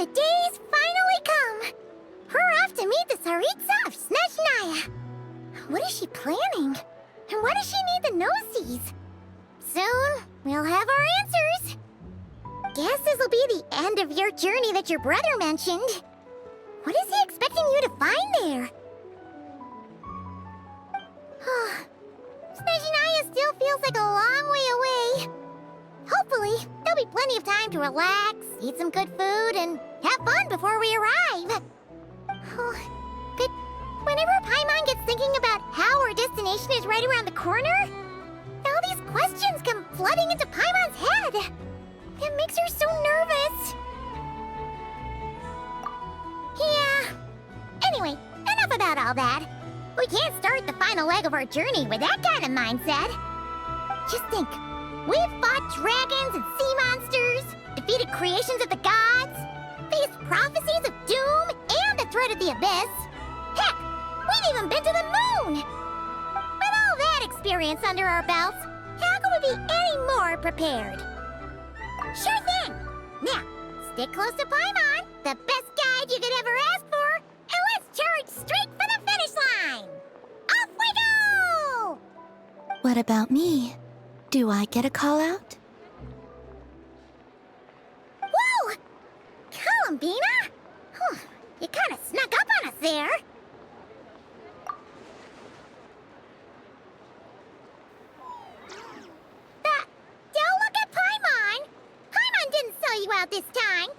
The day's finally come! We're off to meet the Tsaritsa of Snezhnaya! What is she planning? And why does she need the gnosies? Soon, we'll have our answers! Guess this'll be the end of your journey that your brother mentioned. What is he expecting you to find there? Snezhnaya still feels like a long way away. Hopefully, there'll be plenty of time to relax, eat some good food, and have fun before we arrive. But whenever Paimon gets thinking about how our destination is right around the corner, all these questions come flooding into Paimon's head. It makes her so nervous. Yeah. Anyway, enough about all that. We can't start the final leg of our journey with that kind of mindset. Just think. We've fought dragons and sea monsters, defeated creations of the gods, faced prophecies of doom and the threat of the abyss. Heck, we've even been to the moon! With all that experience under our belts, how could we be any more prepared? Sure thing! Now, stick close to Paimon, the best guide you could ever ask for, and let's charge straight for the finish line! Off we go! What about me? Do I get a call out? Whoa! Columbina? You kind of snuck up on us there. Don't look at Paimon! Paimon didn't sell you out this time.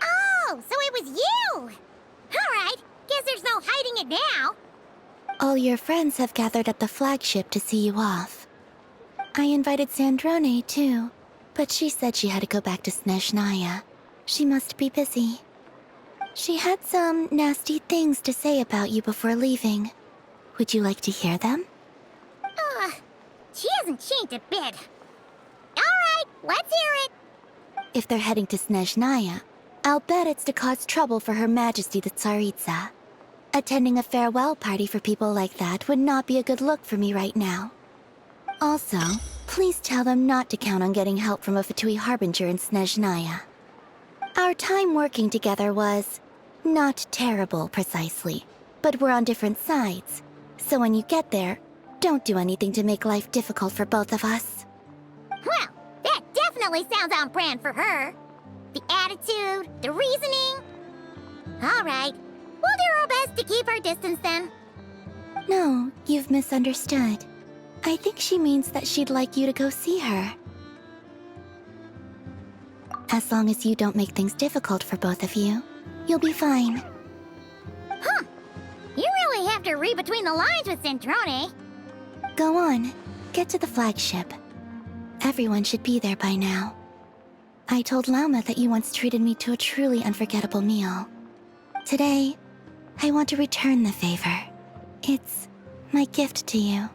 Oh, so it was you! Alright, guess there's no hiding it now. All your friends have gathered at the flagship to see you off. I invited Sandrone, too, but she said she had to go back to Snezhnaya. She must be busy. She had some nasty things to say about you before leaving. Would you like to hear them? She hasn't changed a bit. Alright, let's hear it. If they're heading to Snezhnaya, I'll bet it's to cause trouble for Her Majesty the Tsaritsa. Attending a farewell party for people like that would not be a good look for me right now. Also, please tell them not to count on getting help from a Fatui Harbinger in Snezhnaya. Our time working together was not terrible, precisely, but we're on different sides. So when you get there, don't do anything to make life difficult for both of us. Well, that definitely sounds on brand for her. The attitude, the reasoning. Alright. We'll do our best to keep our distance then. No, you've misunderstood. I think she means that she'd like you to go see her. As long as you don't make things difficult for both of you, you'll be fine. Huh. You really have to read between the lines with Sandrone. Go on, get to the flagship. Everyone should be there by now. I told Lauma that you once treated me to a truly unforgettable meal. Today, I want to return the favor. It's my gift to you.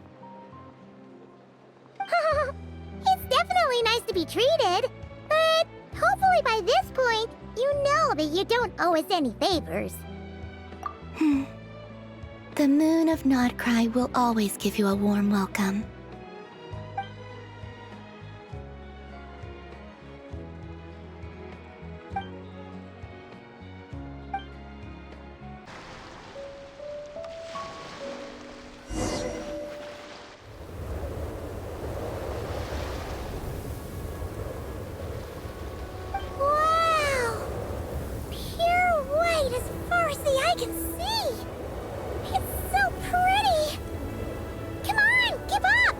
It's definitely nice to be treated, but hopefully by this point, you know that you don't owe us any favors. The moon of Nod-krai will always give you a warm welcome. Wow! Pure white as far as the eye can see! It's so pretty! Come on, keep up!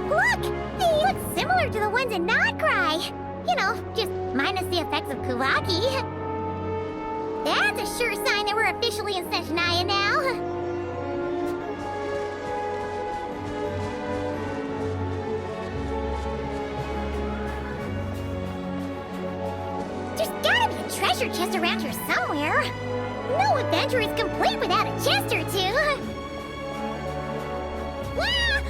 Look! They look similar to the ones in nod-krai. You know, just minus the effects of Kuvaki. That's a sure sign that we're officially in Snezhnaya now. There's gotta be a treasure chest around here somewhere. No adventure is complete without a chest or two. Ah!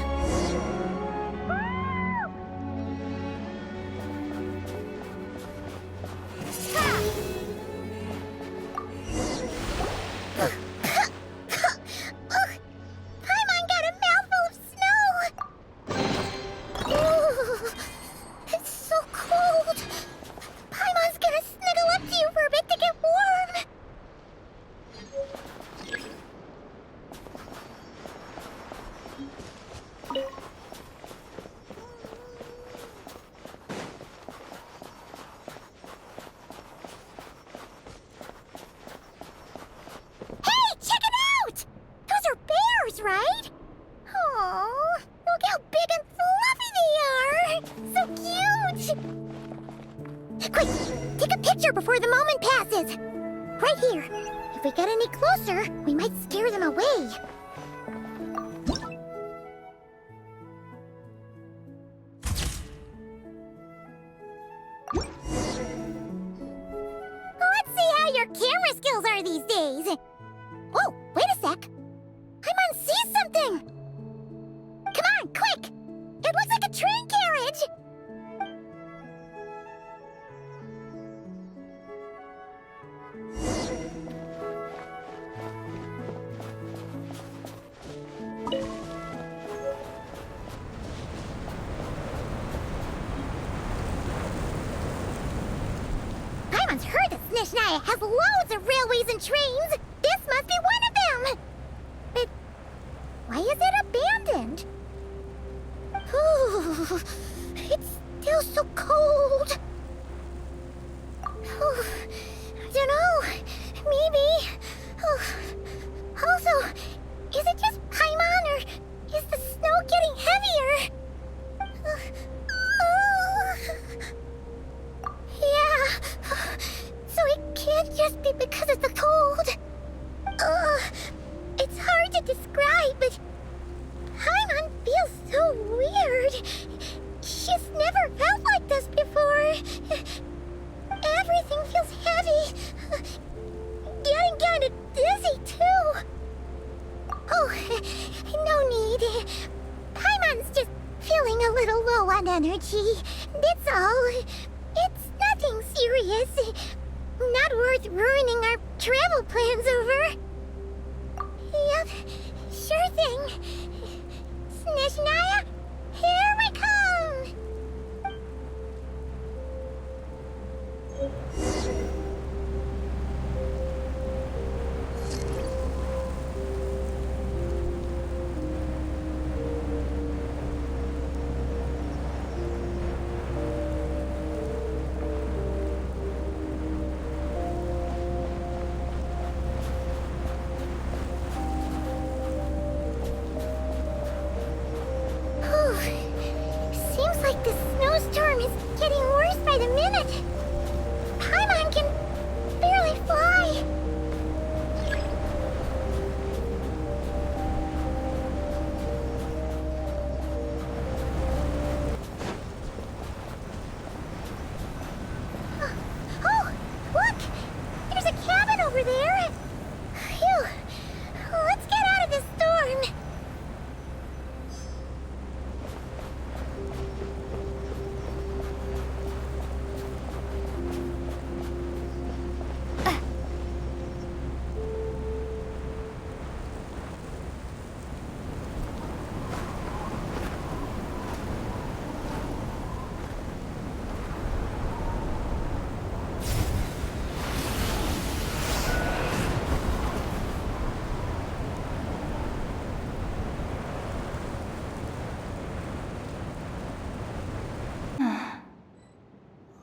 Paimon got a mouthful of snow! Ooh, it's so cold! Paimon's gonna snuggle up to you for a bit to get warm! Hey, check it out! Those are bears, right? Oh, look how big and fluffy they are! So cute! Quick, take a picture before the moment passes. Right here. If we get any closer, we might scare them away. Let's see how your camera skills are these days. Oh, wait a sec. Paimon sees something. Come on, quick! It looks like a train carriage. Paimon's heard that Snezhnaya has loads of railways and trains. This must be one of them. But why is it abandoned? Ooh, it's still so cold. Ooh, I don't know. Maybe. Also, is it just Paimon or is the snow getting heavier? Yeah. So it can't just be because of the cold. It's hard to describe, but Paimon feels so weird. She's never felt like this before. Everything feels heavy. Getting kind of dizzy, too. Oh, no need. Paimon's just feeling a little low on energy. That's all. It's nothing serious. Not worth ruining our travel plans over. Yep, sure thing. Snezhnaya, here we come! Seems like the snowstorm is getting worse by the minute. Paimon can barely fly. Oh, look! There's a cabin over there. Phew. Let's get out of this storm.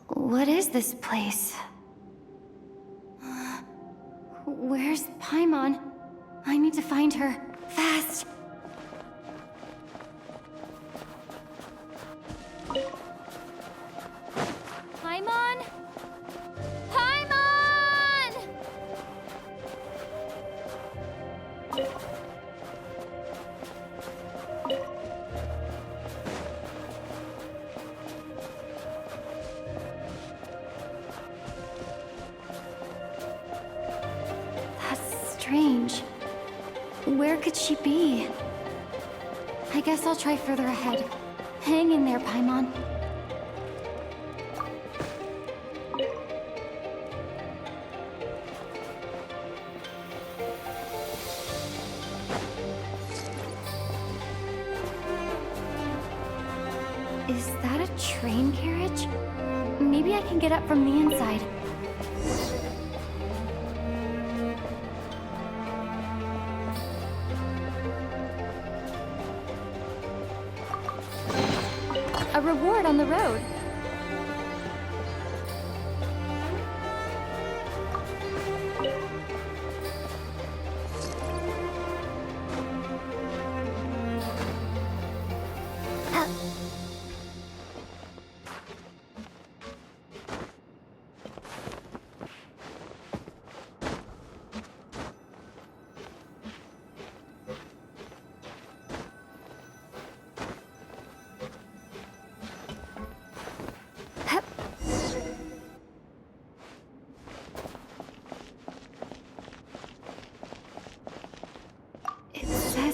What is this place? Where's Paimon? I need to find her. Fast! Paimon? Paimon! strange. Where could she be? I guess I'll try further ahead. Hang in there, Paimon. Is that a train carriage? Maybe I can get up from the inside. A reward on the road.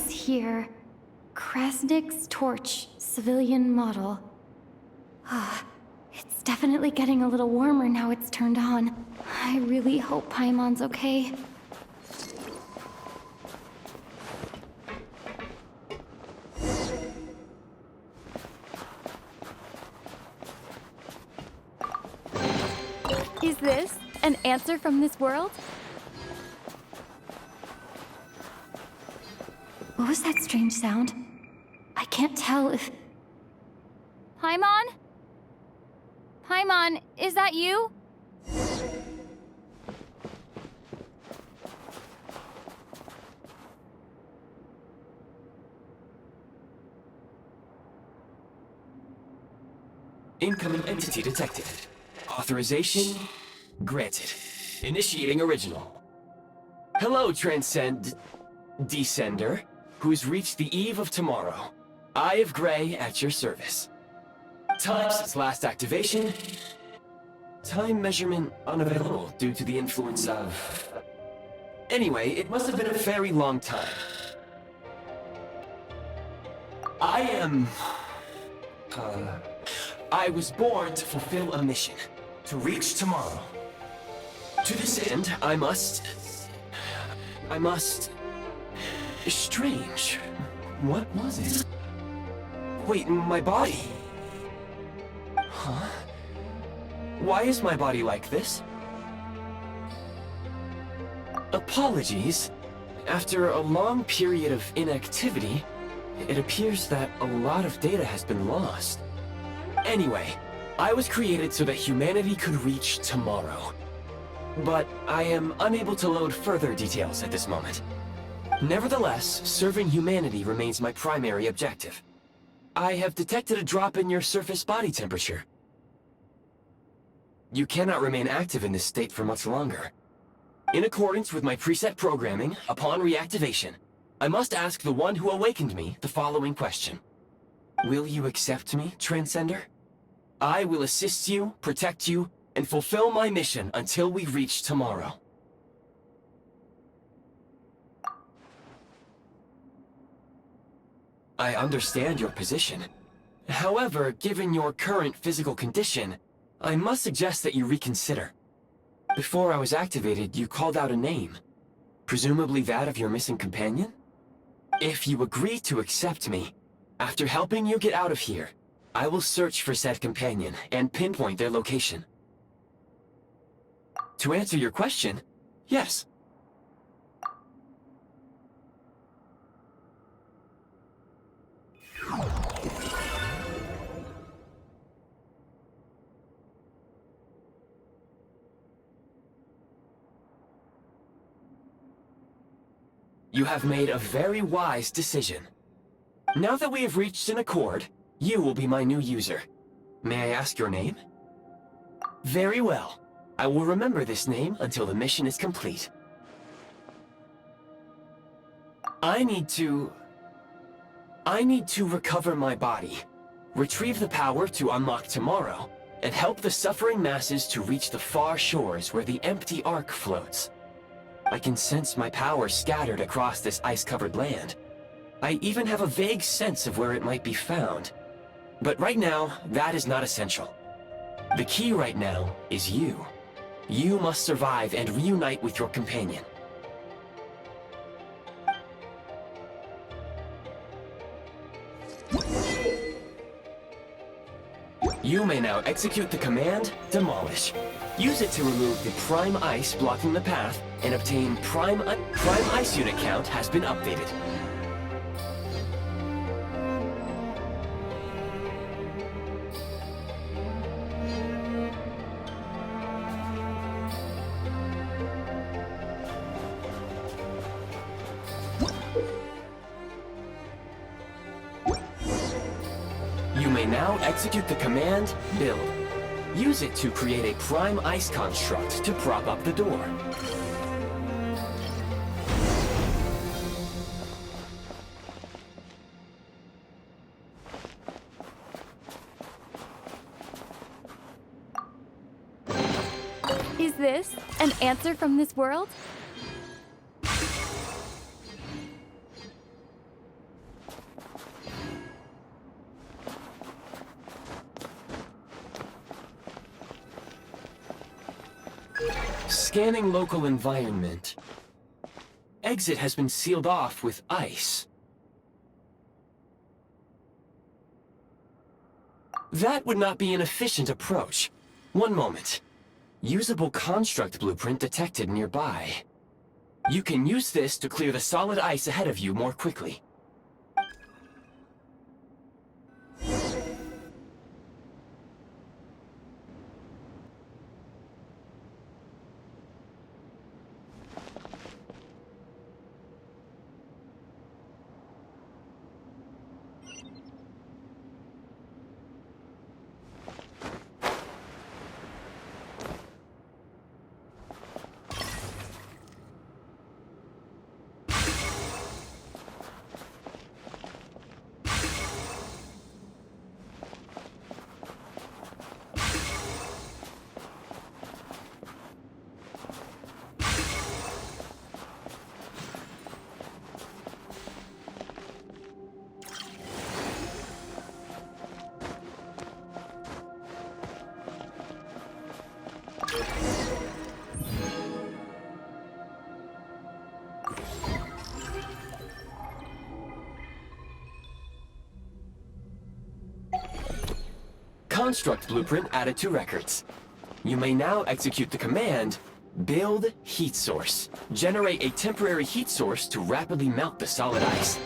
Here, Krasnik's torch, civilian model. It's definitely getting a little warmer now it's turned on. I really hope Paimon's okay. Is this an answer from this world? What was that strange sound? I can't tell if... Paimon? Paimon, is that you? Incoming entity detected. Authorization granted. Initiating original. Hello, Descender, who's reached the eve of tomorrow. Eye of Grey at your service. Time since last activation. Time measurement unavailable due to the influence of... Anyway, it must have been a very long time. I was born to fulfill a mission. To reach tomorrow. To this end, I must... Strange. What was it? Wait, my body? Huh? Why is my body like this? Apologies. After a long period of inactivity, it appears that a lot of data has been lost. Anyway, I was created so that humanity could reach tomorrow. But I am unable to load further details at this moment. Nevertheless, serving humanity remains my primary objective. I have detected a drop in your surface body temperature. You cannot remain active in this state for much longer. In accordance with my preset programming, upon reactivation, I must ask the one who awakened me the following question. Will you accept me, Transcender? I will assist you, protect you, and fulfill my mission until we reach tomorrow. I understand your position. However, given your current physical condition, I must suggest that you reconsider. Before I was activated, you called out a name. Presumably that of your missing companion? If you agree to accept me, after helping you get out of here, I will search for said companion and pinpoint their location. To answer your question, yes. You have made a very wise decision. Now that we have reached an accord, you will be my new user. May I ask your name? Very well. I will remember this name until the mission is complete. I need to recover my body, retrieve the power to unlock tomorrow, and help the suffering masses to reach the far shores where the empty Ark floats. I can sense my power scattered across this ice-covered land. I even have a vague sense of where it might be found. But right now, that is not essential. The key right now is you. You must survive and reunite with your companion. You may now execute the command, Demolish. Use it to remove the Prime Ice blocking the path and obtain Prime Ice unit count has been updated. You may now execute the command, Build. Use it to create a Prime Ice construct to prop up the door. Is this an answer from this world? Scanning local environment. Exit has been sealed off with ice. That would not be an efficient approach. One moment. Usable construct blueprint detected nearby. You can use this to clear the solid ice ahead of you more quickly. Construct blueprint added to records. You may now execute the command, Build Heat Source. Generate a temporary heat source to rapidly melt the solid ice.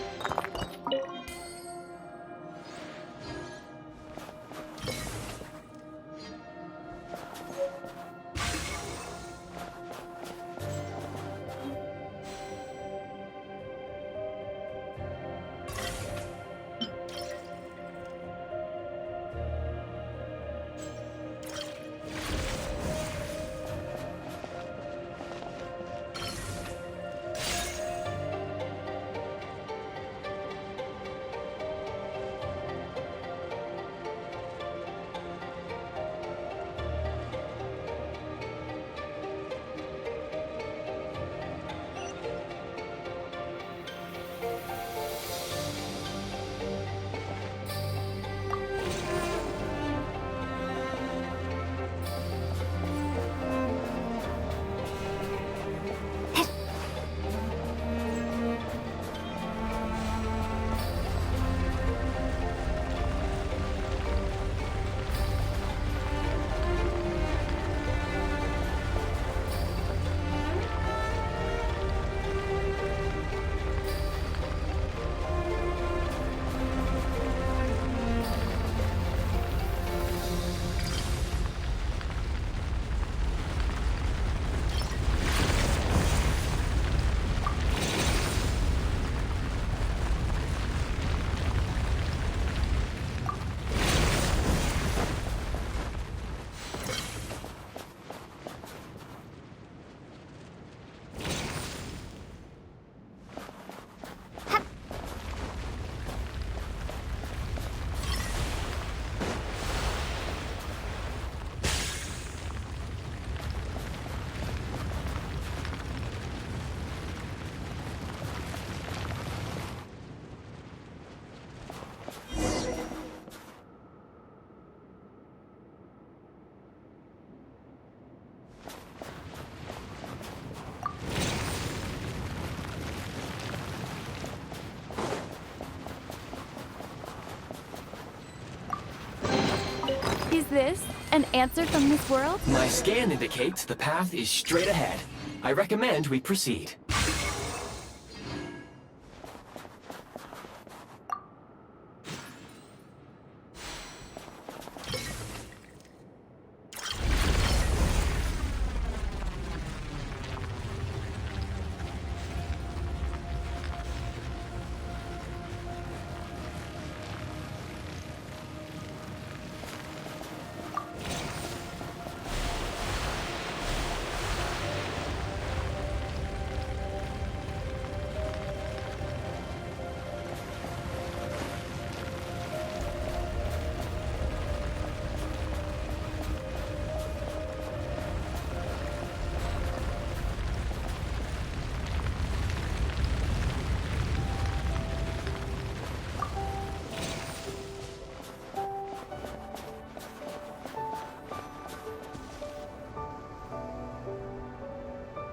Is this an answer from this world? My scan indicates the path is straight ahead. I recommend we proceed.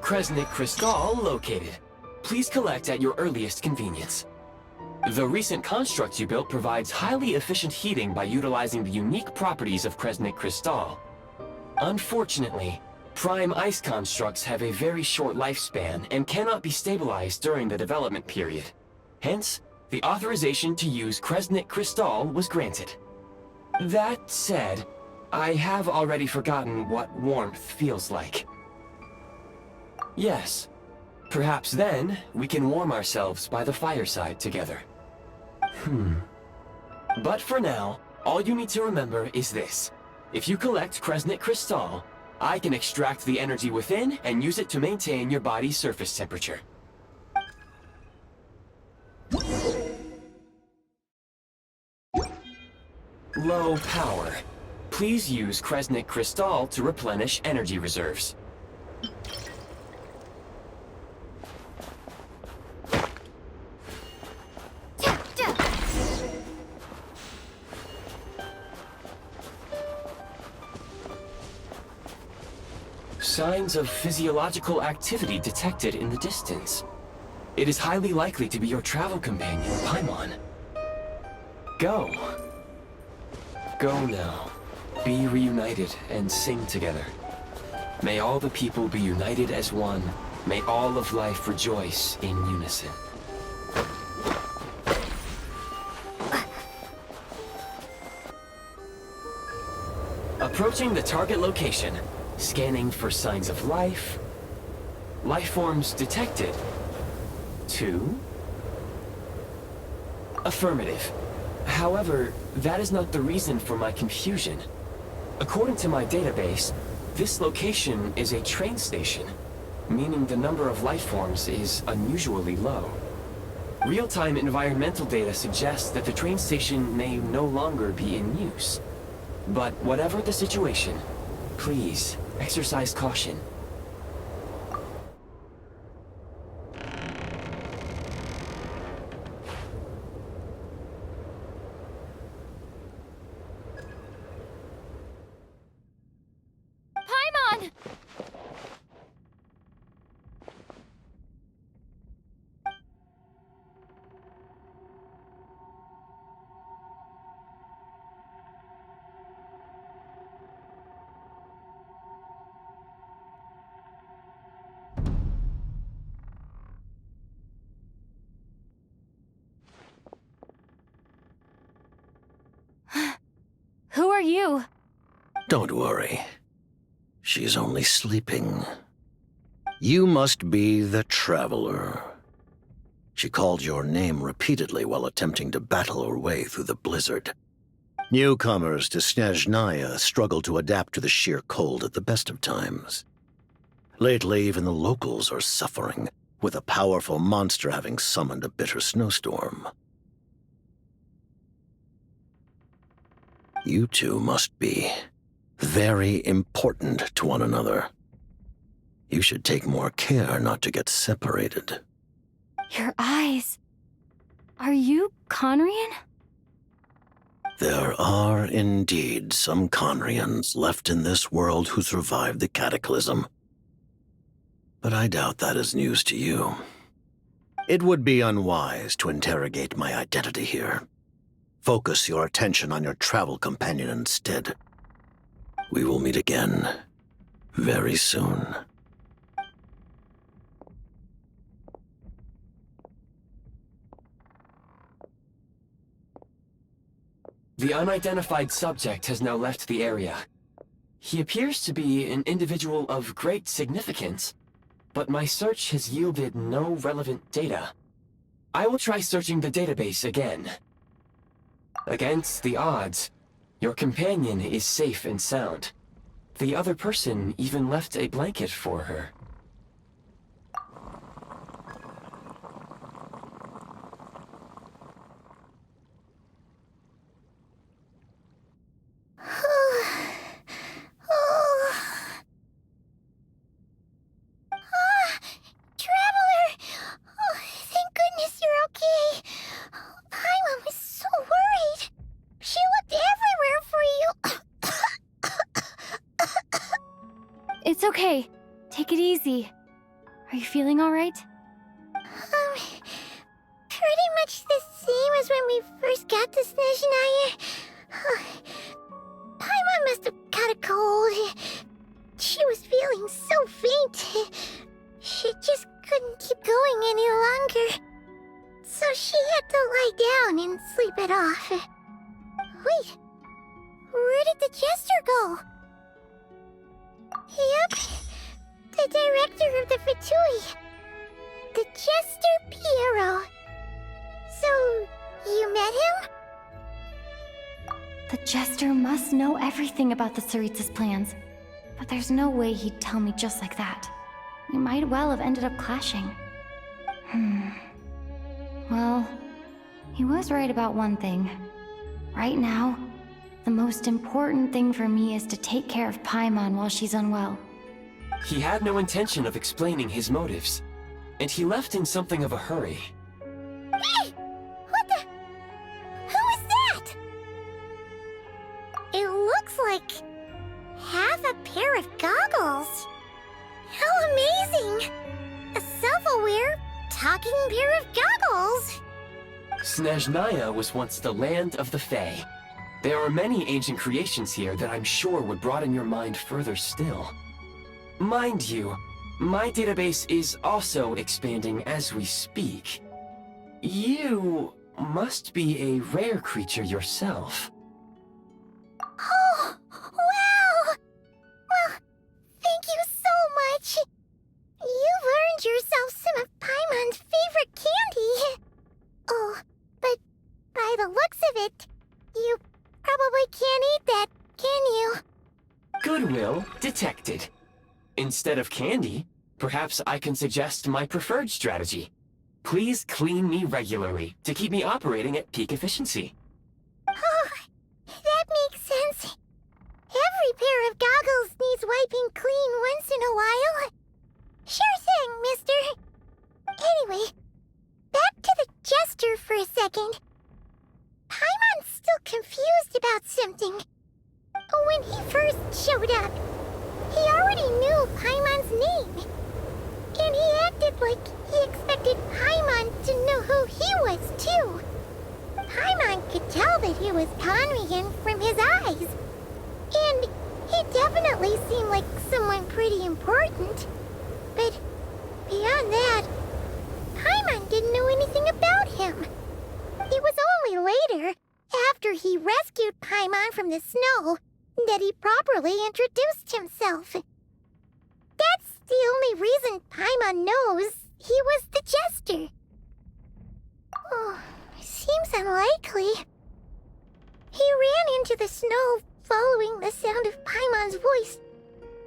Kresnik Crystal located. Please collect at your earliest convenience. The recent construct you built provides highly efficient heating by utilizing the unique properties of Kresnik Crystal. Unfortunately, prime ice constructs have a very short lifespan and cannot be stabilized during the development period. Hence, the authorization to use Kresnik Crystal was granted. That said, I have already forgotten what warmth feels like. Yes. Perhaps then, we can warm ourselves by the fireside together. But for now, all you need to remember is this. If you collect Kresnik Crystal, I can extract the energy within and use it to maintain your body's surface temperature. Low power. Please use Kresnik Crystal to replenish energy reserves. Signs of physiological activity detected in the distance. It is highly likely to be your travel companion, Paimon. Go. Go now. Be reunited and sing together. May all the people be united as one. May all of life rejoice in unison. Approaching the target location. Scanning for signs of life. Life forms detected. 2. Affirmative. However, that is not the reason for my confusion. According to my database, this location is a train station, meaning the number of life forms is unusually low. Real-time environmental data suggests that the train station may no longer be in use. But whatever the situation, please, exercise caution. Paimon! Who are you? Don't worry. She's only sleeping. You must be the Traveler. She called your name repeatedly while attempting to battle her way through the blizzard. Newcomers to Snezhnaya struggle to adapt to the sheer cold at the best of times. Lately, even the locals are suffering, with a powerful monster having summoned a bitter snowstorm. You two must be very important to one another. You should take more care not to get separated. Your eyes. Are you Conrian? There are indeed some Conrians left in this world who survived the cataclysm. But I doubt that is news to you. It would be unwise to interrogate my identity here. Focus your attention on your travel companion instead. We will meet again very soon. The unidentified subject has now left the area. He appears to be an individual of great significance, but my search has yielded no relevant data. I will try searching the database again. Against the odds, your companion is safe and sound. The other person even left a blanket for her. It's okay. Take it easy. Are you feeling alright? Pretty much the same as when we first got to Snezhnaya. Paimon must have got a cold. She was feeling so faint. She just couldn't keep going any longer. So she had to lie down and sleep it off. Wait, where did the jester go? Yep, the director of the Fatui. The Jester Piero. So, you met him? The Jester must know everything about the Tsaritsa's plans. But there's no way he'd tell me just like that. We might well have ended up clashing. Well, he was right about one thing. Right now, the most important thing for me is to take care of Paimon while she's unwell. He had no intention of explaining his motives, and he left in something of a hurry. Hey! What the? Who is that? It looks like half a pair of goggles. How amazing! A self-aware, talking pair of goggles! Snezhnaya was once the land of the Fae. There are many ancient creations here that I'm sure would broaden your mind further still. Mind you, my database is also expanding as we speak. You must be a rare creature yourself. Oh, wow! Well, thank you so much. You've earned yourself some of Paimon's favorite candy. Oh, but by the looks of it, you probably can't eat that, can you? Goodwill detected. Instead of candy, perhaps I can suggest my preferred strategy. Please clean me regularly to keep me operating at peak efficiency. Oh, that makes sense. Every pair of goggles needs wiping clean once in a while. Sure thing, mister. Anyway, back to the Jester for a second. Paimon's still confused about something. When he first showed up, he already knew Paimon's name. And he acted like he expected Paimon to know who he was, too. Paimon could tell that he was Conrian from his eyes. And he definitely seemed like someone pretty important. But beyond that, Paimon didn't know anything about him. It was only later, after he rescued Paimon from the snow, that he properly introduced himself. That's the only reason Paimon knows he was the Jester. Oh, seems unlikely. He ran into the snow following the sound of Paimon's voice,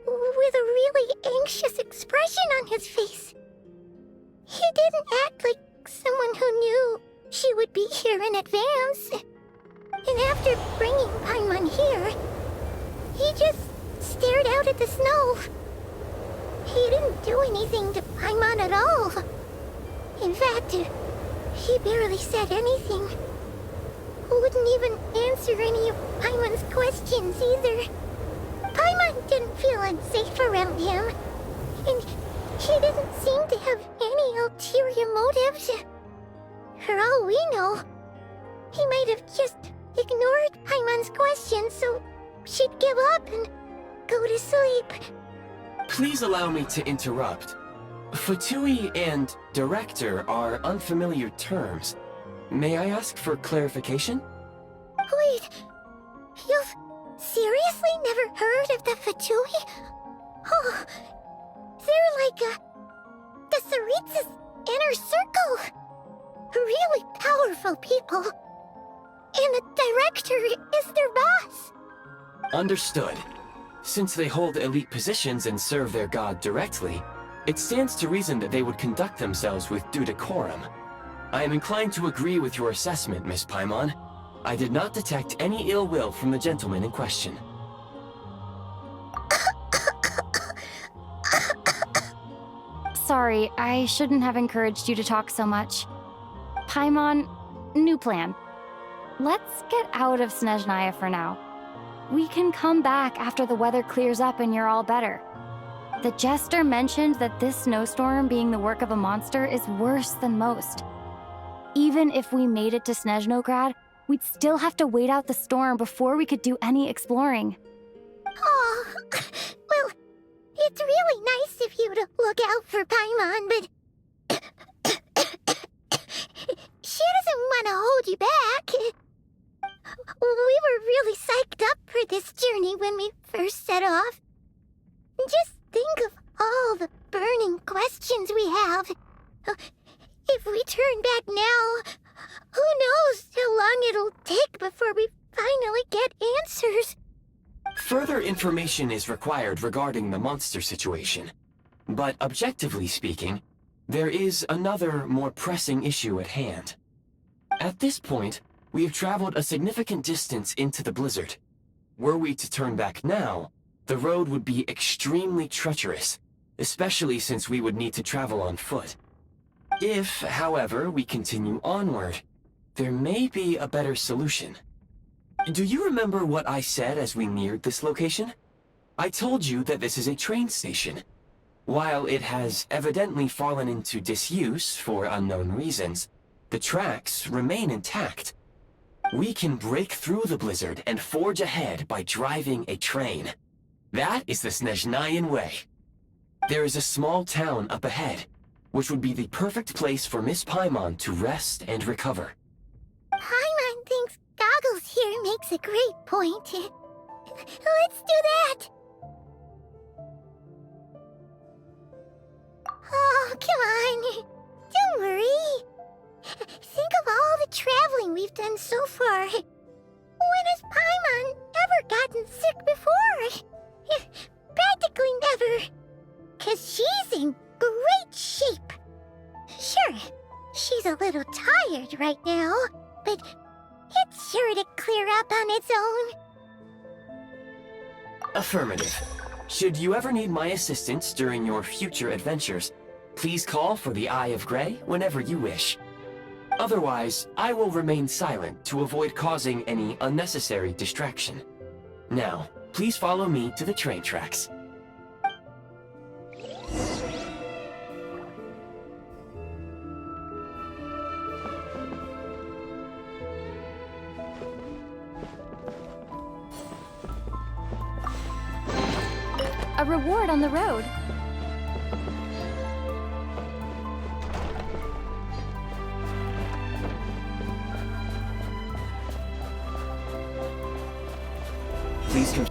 with a really anxious expression on his face. He didn't act like someone who knew she would be here in advance. And after bringing Paimon here, he just stared out at the snow. He didn't do anything to Paimon at all. In fact, he barely said anything. Wouldn't even answer any of Paimon's questions either. Paimon didn't feel unsafe around him, and he didn't seem to have any ulterior motives. For all we know, he might have just ignored Paimon's questions so she'd give up and go to sleep. Please allow me to interrupt. Fatui and director are unfamiliar terms. May I ask for clarification? Wait, you've seriously never heard of the Fatui? Oh, they're like the Tsaritsa's inner circle. Really powerful people. And the director is their boss. Understood. Since they hold elite positions and serve their god directly, it stands to reason that they would conduct themselves with due decorum. I am inclined to agree with your assessment, Miss Paimon. I did not detect any ill will from the gentleman in question. Sorry, I shouldn't have encouraged you to talk so much. Paimon, new plan. Let's get out of Snezhnaya for now. We can come back after the weather clears up and you're all better. The jester mentioned that this snowstorm being the work of a monster is worse than most. Even if we made it to Snezhnograd, we'd still have to wait out the storm before we could do any exploring. Oh, well, it's really nice of you to look out for Paimon, but she doesn't want to hold you back. We were really psyched up for this journey when we first set off. Just think of all the burning questions we have. If we turn back now, who knows how long it'll take before we finally get answers. Further information is required regarding the monster situation. But objectively speaking, there is another, more pressing issue at hand. At this point, we have traveled a significant distance into the blizzard. Were we to turn back now, the road would be extremely treacherous, especially since we would need to travel on foot. If, however, we continue onward, there may be a better solution. Do you remember what I said as we neared this location? I told you that this is a train station. While it has evidently fallen into disuse for unknown reasons, the tracks remain intact. We can break through the blizzard and forge ahead by driving a train. That is the Snezhnayan way. There is a small town up ahead, which would be the perfect place for Miss Paimon to rest and recover. Paimon thinks Goggles here makes a great point. Let's do that! Oh, come on. Don't worry. Think of all the traveling we've done so far. When has Paimon ever gotten sick before? Practically never. 'Cause she's in great shape. Sure, she's a little tired right now, but it's sure to clear up on its own. Affirmative. Should you ever need my assistance during your future adventures, please call for the Eye of Grey whenever you wish. Otherwise, I will remain silent to avoid causing any unnecessary distraction. Now, please follow me to the train tracks. A reward on the road. Please come.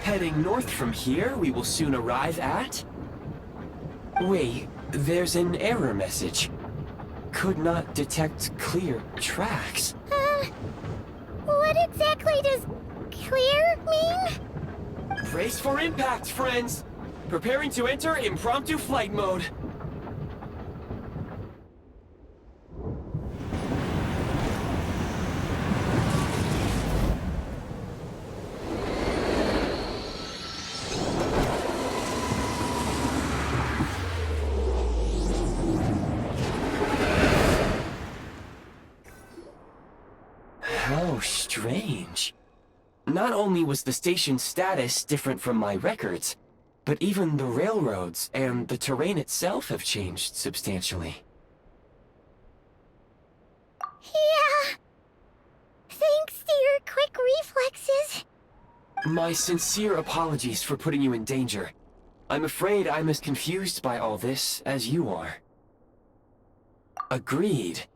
Heading north from here, we will soon arrive at... Wait, there's an error message. Could not detect clear tracks. What exactly does clear mean? Brace for impact, friends! Preparing to enter impromptu flight mode. How strange. Not only was the station's status different from my records, but even the railroads and the terrain itself have changed substantially. Yeah. Thanks to your quick reflexes. My sincere apologies for putting you in danger. I'm afraid I'm as confused by all this as you are. Agreed.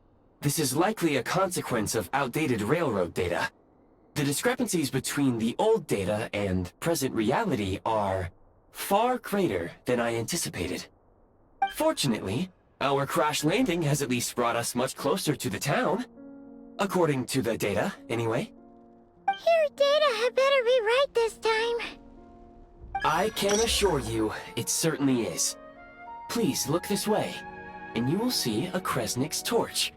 This is likely a consequence of outdated railroad data. The discrepancies between the old data and present reality are far greater than I anticipated. Fortunately, our crash landing has at least brought us much closer to the town. According to the data, anyway. Your data had better be right this time. I can assure you, it certainly is. Please look this way, and you will see a Kresnik's torch.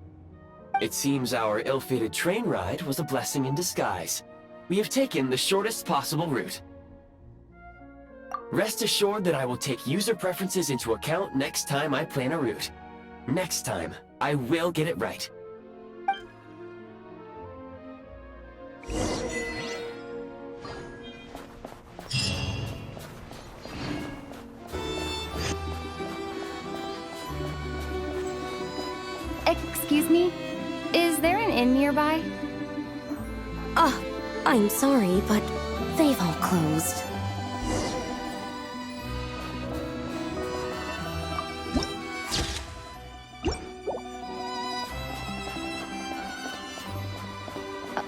It seems our ill-fated train ride was a blessing in disguise. We have taken the shortest possible route. Rest assured that I will take user preferences into account next time I plan a route. Next time, I will get it right. Excuse me? Is there an inn nearby? I'm sorry, but they've all closed.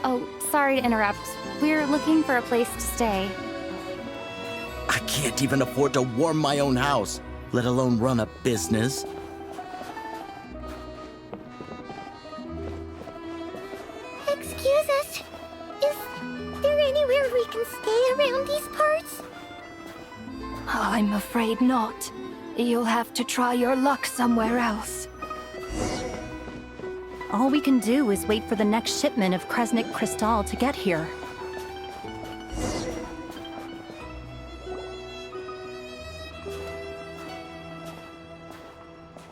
Oh, sorry to interrupt. We're looking for a place to stay. I can't even afford to warm my own house, let alone run a business. Excuse us. Is there anywhere we can stay around these parts? I'm afraid not. You'll have to try your luck somewhere else. All we can do is wait for the next shipment of Kresnik Crystal to get here.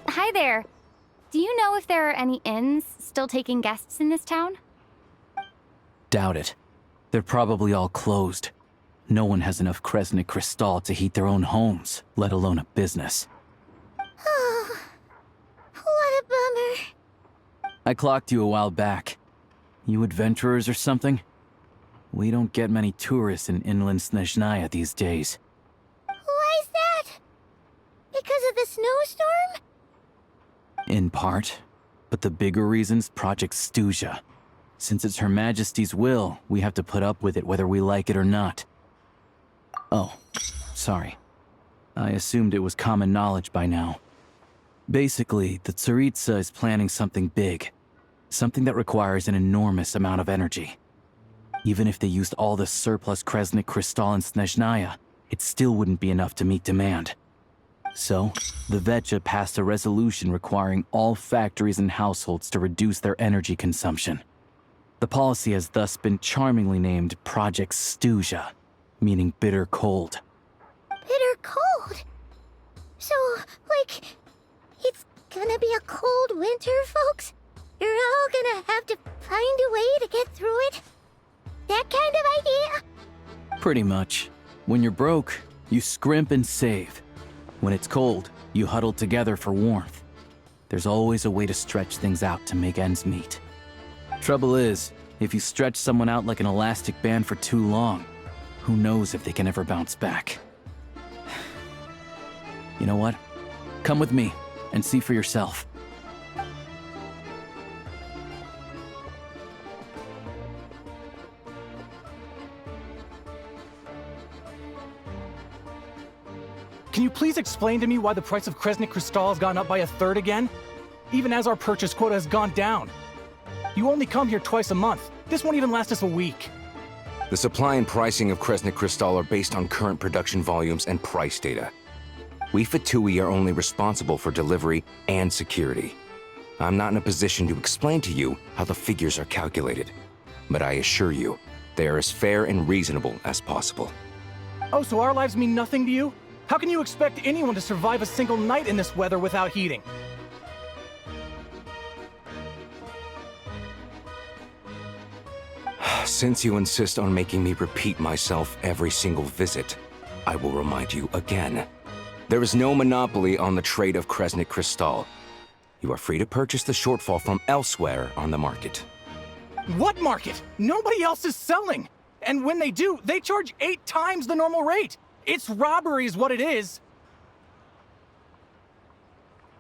Hi there. Do you know if there are any inns still taking guests in this town? Doubt it. They're probably all closed. No one has enough Kresnik Crystal to heat their own homes, let alone a business. Oh, what a bummer. I clocked you a while back. You adventurers or something? We don't get many tourists in inland Snezhnaya these days. Why is that? Because of the snowstorm? In part. But the bigger reason's Project Snezhnaya. Since it's Her Majesty's will, we have to put up with it whether we like it or not. Oh, sorry. I assumed it was common knowledge by now. Basically, the Tsaritsa is planning something big. Something that requires an enormous amount of energy. Even if they used all the surplus Kresnik Crystal in Snezhnaya, it still wouldn't be enough to meet demand. So, the Vecha passed a resolution requiring all factories and households to reduce their energy consumption. The policy has thus been charmingly named Project Snezhnaya, meaning bitter cold. Bitter cold? So, like, it's gonna be a cold winter, folks? You're all gonna have to find a way to get through it? That kind of idea? Pretty much. When you're broke, you scrimp and save. When it's cold, you huddle together for warmth. There's always a way to stretch things out to make ends meet. Trouble is, if you stretch someone out like an elastic band for too long, who knows if they can ever bounce back. You know what? Come with me and see for yourself. Can you please explain to me why the price of Kresnik Crystal has gone up by 1/3 again? Even as our purchase quota has gone down. You only come here twice a month. This won't even last us a week. The supply and pricing of Kresnik Crystal are based on current production volumes and price data. We Fatui are only responsible for delivery and security. I'm not in a position to explain to you how the figures are calculated, but I assure you, they are as fair and reasonable as possible. Oh, so our lives mean nothing to you? How can you expect anyone to survive a single night in this weather without heating? Since you insist on making me repeat myself every single visit, I will remind you again. There is no monopoly on the trade of Kresnik Crystal. You are free to purchase the shortfall from elsewhere on the market. What market? Nobody else is selling! And when they do, they charge 8 times the normal rate! It's robbery is what it is!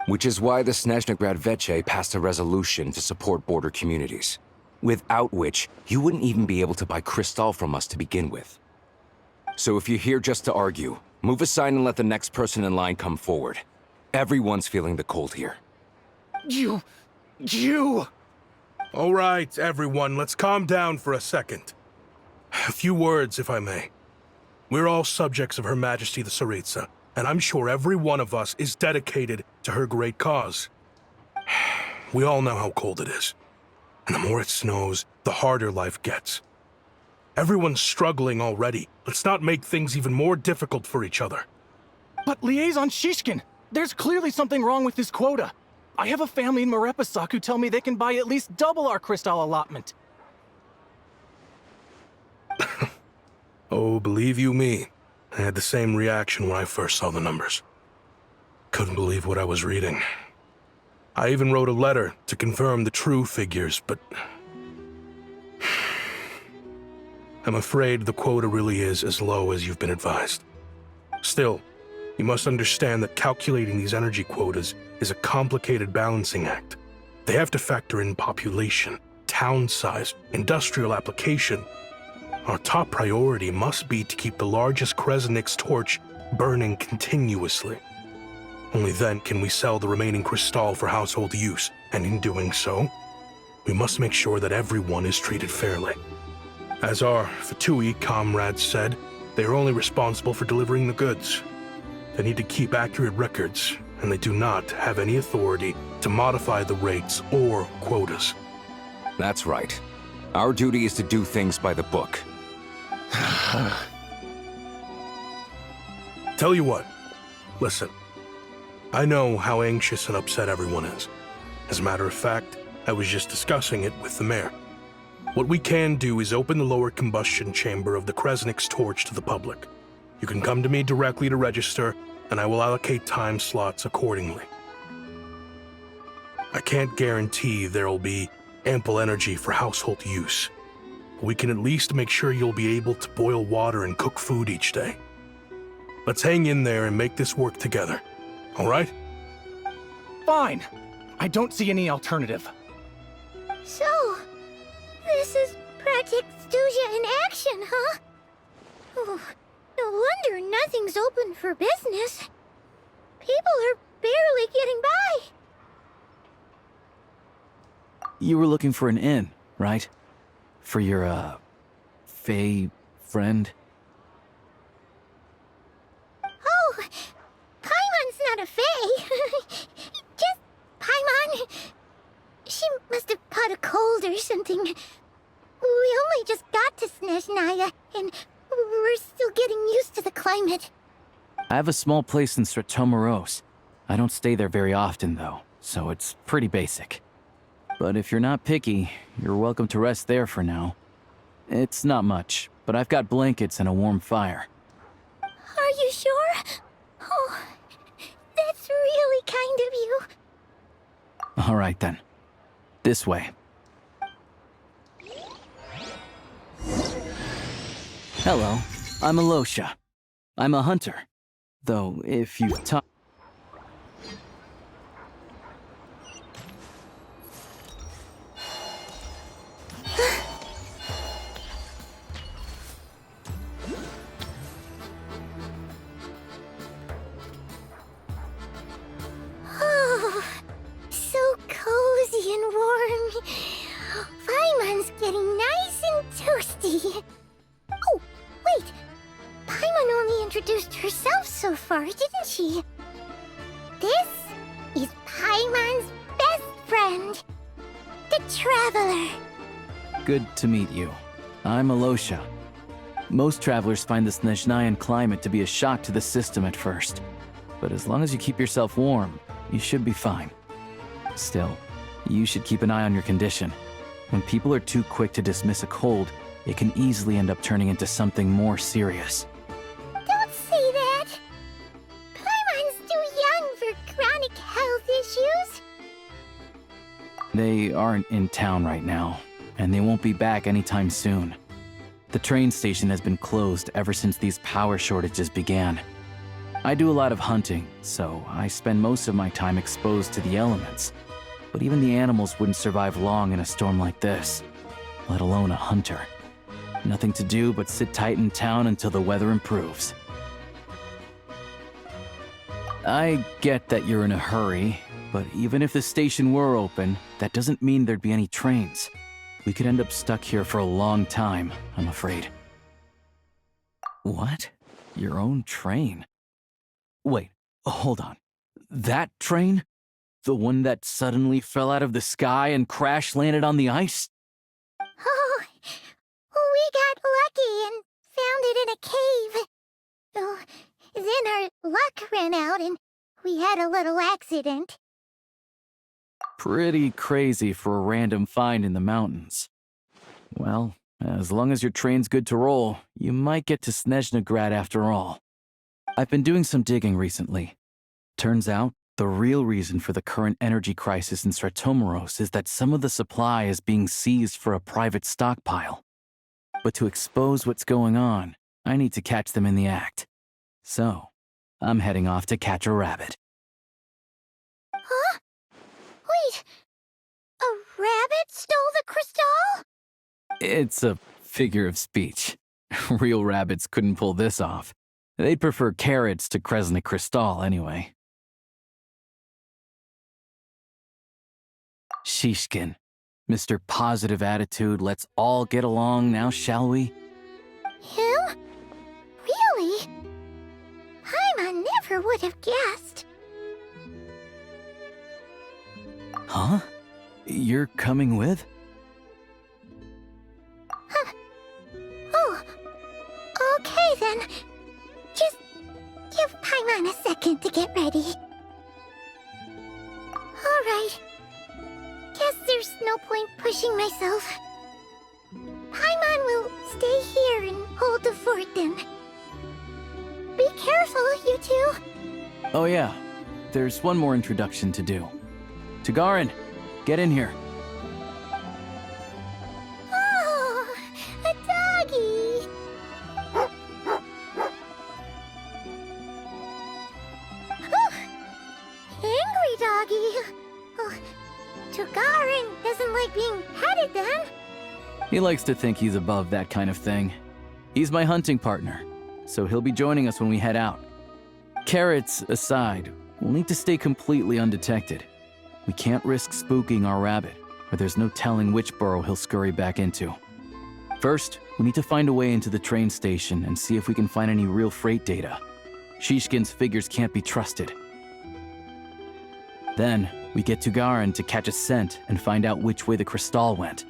Which is why the Snezhnaya Veche passed a resolution to support border communities, without which you wouldn't even be able to buy Crystal from us to begin with. So if you're here just to argue, move aside and let the next person in line come forward. Everyone's feeling the cold here. You... All right, everyone, let's calm down for a second. A few words, if I may. We're all subjects of Her Majesty the Tsaritsa, and I'm sure every one of us is dedicated to her great cause. We all know how cold it is. And the more it snows, the harder life gets. Everyone's struggling already. Let's not make things even more difficult for each other. But Liaison Shishkin, there's clearly something wrong with this quota. I have a family in Marepasak who tell me they can buy at least double our crystal allotment. Oh, believe you me, I had the same reaction when I first saw the numbers. Couldn't believe what I was reading. I even wrote a letter to confirm the true figures, but... I'm afraid the quota really is as low as you've been advised. Still, you must understand that calculating these energy quotas is a complicated balancing act. They have to factor in population, town size, industrial application. Our top priority must be to keep the largest Kresnik's torch burning continuously. Only then can we sell the remaining crystal for household use, and in doing so, we must make sure that everyone is treated fairly. As our Fatui comrades said, they are only responsible for delivering the goods. They need to keep accurate records, and they do not have any authority to modify the rates or quotas. That's right. Our duty is to do things by the book. Tell you what, listen. I know how anxious and upset everyone is. As a matter of fact, I was just discussing it with the mayor. What we can do is open the lower combustion chamber of the Kresnik's torch to the public. You can come to me directly to register, and I will allocate time slots accordingly. I can't guarantee there'll be ample energy for household use. But we can at least make sure you'll be able to boil water and cook food each day. Let's hang in there and make this work together. All right? Fine. I don't see any alternative. So, this is Project Stuzha in action, huh? Oh, no wonder nothing's open for business. People are barely getting by. You were looking for an inn, right? For your, Fae friend? Oh, Paimon's not a fae. Just Paimon. She must have caught a cold or something. We only just got to Snezhnaya, and we're still getting used to the climate. I have a small place in Stratomaros. I don't stay there very often, though, so it's pretty basic. But if you're not picky, you're welcome to rest there for now. It's not much, but I've got blankets and a warm fire. Are you sure? Oh, that's really kind of you. All right, then. This way. Hello, I'm Alosha. I'm a hunter. Though, if you've talked... Oh, so cozy and warm. Paimon's getting nice and toasty. Oh, wait. Paimon only introduced herself so far, didn't she? This is Paimon's best friend, the Traveler. Good to meet you. I'm Alosha. Most travelers find the Snezhnayan climate to be a shock to the system at first. But as long as you keep yourself warm, you should be fine. Still, you should keep an eye on your condition. When people are too quick to dismiss a cold, it can easily end up turning into something more serious. Don't say that! Paimon's too young for chronic health issues. They aren't in town right now, and they won't be back anytime soon. The train station has been closed ever since these power shortages began. I do a lot of hunting, so I spend most of my time exposed to the elements. But even the animals wouldn't survive long in a storm like this, let alone a hunter. Nothing to do but sit tight in town until the weather improves. I get that you're in a hurry, but even if the station were open, that doesn't mean there'd be any trains. We could end up stuck here for a long time, I'm afraid. What? Your own train? Wait, hold on. That train? The one that suddenly fell out of the sky and crash-landed on the ice? Oh, we got lucky and found it in a cave. Oh, then our luck ran out and we had a little accident. Pretty crazy for a random find in the mountains. Well, as long as your train's good to roll, you might get to Snezhnaya after all. I've been doing some digging recently. Turns out, the real reason for the current energy crisis in Stratomeros is that some of the supply is being seized for a private stockpile. But to expose what's going on, I need to catch them in the act. So, I'm heading off to catch a rabbit. Huh? Wait, a rabbit stole the crystal? It's a figure of speech. Real rabbits couldn't pull this off. They'd prefer carrots to Kresnik Crystal anyway. Shishkin, Mr. Positive Attitude, let's all get along now, shall we? Him? Really? Paimon never would have guessed. Huh? You're coming with? Oh, okay then. Just give Paimon a second to get ready. Alright. Guess there's no point pushing myself. Paimon will stay here and hold the fort then. Be careful, you two. Oh yeah, there's one more introduction to do. Tagarin, get in here. Oh, a doggy. Oh, angry doggy. Oh, Tagarin doesn't like being petted then. He likes to think he's above that kind of thing. He's my hunting partner, so he'll be joining us when we head out. Carrots aside, we'll need to stay completely undetected. We can't risk spooking our rabbit, or there's no telling which burrow he'll scurry back into. First, we need to find a way into the train station and see if we can find any real freight data. Shishkin's figures can't be trusted. Then, we get Tagarin to catch a scent and find out which way the crystal went.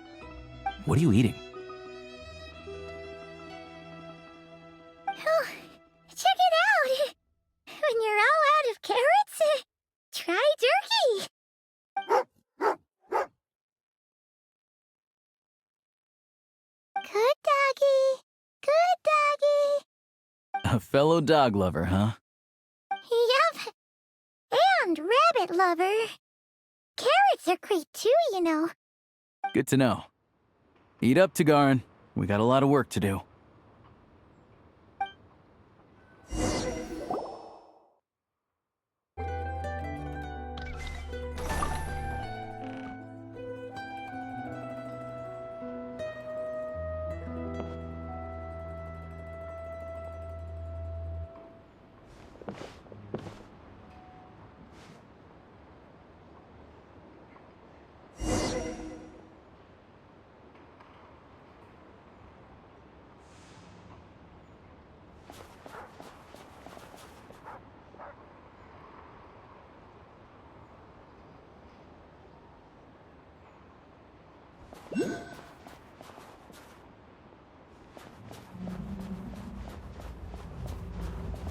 What are you eating? Oh, check it out. When you're all out of carrots, try turkey. Good doggy. Good doggy. A fellow dog lover, huh? Yup. And rabbit lover. Carrots are great too, you know. Good to know. Eat up, Tagarin. We got a lot of work to do.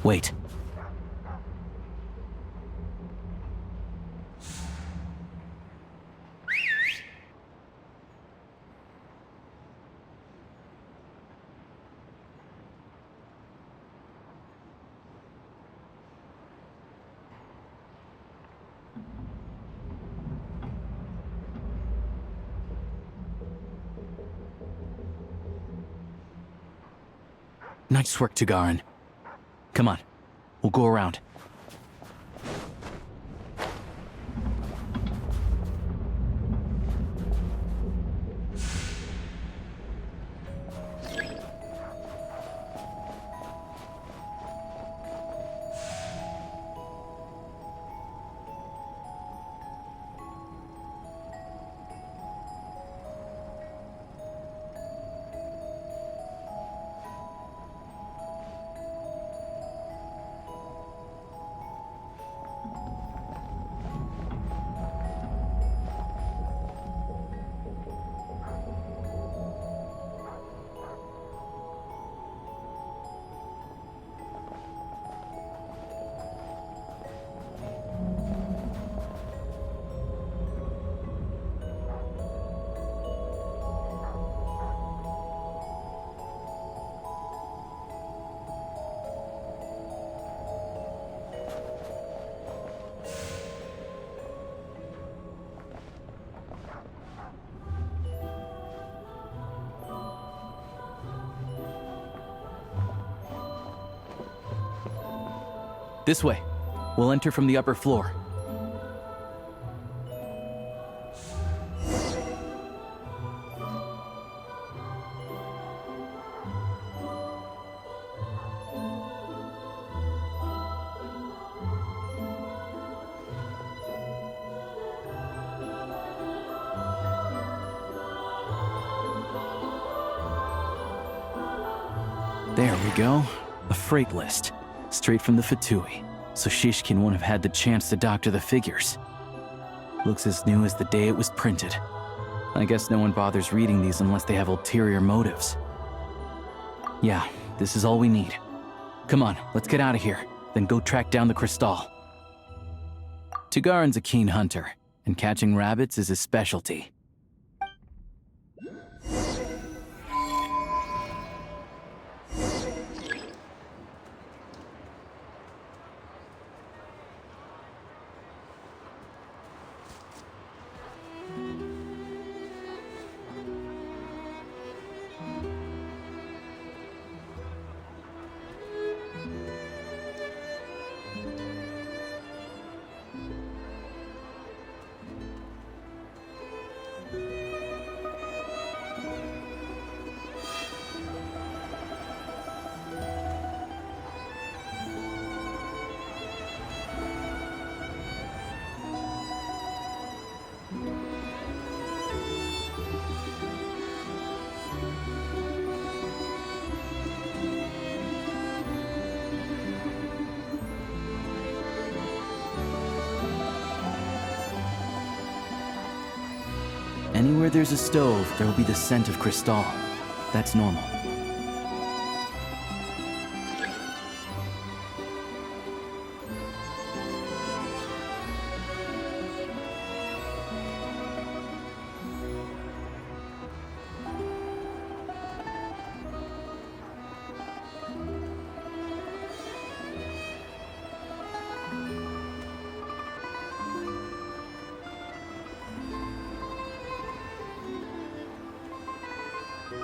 Wait. Nice work, Tagarin. Come on, we'll go around. This way. We'll enter from the upper floor. There we go. A freight list. Straight from the Fatui, so Shishkin won't have had the chance to doctor the figures. Looks as new as the day it was printed. I guess no one bothers reading these unless they have ulterior motives. Yeah, this is all we need. Come on, let's get out of here, then go track down the Crystal. Tagarin's a keen hunter, and catching rabbits is his specialty. Anywhere there's a stove, there will be the scent of Crystal. That's normal.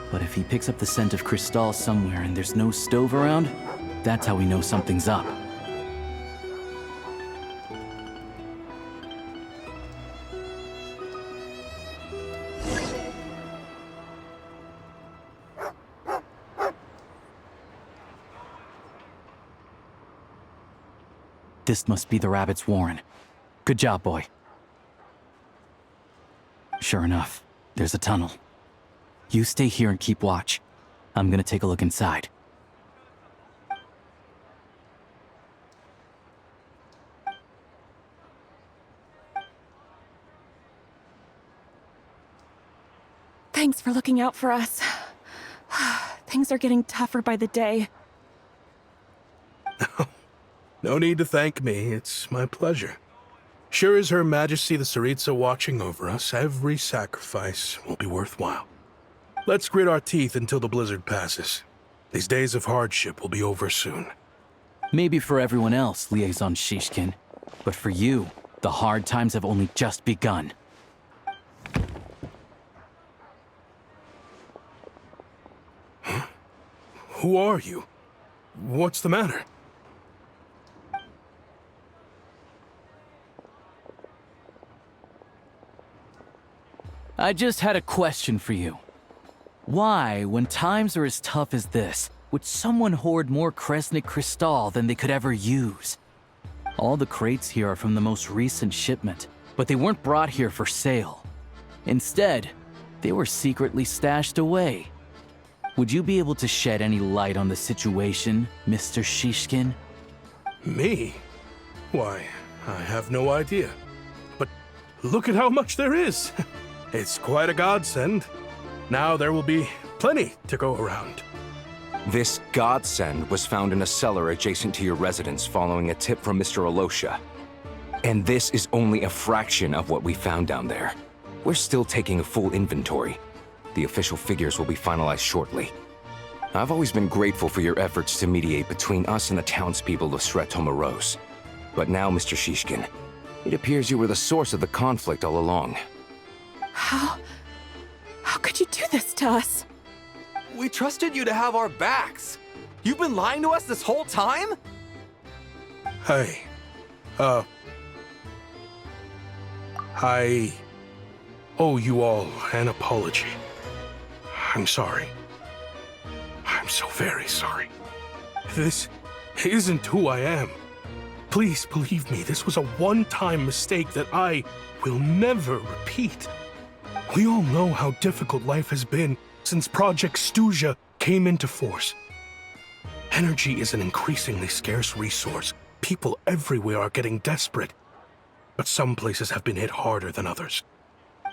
But if he picks up the scent of Crystal somewhere and there's no stove around, that's how we know something's up. This must be the rabbit's warren. Good job, boy. Sure enough, there's a tunnel. You stay here and keep watch. I'm gonna take a look inside. Thanks for looking out for us. Things are getting tougher by the day. No need to thank me. It's my pleasure. Sure as Her Majesty the Tsaritsa watching over us, every sacrifice will be worthwhile. Let's grit our teeth until the blizzard passes. These days of hardship will be over soon. Maybe for everyone else, Liaison Shishkin, but for you, the hard times have only just begun. Huh? Who are you? What's the matter? I just had a question for you. Why, when times are as tough as this, would someone hoard more Kresnik Crystal than they could ever use? All the crates here are from the most recent shipment, but they weren't brought here for sale. Instead, they were secretly stashed away. Would you be able to shed any light on the situation, Mr. Shishkin? Me? Why, I have no idea. But look at how much there is. It's quite a godsend. Now there will be plenty to go around. This godsend was found in a cellar adjacent to your residence following a tip from Mr. Alosha. And this is only a fraction of what we found down there. We're still taking a full inventory. The official figures will be finalized shortly. I've always been grateful for your efforts to mediate between us and the townspeople of Sretomaros. But now, Mr. Shishkin, it appears you were the source of the conflict all along. How could you do this to us? We trusted you to have our backs. You've been lying to us this whole time? Hey, I owe you all an apology. I'm sorry. I'm so very sorry. This isn't who I am. Please believe me, this was a one-time mistake that I will never repeat. We all know how difficult life has been since Project Stuzha came into force. Energy is an increasingly scarce resource. People everywhere are getting desperate, but some places have been hit harder than others.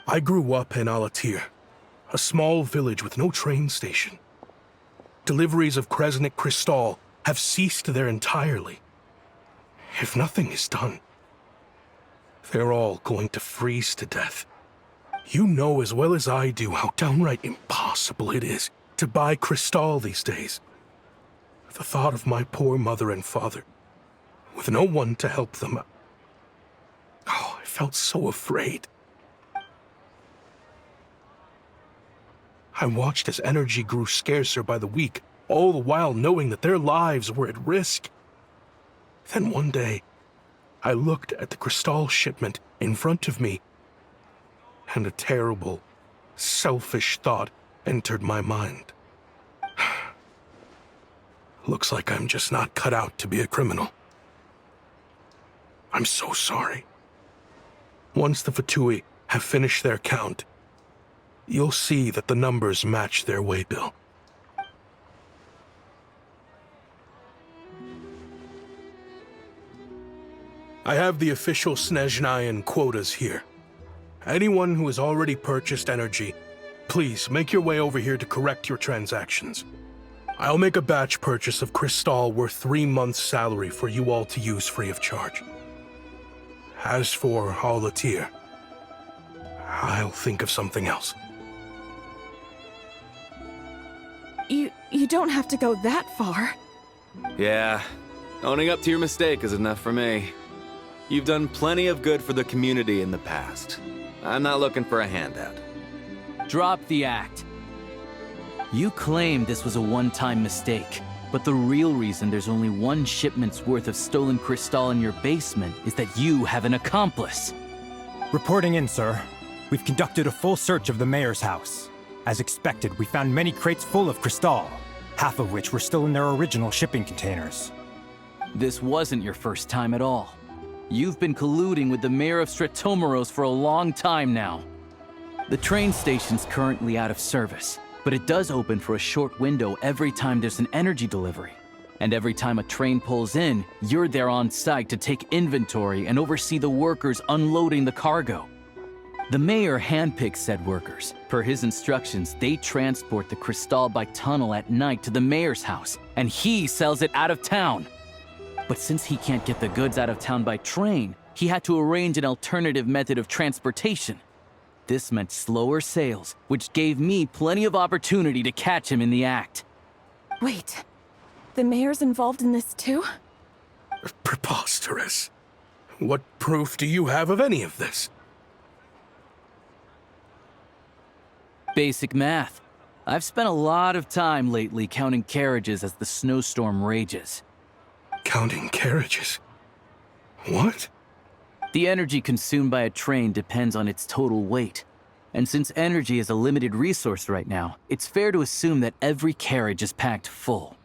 I grew up in Alatir, a small village with no train station. Deliveries of Kresnik Crystal have ceased there entirely. If nothing is done, they're all going to freeze to death. You know as well as I do how downright impossible it is to buy Crystal these days. The thought of my poor mother and father, with no one to help them, I felt so afraid. I watched as energy grew scarcer by the week, all the while knowing that their lives were at risk. Then one day, I looked at the Crystal shipment in front of me, and a terrible, selfish thought entered my mind. Looks like I'm just not cut out to be a criminal. I'm so sorry. Once the Fatui have finished their count, you'll see that the numbers match their waybill. I have the official Snezhnayan quotas here. Anyone who has already purchased energy, please make your way over here to correct your transactions. I'll make a batch purchase of Crystal worth 3 months' salary for you all to use free of charge. As for Alatir, I'll think of something else. You don't have to go that far. Yeah, owning up to your mistake is enough for me. You've done plenty of good for the community in the past. I'm not looking for a handout. Drop the act. You claimed this was a one-time mistake, but the real reason there's only one shipment's worth of stolen crystal in your basement is that you have an accomplice. Reporting in, sir. We've conducted a full search of the mayor's house. As expected, we found many crates full of crystal, half of which were still in their original shipping containers. This wasn't your first time at all. You've been colluding with the mayor of Sretomaros for a long time now. The train station's currently out of service, but it does open for a short window every time there's an energy delivery. And every time a train pulls in, you're there on site to take inventory and oversee the workers unloading the cargo. The mayor handpicks said workers. Per his instructions, they transport the crystal by tunnel at night to the mayor's house, and he sells it out of town. But since he can't get the goods out of town by train, he had to arrange an alternative method of transportation. This meant slower sales, which gave me plenty of opportunity to catch him in the act. Wait, the mayor's involved in this too? Preposterous. What proof do you have of any of this? Basic math. I've spent a lot of time lately counting carriages as the snowstorm rages. Counting carriages? What? The energy consumed by a train depends on its total weight. And since energy is a limited resource right now, it's fair to assume that every carriage is packed full.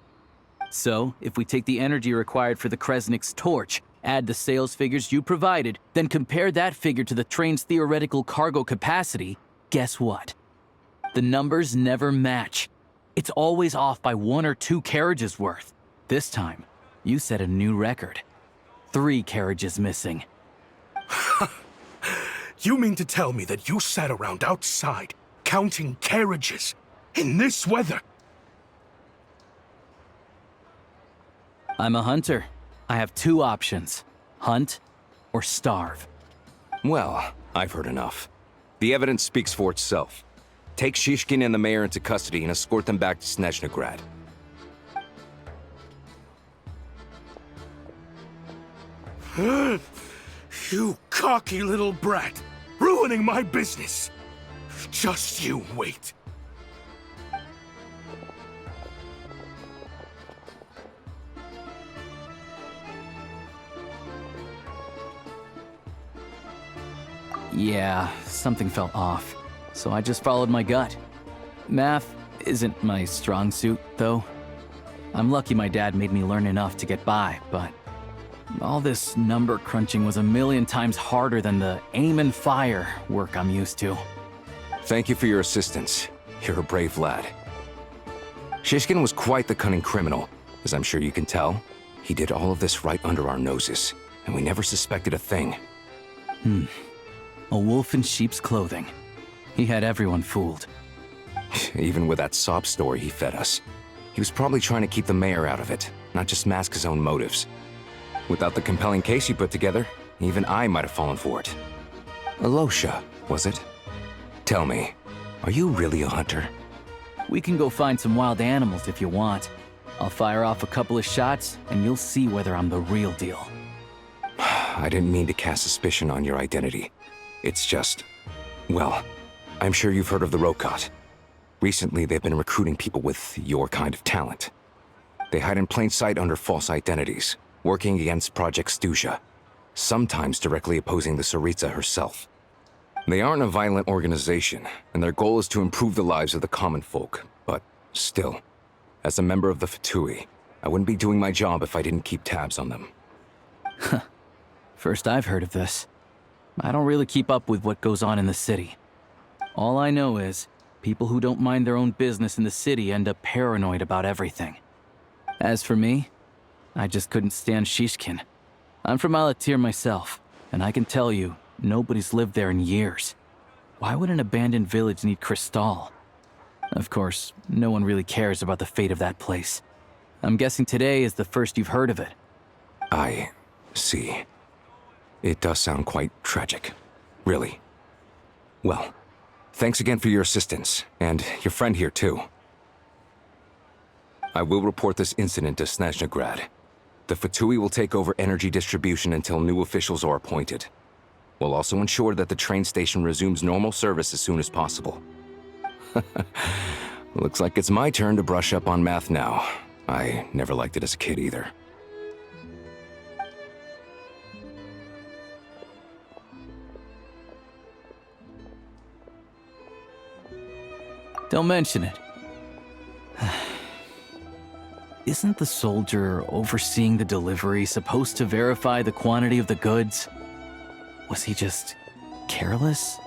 So, if we take the energy required for the Kresnik's torch, add the sales figures you provided, then compare that figure to the train's theoretical cargo capacity, guess what? The numbers never match. It's always off by 1 or 2 carriages worth. This time, you set a new record. 3 carriages missing. You mean to tell me that you sat around outside, counting carriages, in this weather? I'm a hunter. I have 2 options. Hunt or starve. Well, I've heard enough. The evidence speaks for itself. Take Shishkin and the mayor into custody and escort them back to Snezhnaya. You cocky little brat! Ruining my business! Just you wait. Yeah, something felt off, so I just followed my gut. Math isn't my strong suit, though. I'm lucky my dad made me learn enough to get by, but all this number crunching was a million times harder than the aim and fire work I'm used to. Thank you for your assistance. You're a brave lad. Shishkin was quite the cunning criminal, as I'm sure you can tell. He did all of this right under our noses, and we never suspected a thing. A wolf in sheep's clothing. He had everyone fooled. Even with that sob story he fed us. He was probably trying to keep the mayor out of it, not just mask his own motives. Without the compelling case he put together, even I might have fallen for it. Alosha, was it? Tell me, are you really a hunter? We can go find some wild animals if you want. I'll fire off a couple of shots, and you'll see whether I'm the real deal. I didn't mean to cast suspicion on your identity. It's just... well, I'm sure you've heard of the Rokot. Recently, they've been recruiting people with your kind of talent. They hide in plain sight under false identities, working against Project Snezhnaya, sometimes directly opposing the Tsaritsa herself. They aren't a violent organization, and their goal is to improve the lives of the common folk, but still, as a member of the Fatui, I wouldn't be doing my job if I didn't keep tabs on them. First I've heard of this. I don't really keep up with what goes on in the city. All I know is, people who don't mind their own business in the city end up paranoid about everything. As for me, I just couldn't stand Shishkin. I'm from Alatir myself, and I can tell you, nobody's lived there in years. Why would an abandoned village need Crystal? Of course, no one really cares about the fate of that place. I'm guessing today is the first you've heard of it. I see. It does sound quite tragic. Really. Well, thanks again for your assistance, and your friend here too. I will report this incident to Snezhnaya. The Fatui will take over energy distribution until new officials are appointed. We'll also ensure that the train station resumes normal service as soon as possible. Looks like it's my turn to brush up on math now. I never liked it as a kid either. Don't mention it. Isn't the soldier overseeing the delivery supposed to verify the quantity of the goods? Was he just careless?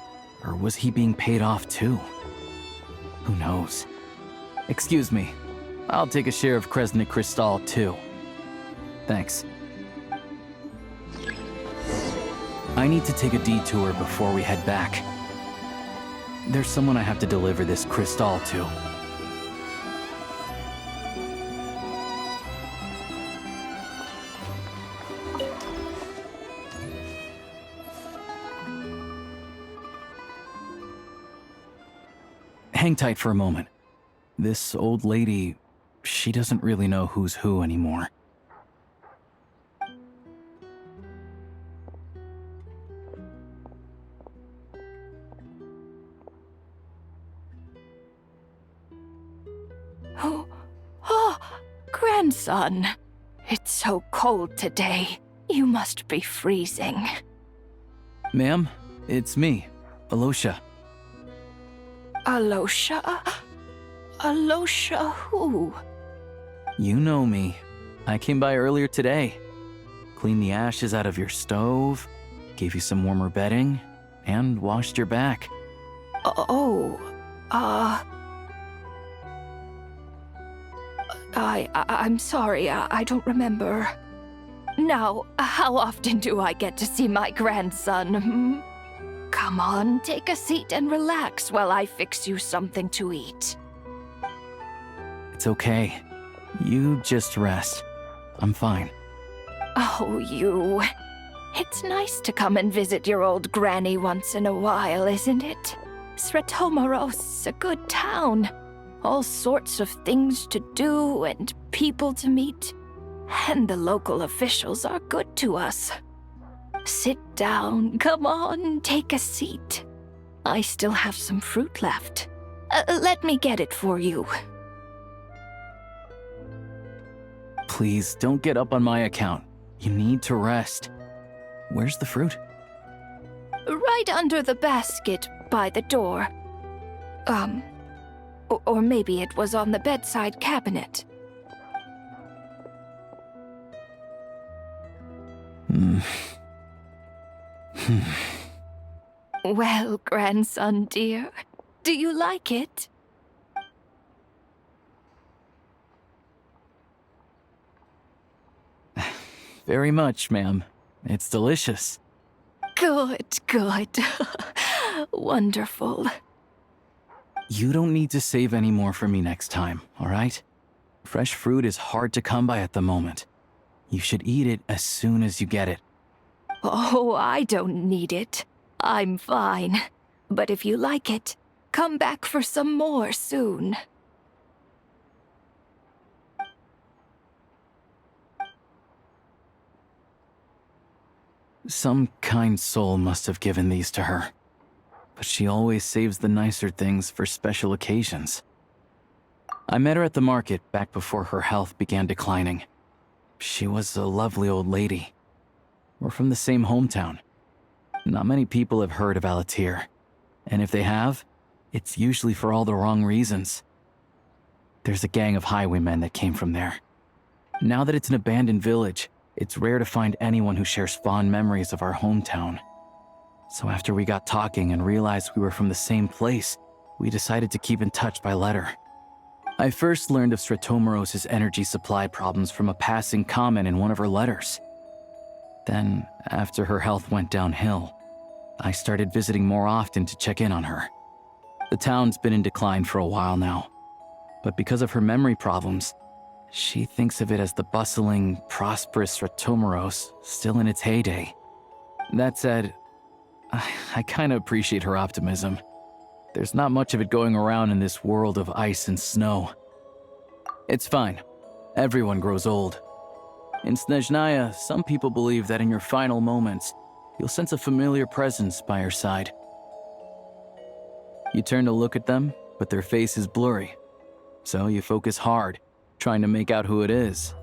Or was he being paid off too? Who knows? Excuse me. I'll take a share of Kresnik Crystal too. Thanks. I need to take a detour before we head back. There's someone I have to deliver this crystal to. Hang tight for a moment. This old lady, she doesn't really know who's who anymore. grandson. It's so cold today. You must be freezing. Ma'am, it's me, Alosha. Alosha? Alosha who? You know me. I came by earlier today. Cleaned the ashes out of your stove, gave you some warmer bedding, and washed your back. I'm sorry, I don't remember. Now, how often do I get to see my grandson? Come on, take a seat and relax while I fix you something to eat. It's okay. You just rest. I'm fine. Oh, you. It's nice to come and visit your old granny once in a while, isn't it? Sretomaros, a good town. All sorts of things to do and people to meet. And the local officials are good to us. Sit down, come on, take a seat. I still have some fruit left. Let me get it for you. Please, don't get up on my account. You need to rest. Where's the fruit? Right under the basket by the door. Or maybe it was on the bedside cabinet. Well, grandson dear, do you like it? Very much, ma'am. It's delicious. Good, good. Wonderful. You don't need to save any more for me next time, all right? Fresh fruit is hard to come by at the moment. You should eat it as soon as you get it. Oh, I don't need it. I'm fine. But if you like it, come back for some more soon. Some kind soul must have given these to her. But she always saves the nicer things for special occasions. I met her at the market back before her health began declining. She was a lovely old lady. We're from the same hometown. Not many people have heard of Alatir. And if they have, it's usually for all the wrong reasons. There's a gang of highwaymen that came from there. Now that it's an abandoned village, it's rare to find anyone who shares fond memories of our hometown. So after we got talking and realized we were from the same place, we decided to keep in touch by letter. I first learned of Sretomaros' energy supply problems from a passing comment in one of her letters. Then, after her health went downhill, I started visiting more often to check in on her. The town's been in decline for a while now, but because of her memory problems, she thinks of it as the bustling, prosperous Sretomaros still in its heyday. That said, I kinda appreciate her optimism. There's not much of it going around in this world of ice and snow. It's fine. Everyone grows old. In Snezhnaya, some people believe that in your final moments, you'll sense a familiar presence by your side. You turn to look at them, but their face is blurry. So you focus hard, trying to make out who it is.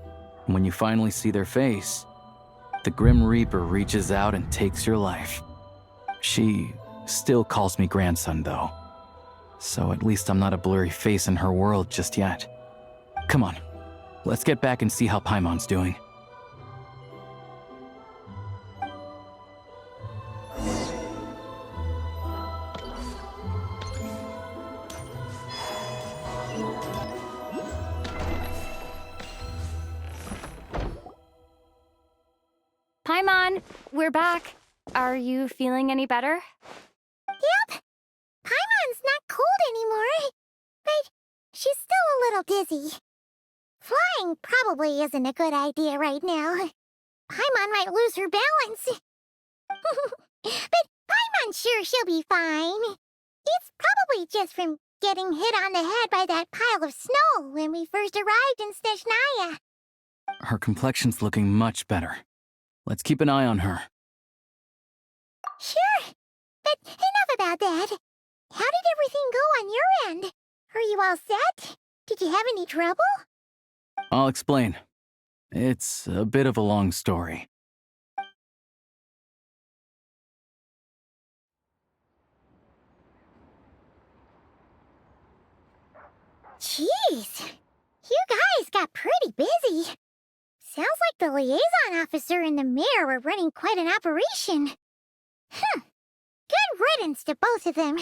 And when you finally see their face, the Grim Reaper reaches out and takes your life. She still calls me grandson, though. So at least I'm not a blurry face in her world just yet. Come on, let's get back and see how Paimon's doing. Paimon, we're back. Are you feeling any better? Yep. Paimon's not cold anymore, but she's still a little dizzy. Flying probably isn't a good idea right now. Paimon might lose her balance. But Paimon's sure she'll be fine. It's probably just from getting hit on the head by that pile of snow when we first arrived in Snezhnaya. Her complexion's looking much better. Let's keep an eye on her. Sure, but enough about that. How did everything go on your end? Are you all set? Did you have any trouble? I'll explain. It's a bit of a long story. Jeez, you guys got pretty busy. Sounds like the liaison officer and the mayor were running quite an operation. Good riddance to both of them.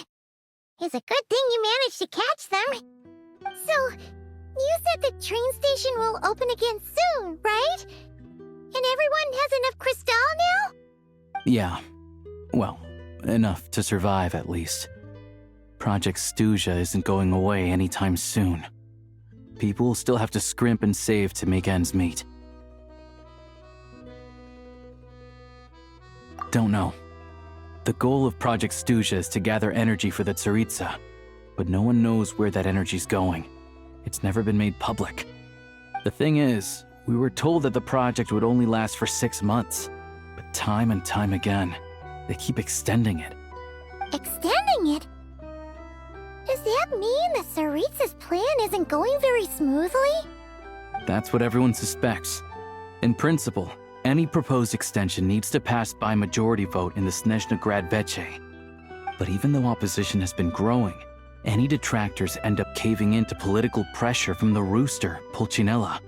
It's a good thing you managed to catch them. So, you said the train station will open again soon, right? And everyone has enough crystal now? Yeah. Well, enough to survive at least. Project Stuzha isn't going away anytime soon. People will still have to scrimp and save to make ends meet. Don't know. The goal of Project Stuzha is to gather energy for the Tsaritsa, but no one knows where that energy's going. It's never been made public. The thing is, we were told that the project would only last for 6 months, but time and time again, they keep extending it. Extending it? Does that mean the Tsaritsa's plan isn't going very smoothly? That's what everyone suspects. In principle, any proposed extension needs to pass by majority vote in the Snezhnaya Veche. But even though opposition has been growing, any detractors end up caving in to political pressure from the rooster, Pulcinella.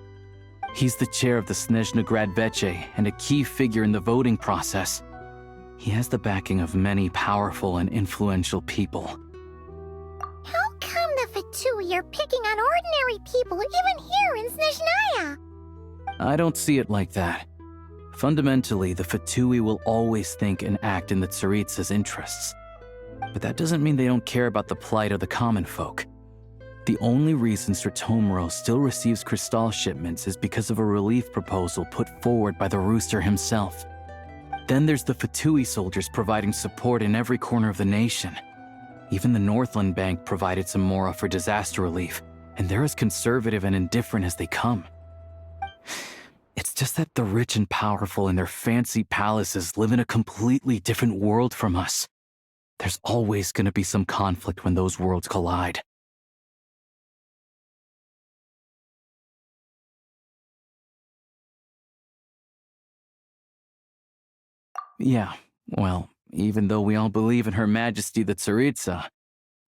He's the chair of the Snezhnaya Veche and a key figure in the voting process. He has the backing of many powerful and influential people. How come the Fatui are picking on ordinary people even here in Snezhnaya? I don't see it like that. Fundamentally, the Fatui will always think and act in the Tsaritsa's interests. But that doesn't mean they don't care about the plight of the common folk. The only reason Sir Tomoro still receives crystal shipments is because of a relief proposal put forward by the rooster himself. Then there's the Fatui soldiers providing support in every corner of the nation. Even the Northland Bank provided some mora for disaster relief, and they're as conservative and indifferent as they come. It's just that the rich and powerful in their fancy palaces live in a completely different world from us. There's always going to be some conflict when those worlds collide. Yeah, well, even though we all believe in Her Majesty the Tsaritsa,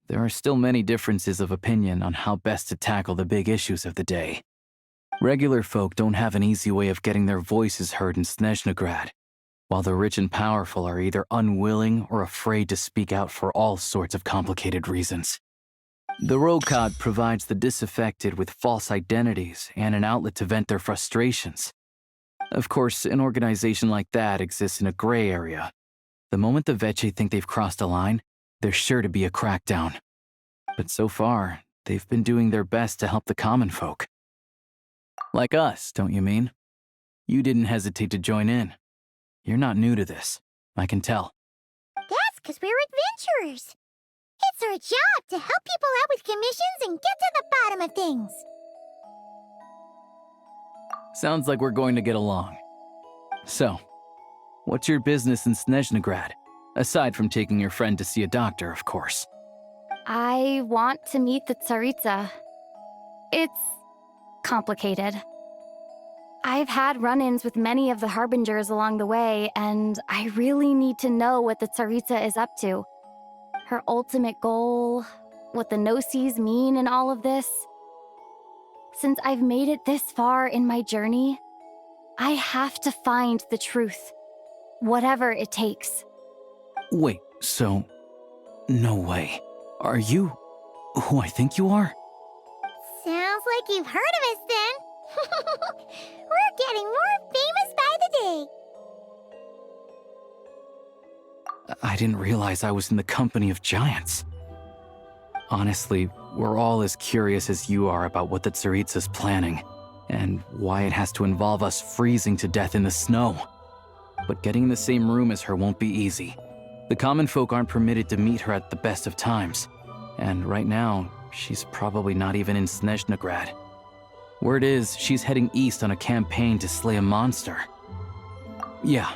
there are still many differences of opinion on how best to tackle the big issues of the day. Regular folk don't have an easy way of getting their voices heard in Snezhnaya, while the rich and powerful are either unwilling or afraid to speak out for all sorts of complicated reasons. The Rokad provides the disaffected with false identities and an outlet to vent their frustrations. Of course, an organization like that exists in a gray area. The moment the Veche think they've crossed a line, there's sure to be a crackdown. But so far, they've been doing their best to help the common folk. Like us, don't you mean? You didn't hesitate to join in. You're not new to this, I can tell. That's because we're adventurers. It's our job to help people out with commissions and get to the bottom of things. Sounds like we're going to get along. So, what's your business in Snezhnaya? Aside from taking your friend to see a doctor, of course. I want to meet the Tsaritsa. It's complicated. I've had run-ins with many of the Harbingers along the way, and I really need to know what the Tsaritsa is up to. Her ultimate goal, what the Gnosis mean in all of this. Since I've made it this far in my journey, I have to find the truth, whatever it takes. Wait, so... no way. Are you who I think you are? Sounds like you've heard of us then. We're getting more famous by the day. I didn't realize I was in the company of giants. Honestly, we're all as curious as you are about what the Tsaritsa's planning, and why it has to involve us freezing to death in the snow. But getting in the same room as her won't be easy. The common folk aren't permitted to meet her at the best of times, and right now, she's probably not even in Snezhnaya. Word is, she's heading east on a campaign to slay a monster. Yeah,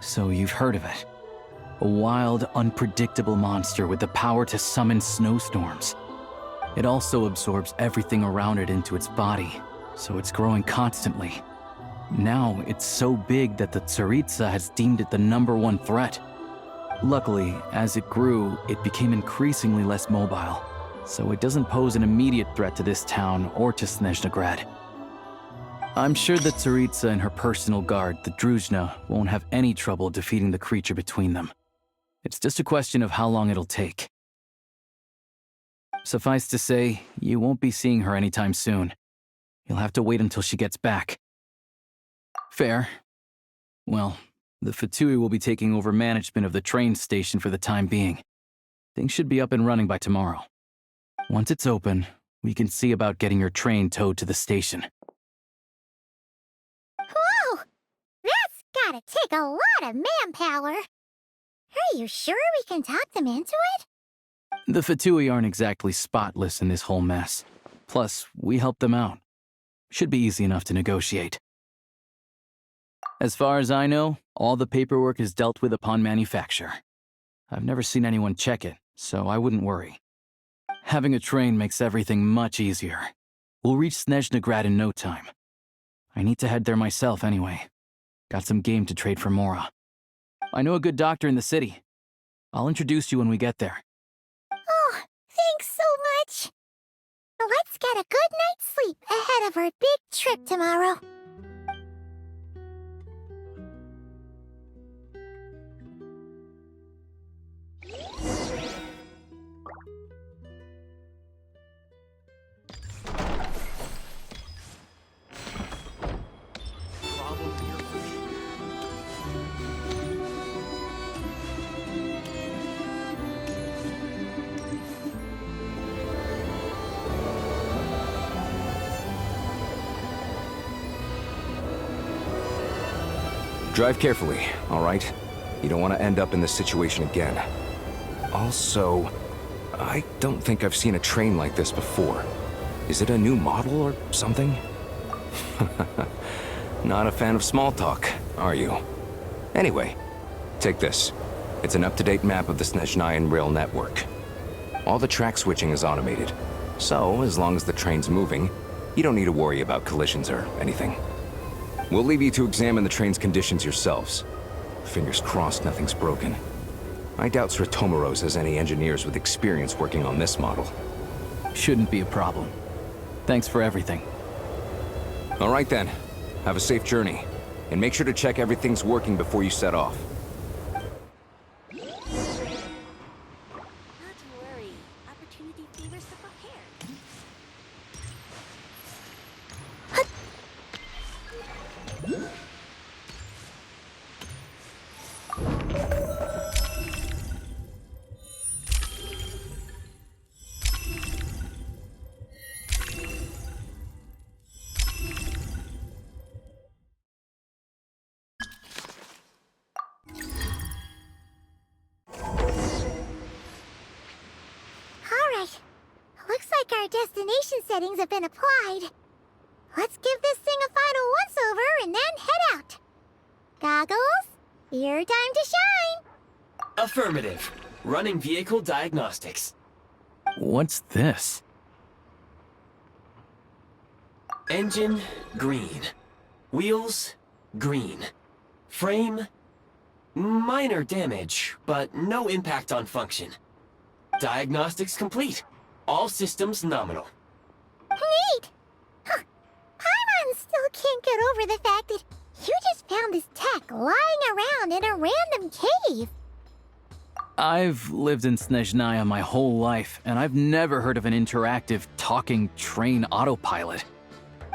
so you've heard of it. A wild, unpredictable monster with the power to summon snowstorms. It also absorbs everything around it into its body, so it's growing constantly. Now, it's so big that the Tsaritsa has deemed it the #1 threat. Luckily, as it grew, it became increasingly less mobile, so it doesn't pose an immediate threat to this town or to Snezhnagrad. I'm sure that Tsaritsa and her personal guard, the Druzhna, won't have any trouble defeating the creature between them. It's just a question of how long it'll take. Suffice to say, you won't be seeing her anytime soon. You'll have to wait until she gets back. Fair. Well, the Fatui will be taking over management of the train station for the time being. Things should be up and running by tomorrow. Once it's open, we can see about getting your train towed to the station. Whoa! That's gotta take a lot of manpower. Are you sure we can talk them into it? The Fatui aren't exactly spotless in this whole mess. Plus, we helped them out. Should be easy enough to negotiate. As far as I know, all the paperwork is dealt with upon manufacture. I've never seen anyone check it, so I wouldn't worry. Having a train makes everything much easier. We'll reach Snezhnagrad in no time. I need to head there myself anyway. Got some game to trade for Mora. I know a good doctor in the city. I'll introduce you when we get there. Oh, thanks so much. Let's get a good night's sleep ahead of our big trip tomorrow. Drive carefully, all right? You don't want to end up in this situation again. Also, I don't think I've seen a train like this before. Is it a new model or something? Not a fan of small talk, are you? Anyway, take this. It's an up-to-date map of the Snezhnayan rail network. All the track switching is automated, so as long as the train's moving, you don't need to worry about collisions or anything. We'll leave you to examine the train's conditions yourselves. Fingers crossed nothing's broken. I doubt Sratomaros has any engineers with experience working on this model. Shouldn't be a problem. Thanks for everything. All right then. Have a safe journey. And make sure to check everything's working before you set off. Not to worry. Opportunity favors the prepared. Our destination settings have been applied. Let's give this thing a final once-over and then head out. Goggles, your time to shine. Affirmative. Running vehicle diagnostics. What's this? Engine, green. Wheels, green. Frame, minor damage, but no impact on function. Diagnostics complete. All systems nominal. Neat! Huh. Paimon still can't get over the fact that you just found this tech lying around in a random cave. I've lived in Snezhnaya my whole life, and I've never heard of an interactive, talking train autopilot.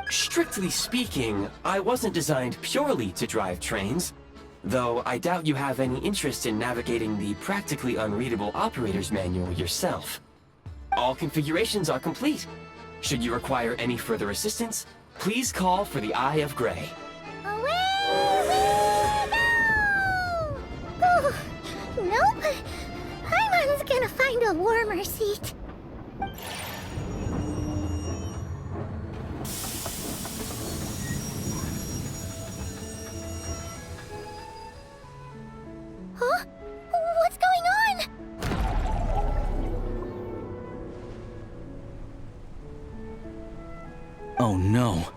Strictly speaking, I wasn't designed purely to drive trains, though I doubt you have any interest in navigating the practically unreadable operator's manual yourself. All configurations are complete. Should you require any further assistance, please call for the Eye of Grey. Away we go! Oh, nope. Paimon's gonna find a warmer seat. Huh? What's going on? Oh no.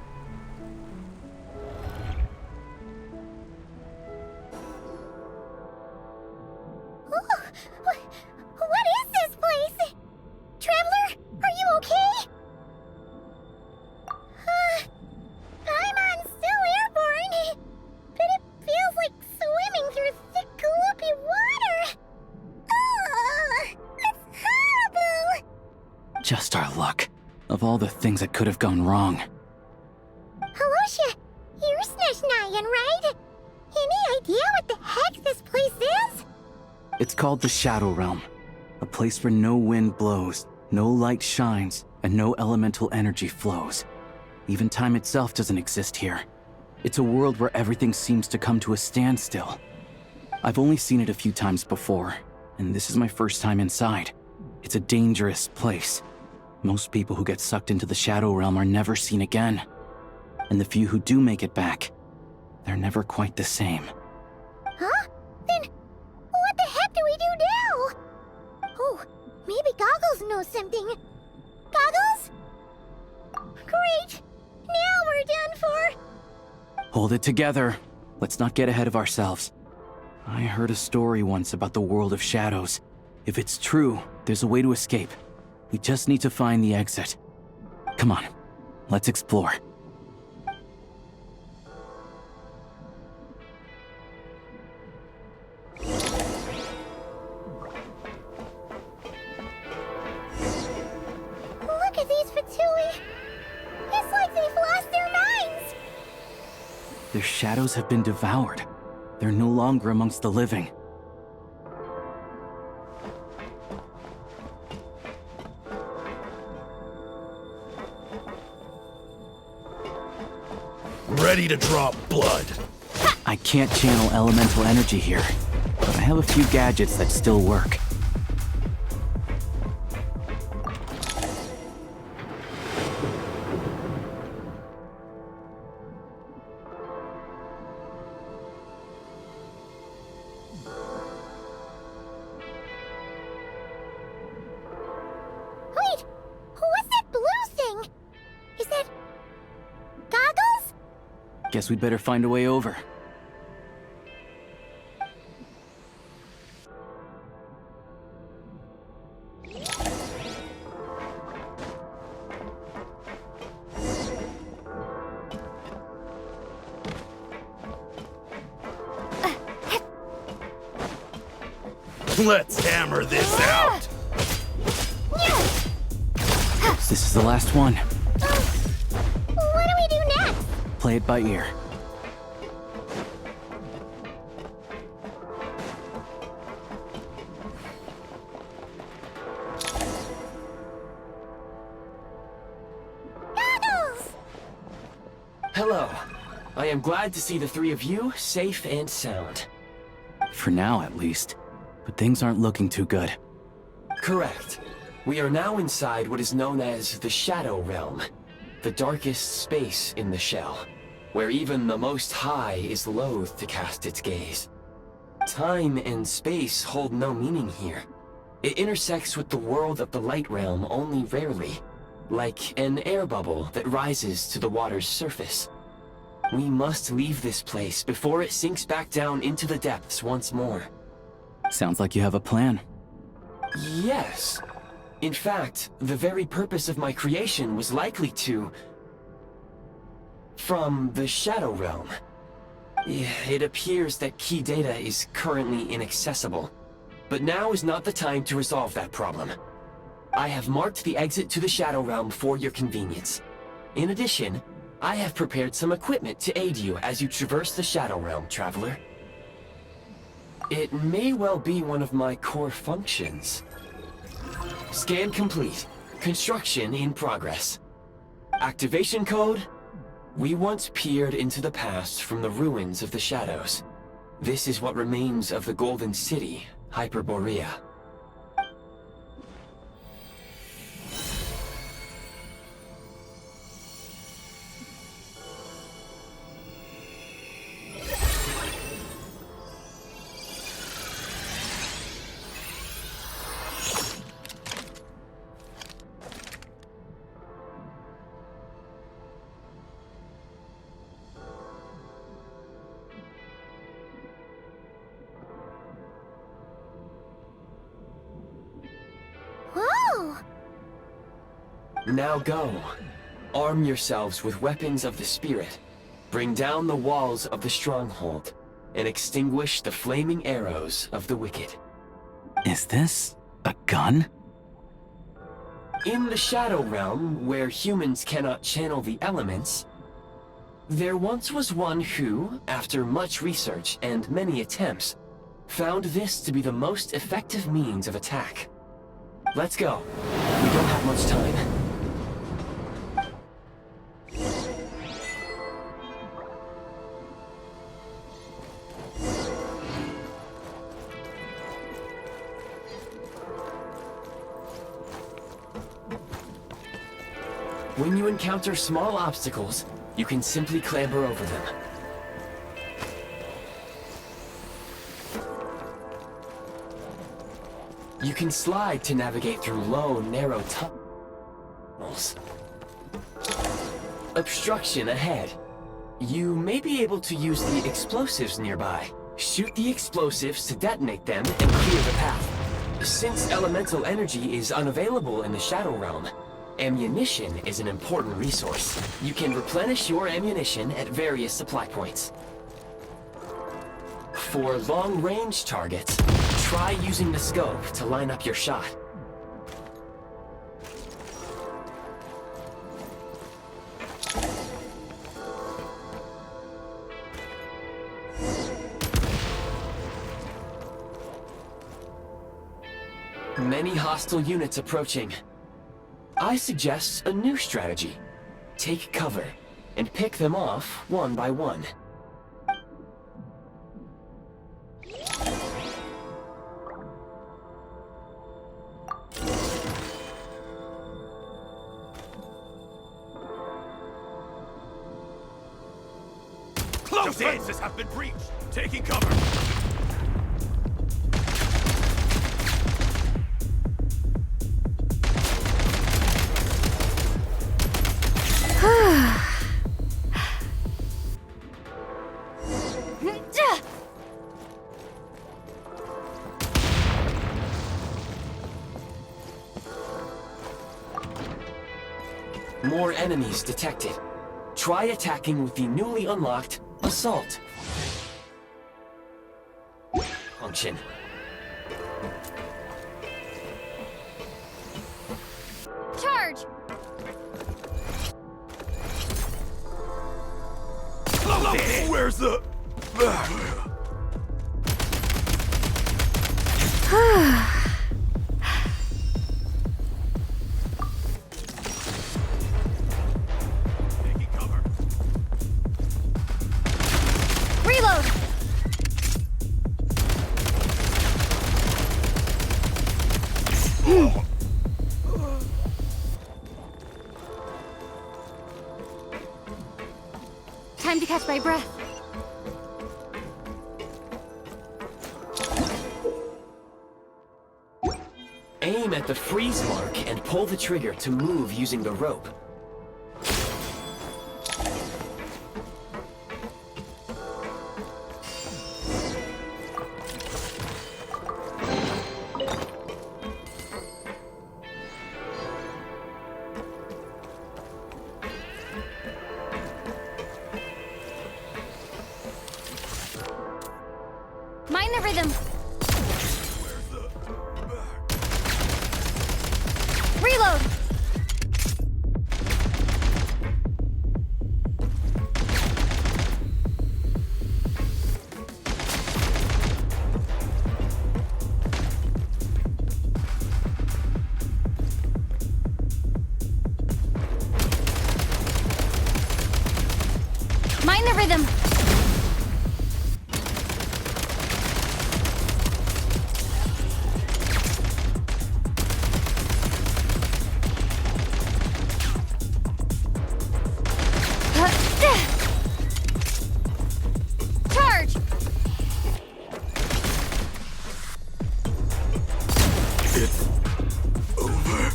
Just our luck. Of all the things that could have gone wrong. Halosha, you're Snezhnayan, right? Any idea what the heck this place is? It's called the Shadow Realm. A place where no wind blows, no light shines, and no elemental energy flows. Even time itself doesn't exist here. It's a world where everything seems to come to a standstill. I've only seen it a few times before, and this is my first time inside. It's a dangerous place. Most people who get sucked into the Shadow Realm are never seen again. And the few who do make it back, they're never quite the same. Huh? Then, what the heck do we do now? Oh, maybe Goggles knows something. Goggles? Great! Now we're done for! Hold it together. Let's not get ahead of ourselves. I heard a story once about the world of shadows. If it's true, there's a way to escape. We just need to find the exit. Come on, let's explore. Look at these Fatui! It's like they've lost their minds! Their shadows have been devoured. They're no longer amongst the living. Ready to drop blood. I can't channel elemental energy here, but I have a few gadgets that still work. Wait! What's that blue thing? Is that... Goggles? Guess we'd better find a way over. Let's hammer this out. This is the last one. What do we do next? Play it by ear. Goggles! Hello. I am glad to see the three of you safe and sound. For now, at least. But things aren't looking too good. Correct. We are now inside what is known as the Shadow Realm, the darkest space in the shell, where even the Most High is loath to cast its gaze. Time and space hold no meaning here. It intersects with the world of the Light Realm only rarely, like an air bubble that rises to the water's surface. We must leave this place before it sinks back down into the depths once more. Sounds like you have a plan. Yes. In fact, the very purpose of my creation was likely to... from the Shadow Realm. It appears that key data is currently inaccessible, but now is not the time to resolve that problem. I have marked the exit to the Shadow Realm for your convenience. In addition, I have prepared some equipment to aid you as you traverse the Shadow Realm, Traveler. It may well be one of my core functions. Scan complete. Construction in progress. Activation code? We once peered into the past from the ruins of the shadows. This is what remains of the Golden City, Hyperborea. Whoa! Now go. Arm yourselves with weapons of the spirit. Bring down the walls of the stronghold, and extinguish the flaming arrows of the wicked. Is this a gun? In the Shadow Realm, where humans cannot channel the elements, there once was one who, after much research and many attempts, found this to be the most effective means of attack. Let's go. We don't have much time. When you encounter small obstacles, you can simply clamber over them. You can slide to navigate through low, narrow tunnels. Obstruction ahead. You may be able to use the explosives nearby. Shoot the explosives to detonate them and clear the path. Since elemental energy is unavailable in the Shadow Realm, ammunition is an important resource. You can replenish your ammunition at various supply points. For long-range targets, try using the scope to line up your shot. Many hostile units approaching. I suggest a new strategy. Take cover, and pick them off one by one. Defenses have been breached! Taking cover! More enemies detected. Try attacking with the newly unlocked Assault function. Charge! Where's the... Reload! Time to catch my breath. Aim at the freeze mark and pull the trigger to move using the rope. Mind the rhythm. Reload. Mind the rhythm. Charge! It's over.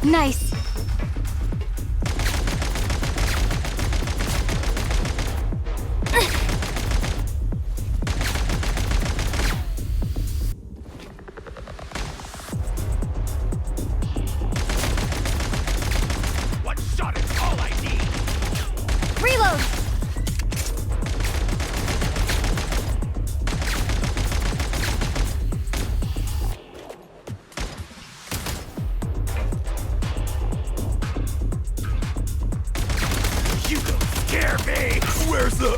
Nice. Where's the...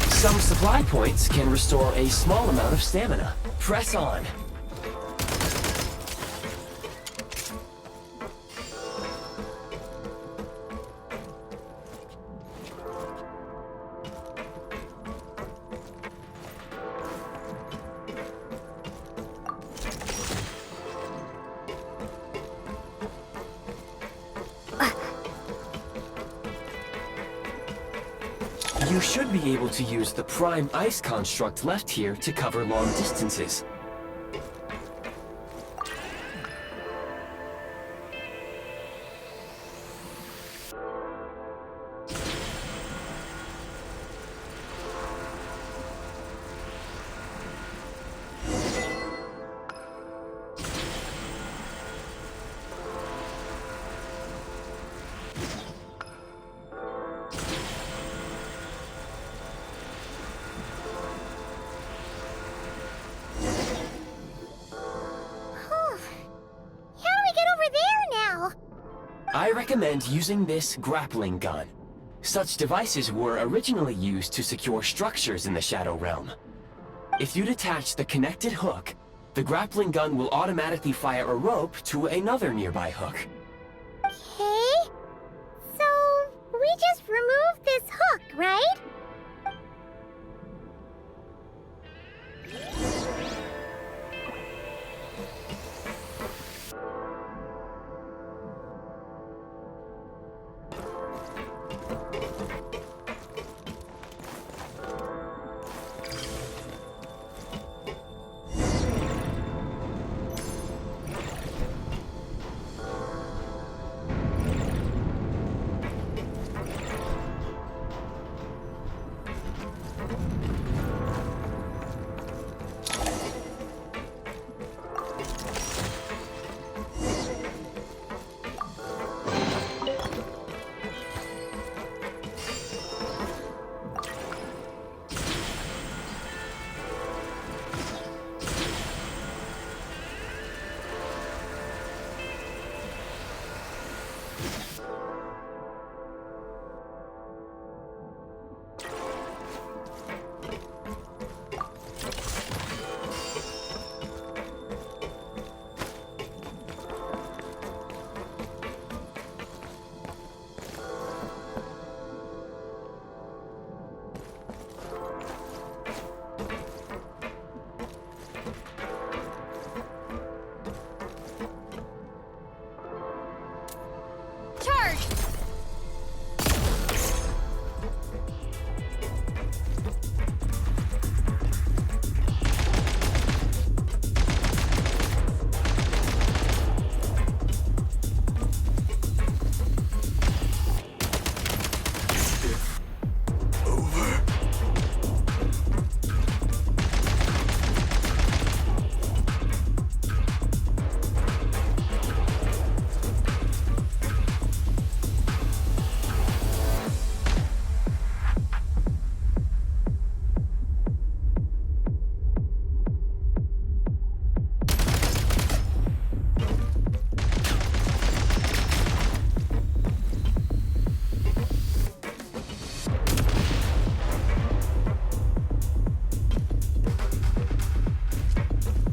Some supply points can restore a small amount of stamina. Press on. You should be able to use the prime ice construct left here to cover long distances. I recommend using this grappling gun. Such devices were originally used to secure structures in the Shadow Realm. If you detach the connected hook, the grappling gun will automatically fire a rope to another nearby hook. Okay. So, we just removed this hook, right?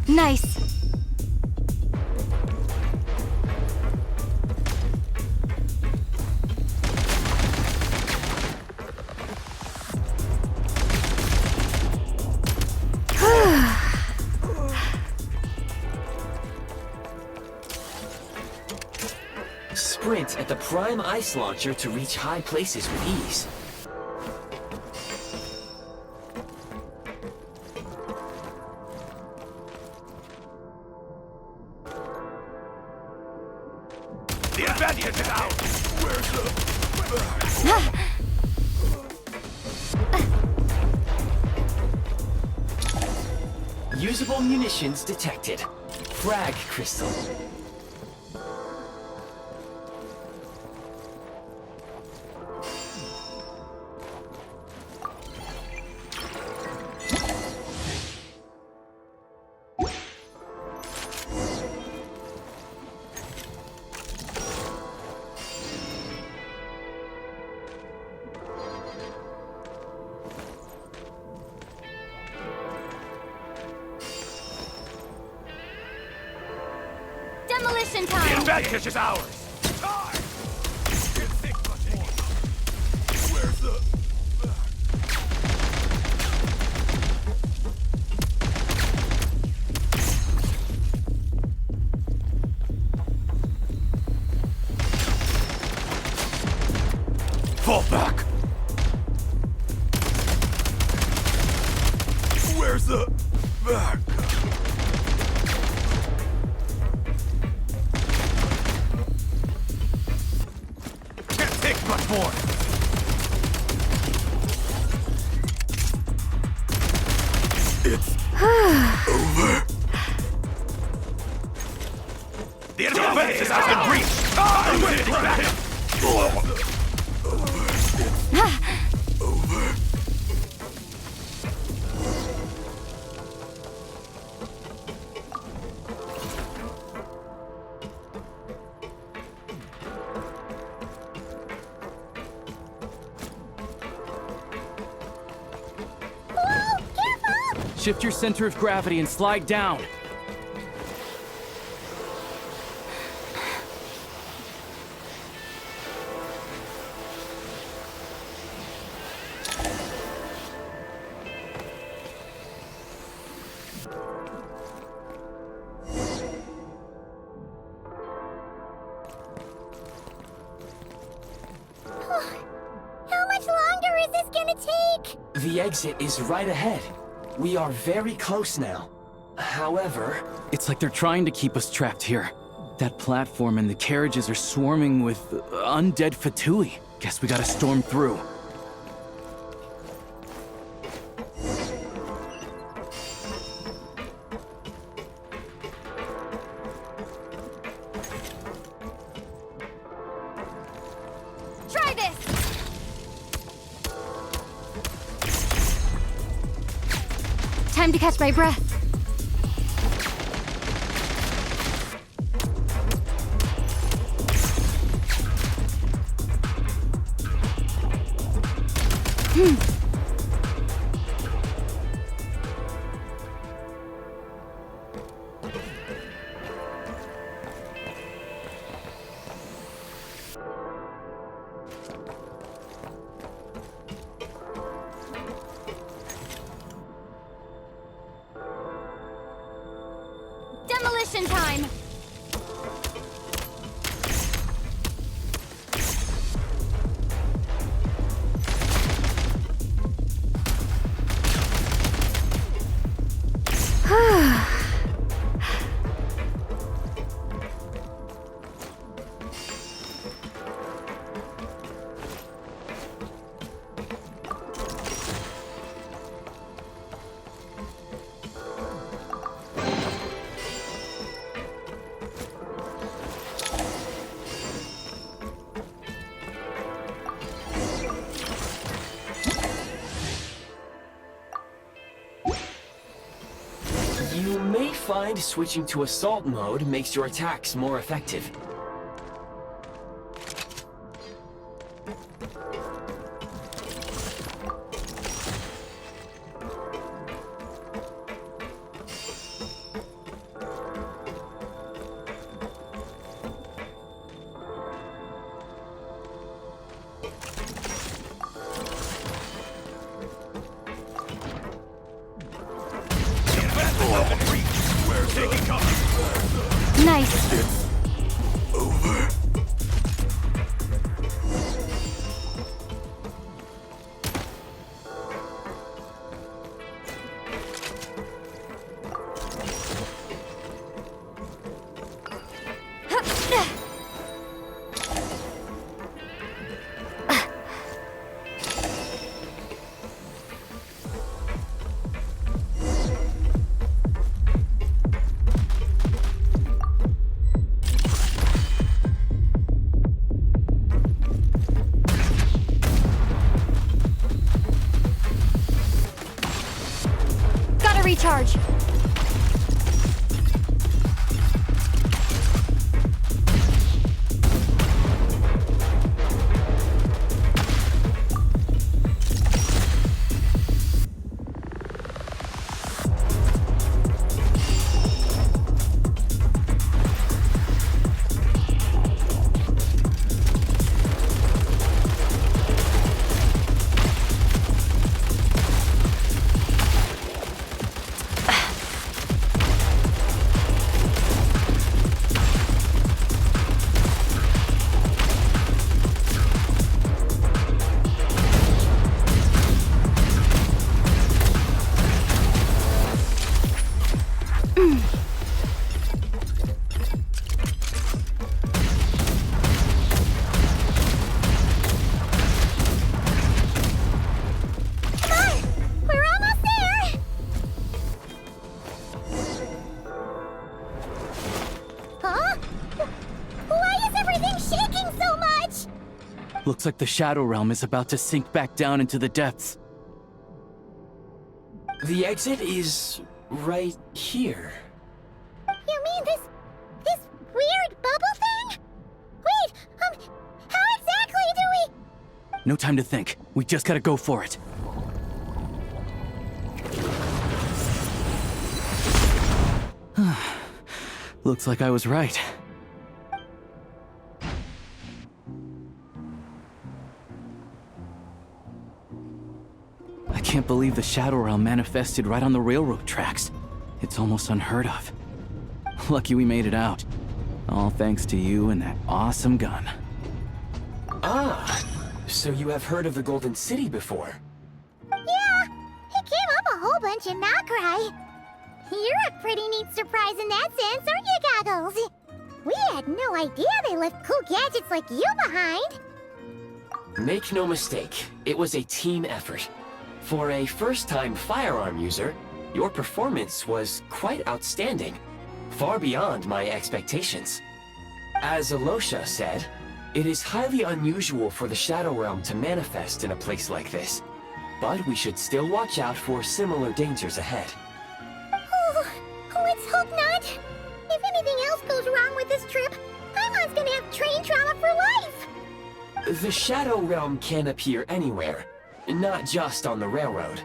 Nice. Sprint at the prime ice launcher to reach high places with ease. The advantage is out! Where's the... Usable munitions detected. Frag crystal. Demolition time! The advantage is ours! Where's the... Fall back! Where's the... back? Can't take much more! It's... over. The defenses has been breached! I'm with it! Over. Shift your center of gravity and slide down. How much longer is this gonna take? The exit is right ahead. We are very close now. However... It's like they're trying to keep us trapped here. That platform and the carriages are swarming with undead Fatui. Guess we gotta storm through. Try this! Time to catch my breath. Demolition time! You may find switching to assault mode makes your attacks more effective. Nice. Over. Recharge. Looks like the Shadow Realm is about to sink back down into the depths. The exit is right here. You mean this weird bubble thing? Wait, how exactly do we... No time to think. We just gotta go for it. Looks like I was right. I can't believe the Shadow Realm manifested right on the railroad tracks. It's almost unheard of. Lucky we made it out. All thanks to you and that awesome gun. Ah, so you have heard of the Golden City before? Yeah, it came up a whole bunch in nod-krai. You're a pretty neat surprise in that sense, aren't you, Goggles? We had no idea they left cool gadgets like you behind. Make no mistake, it was a team effort. For a first-time firearm user, your performance was quite outstanding, far beyond my expectations. As Alosha said, it is highly unusual for the Shadow Realm to manifest in a place like this, but we should still watch out for similar dangers ahead. Oh, let's hope not. If anything else goes wrong with this trip, Paimon's gonna have train trauma for life. The Shadow Realm can appear anywhere, not just on the railroad.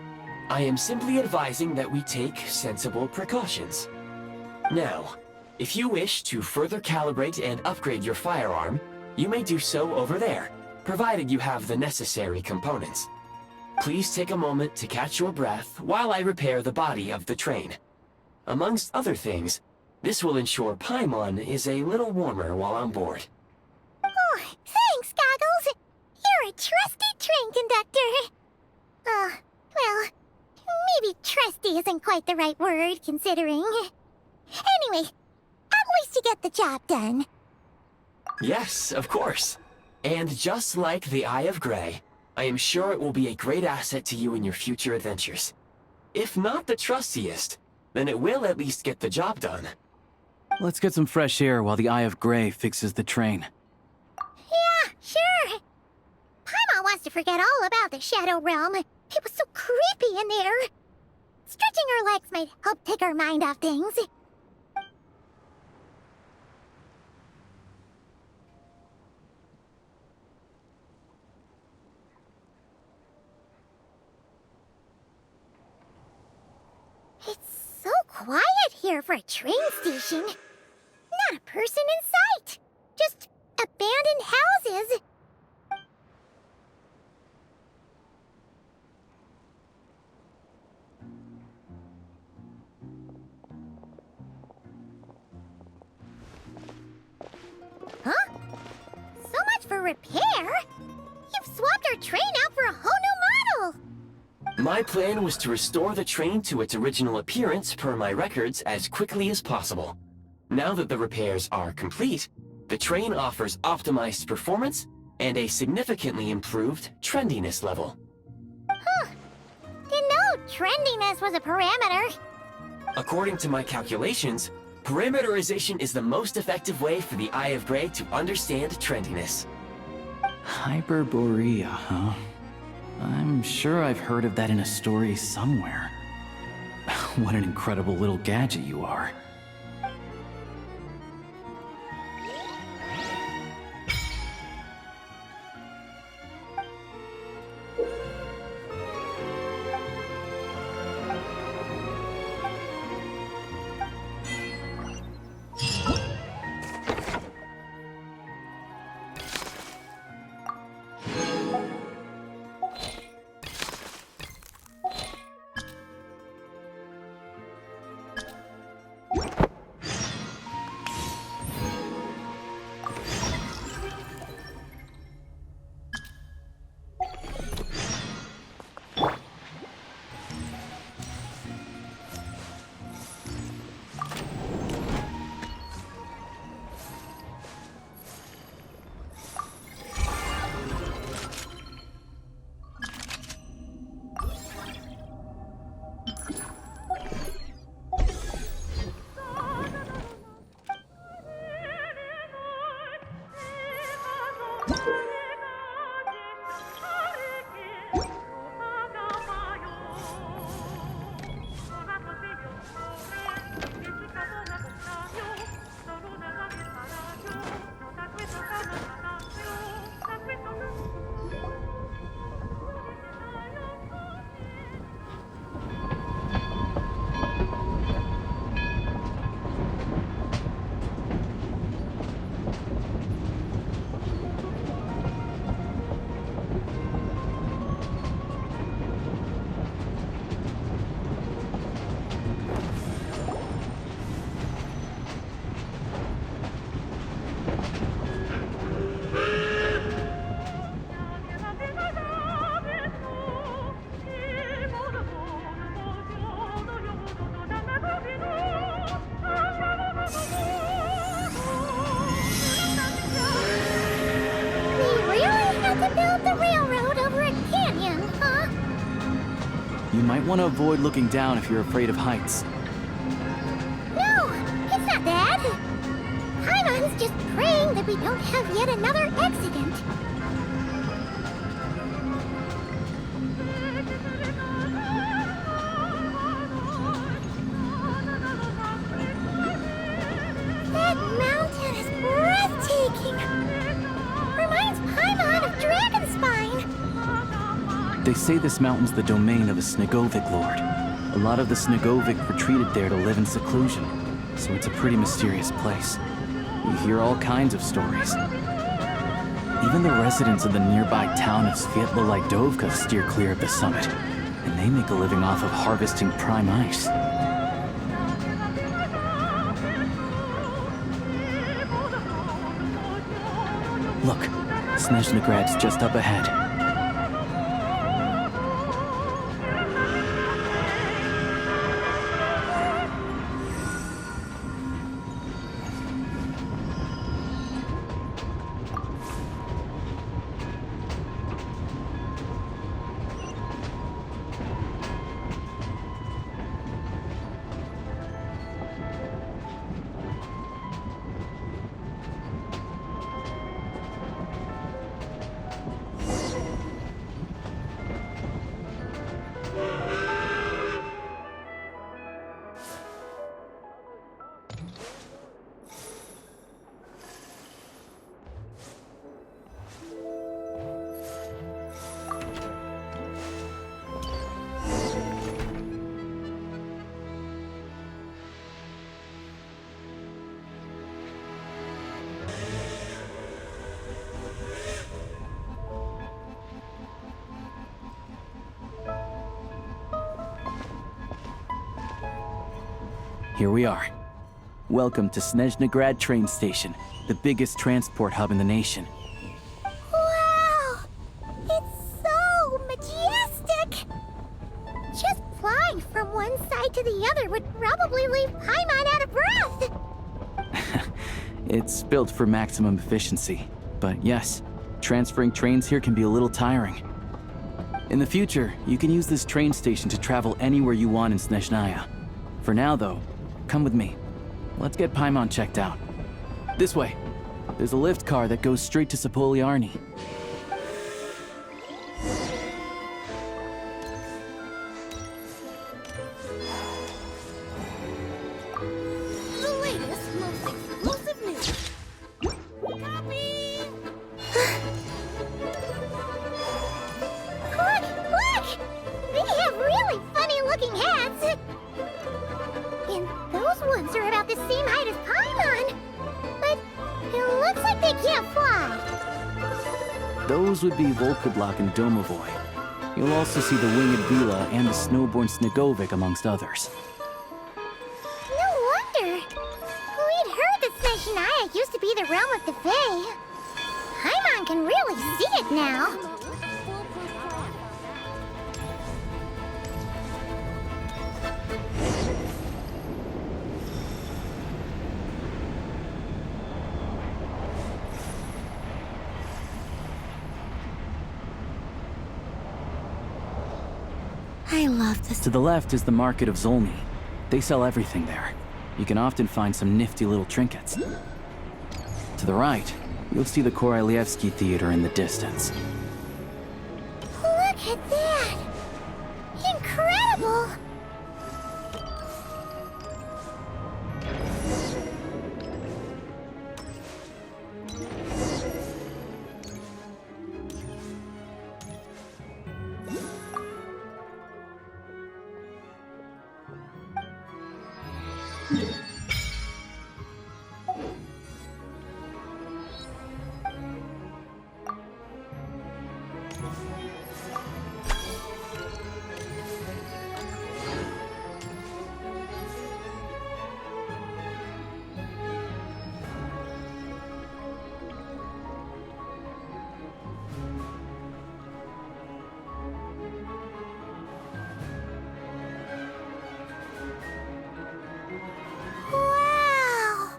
I am simply advising that we take sensible precautions. Now, if you wish to further calibrate and upgrade your firearm, you may do so over there, provided you have the necessary components. Please take a moment to catch your breath while I repair the body of the train. Amongst other things, this will ensure Paimon is a little warmer while on board. Oh, thanks, Goggles. You're a trusty train conductor. Well, maybe trusty isn't quite the right word, considering. Anyway, at least you get the job done. Yes, of course. And just like the Eye of Grey, I am sure it will be a great asset to you in your future adventures. If not the trustiest, then it will at least get the job done. Let's get some fresh air while the Eye of Grey fixes the train. Yeah, sure. Paimon wants to forget all about the Shadow Realm. It was so creepy in there. Stretching her legs might help take her mind off things. It's so quiet here for a train station. Not a person in sight. Just abandoned houses. Huh? So much for repair? You've swapped our train out for a whole new model! My plan was to restore the train to its original appearance per my records as quickly as possible. Now that the repairs are complete, the train offers optimized performance and a significantly improved trendiness level. Huh. Didn't know trendiness was a parameter. According to my calculations, parameterization is the most effective way for the Eye of Grey to understand trendiness. Hyperborea, huh? I'm sure I've heard of that in a story somewhere. What an incredible little gadget you are. You might want to avoid looking down if you're afraid of heights. No, it's not that. Paimon's just praying that we don't have yet another accident. That mountain is breathtaking. Reminds Paimon of Dragonspine. They say this mountain's the domain of a Snegovic lord. A lot of the Snegovic retreated there to live in seclusion, so it's a pretty mysterious place. You hear all kinds of stories. Even the residents of the nearby town of Svietlo-Lidovka steer clear of the summit, and they make a living off of harvesting prime ice. Look, Snezhnagrad's just up ahead. Here we are. Welcome to Snezhnagrad train station, the biggest transport hub in the nation. Wow! It's so majestic! Just flying from one side to the other would probably leave Paimon out of breath! It's built for maximum efficiency, but yes, transferring trains here can be a little tiring. In the future, you can use this train station to travel anywhere you want in Snezhnaya. For now, though, come with me. Let's get Paimon checked out. This way. There's a lift car that goes straight to Sapoliarni. The latest, most exclusive news. Copy! Look! They have really funny-looking hats! And those ones are about the same height as Paimon. But it looks like they can't fly. Those would be Volkoblock and Domovoy. You'll also see the Winged Vila and the Snowborn Snegovic amongst others. No wonder. We'd heard that Snezhnaya used to be the realm of the Fae. Paimon can really see it now. I love this. To the left is the Market of Zolny. They sell everything there. You can often find some nifty little trinkets. To the right, you'll see the Korolyevsky Theater in the distance. Look at that! Incredible! Wow!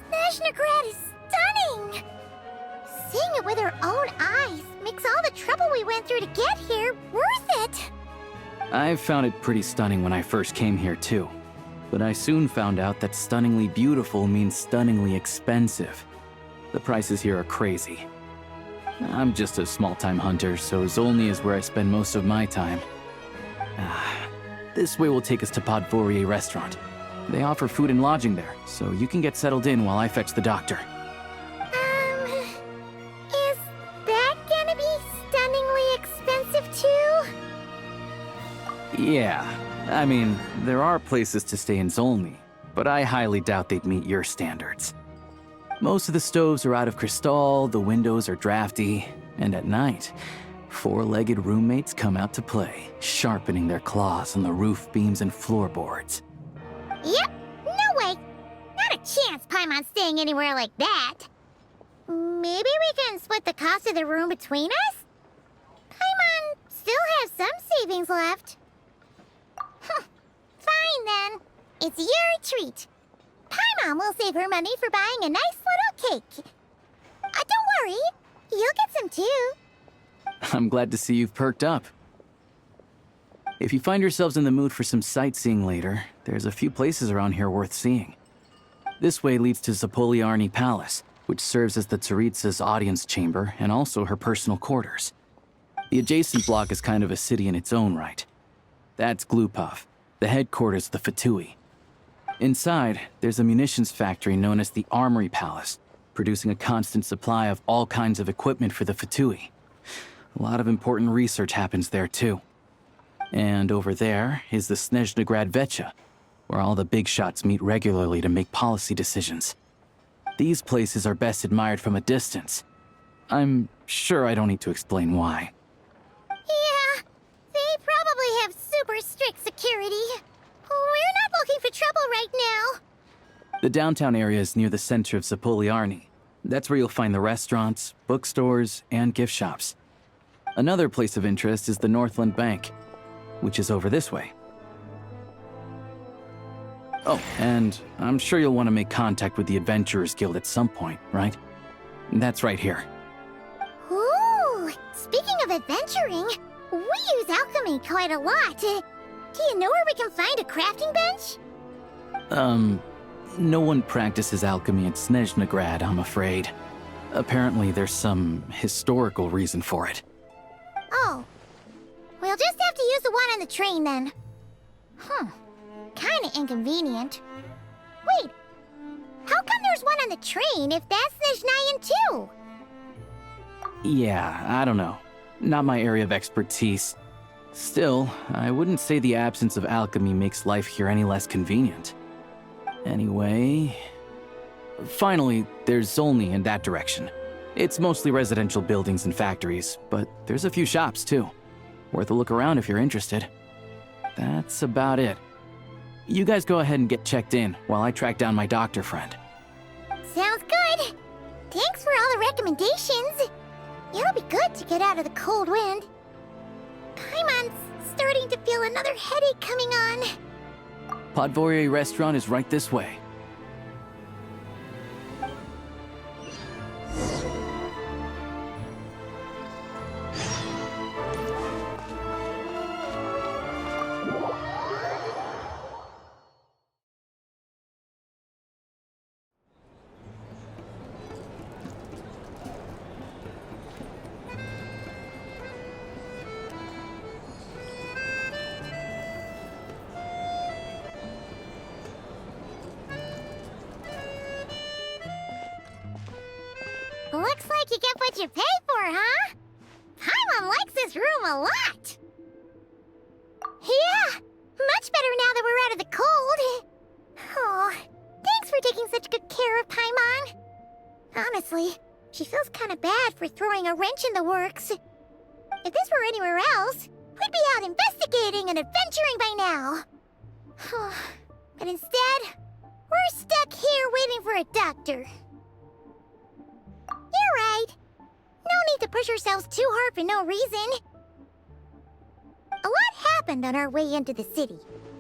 Snezhnagrad is stunning! Seeing it with our own eyes makes all the trouble we went through to get here worth it! I found it pretty stunning when I first came here too. But I soon found out that stunningly beautiful means stunningly expensive. The prices here are crazy. I'm just a small-time hunter, so Zolny is where I spend most of my time. This way will take us to Podvorier restaurant. They offer food and lodging there, so you can get settled in while I fetch the doctor. Is that gonna be stunningly expensive too? Yeah, I mean, there are places to stay in Zolny, but I highly doubt they'd meet your standards. Most of the stoves are out of crystal, the windows are drafty, and at night, four-legged roommates come out to play, sharpening their claws on the roof beams and floorboards. Yep, no way. Not a chance Paimon's staying anywhere like that. Maybe we can split the cost of the room between us? Paimon still has some savings left. Fine then. It's your treat. Paimon will save her money for buying a nice little cake. Don't worry, you'll get some too. I'm glad to see you've perked up. If you find yourselves in the mood for some sightseeing later, there's a few places around here worth seeing. This way leads to Zapoliarny Palace, which serves as the Tsaritsa's audience chamber and also her personal quarters. The adjacent block is kind of a city in its own right. That's Glupov, the headquarters of the Fatui. Inside, there's a munitions factory known as the Armory Palace, producing a constant supply of all kinds of equipment for the Fatui. A lot of important research happens there too. And over there is the Snezhnaya Vecha, where all the big shots meet regularly to make policy decisions. These places are best admired from a distance. I'm sure I don't need to explain why. Yeah, they probably have super strict security. We're not looking for trouble right now. The downtown area is near the center of Zapoliarny. That's where you'll find the restaurants, bookstores, and gift shops. Another place of interest is the Northland Bank, which is over this way. Oh, and I'm sure you'll want to make contact with the Adventurers Guild at some point, right? That's right here. Ooh, speaking of adventuring, we use alchemy quite a lot. Do you know where we can find a crafting bench? No one practices alchemy at Snezhnaya, I'm afraid. Apparently there's some historical reason for it. Oh. We'll just have to use the one on the train then. Kinda inconvenient. Wait, how come there's one on the train if that's Snezhnayan too? Yeah, I don't know. Not my area of expertise. Still, I wouldn't say the absence of alchemy makes life here any less convenient. Anyway... Finally, there's Zolny in that direction. It's mostly residential buildings and factories, but there's a few shops too. Worth a look around if you're interested. That's about it. You guys go ahead and get checked in while I track down my doctor friend. Sounds good. Thanks for all the recommendations. It'll be good to get out of the cold wind. Paimon's starting to feel another headache coming on. Podvorier restaurant is right this way. Looks like you get what you pay for, huh? Paimon likes this room a lot. Yeah, much better now that we're out of the cold. Oh, thanks for taking such good care of Paimon. Honestly, she feels kind of bad for throwing a wrench in the works. If this were anywhere else, we'd be out investigating and adventuring by now. But instead, we're stuck here waiting for a doctor. You're right. No need to push ourselves too hard for no reason. A lot happened on our way into the city.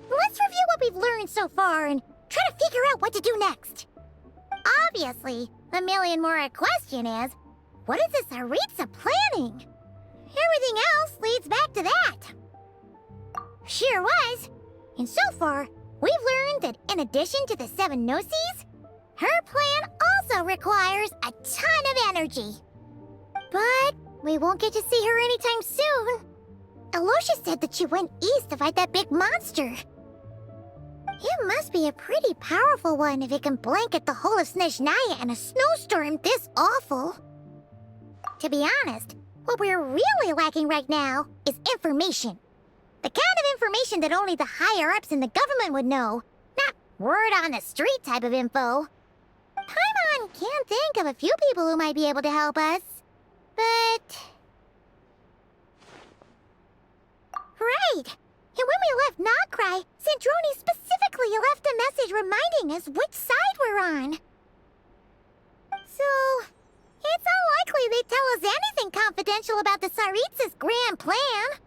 Let's review what we've learned so far and try to figure out what to do next. Obviously, the million-more question is, what is the Tsaritsa planning? Everything else leads back to that. sure was. And so far, we've learned that in addition to the 7 Gnosis, her plan also requires a ton of energy. But we won't get to see her anytime soon. Alosha said that she went east to fight that big monster. It must be a pretty powerful one if it can blanket the whole of Snezhnaya in a snowstorm this awful. To be honest, what we're really lacking right now is information. The kind of information that only the higher-ups in the government would know, not word on the street type of info. Paimon can think of a few people who might be able to help us, but... Right! And when we left nod-krai, Snezhnaya specifically left a message reminding us which side we're on. So, it's unlikely they'd tell us anything confidential about the Tsaritsa's grand plan.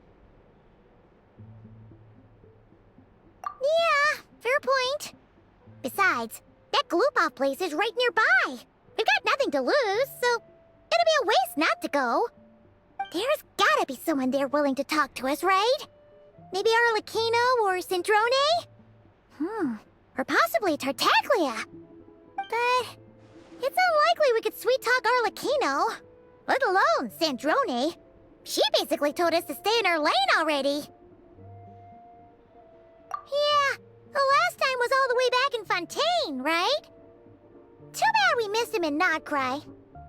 Yeah, fair point. Besides, that Gloop-off place is right nearby. We've got nothing to lose, so it'll be a waste not to go. There's gotta be someone there willing to talk to us, right? Maybe Arlecchino or Snezhnaya? Or possibly Tartaglia. But it's unlikely we could sweet-talk Arlecchino, let alone Snezhnaya. She basically told us to stay in her lane already. Yeah, the last time was all the way back in Fontaine, right? Too bad we missed him in nod-krai.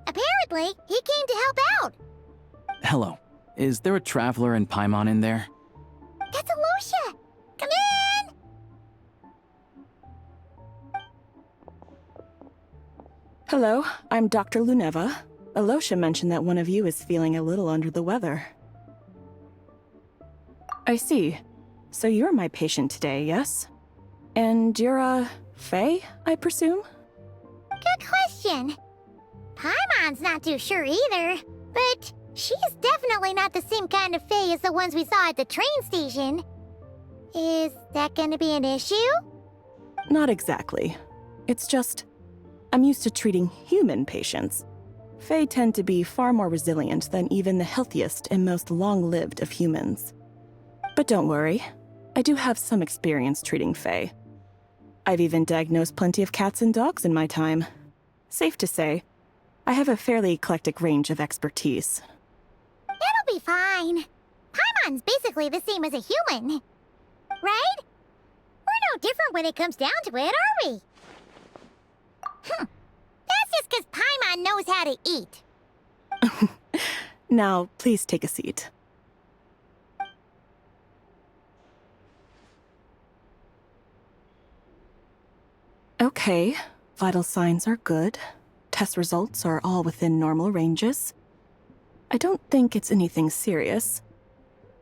Apparently, he came to help out. Hello. Is there a traveler and Paimon in there? That's Alosha! Come in! Hello, I'm Dr. Luneva. Alosha mentioned that one of you is feeling a little under the weather. I see. So you're my patient today, yes? And you're, Faye, I presume? Good question. Paimon's not too sure either, but she's definitely not the same kind of Fae as the ones we saw at the train station. Is that gonna be an issue? Not exactly. It's just, I'm used to treating human patients. Fae tend to be far more resilient than even the healthiest and most long-lived of humans. But don't worry, I do have some experience treating Fae. I've even diagnosed plenty of cats and dogs in my time. Safe to say, I have a fairly eclectic range of expertise. It'll be fine. Paimon's basically the same as a human. Right? We're no different when it comes down to it, are we? That's just because Paimon knows how to eat. Now, please take a seat. Okay, vital signs are good. Test results are all within normal ranges. I don't think it's anything serious.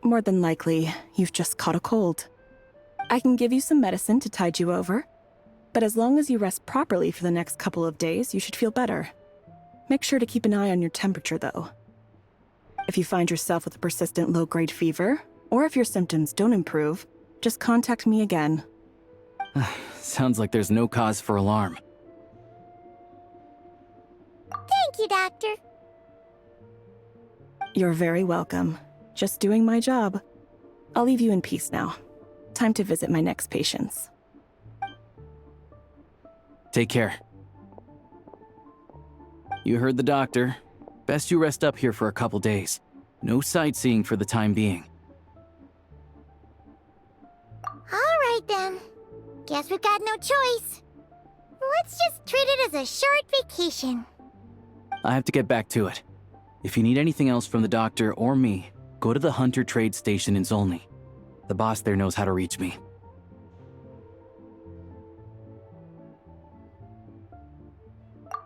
More than likely, you've just caught a cold. I can give you some medicine to tide you over, but as long as you rest properly for the next couple of days, you should feel better. Make sure to keep an eye on your temperature, though. If you find yourself with a persistent low-grade fever, or if your symptoms don't improve, just contact me again. Sounds like there's no cause for alarm. Thank you, Doctor. You're very welcome. Just doing my job. I'll leave you in peace now. Time to visit my next patients. Take care. You heard the doctor. Best you rest up here for a couple days. No sightseeing for the time being. All right, then. Guess we've got no choice. Let's just treat it as a short vacation. I have to get back to it. If you need anything else from the doctor or me, go to the Hunter Trade Station in Zolny. The boss there knows how to reach me.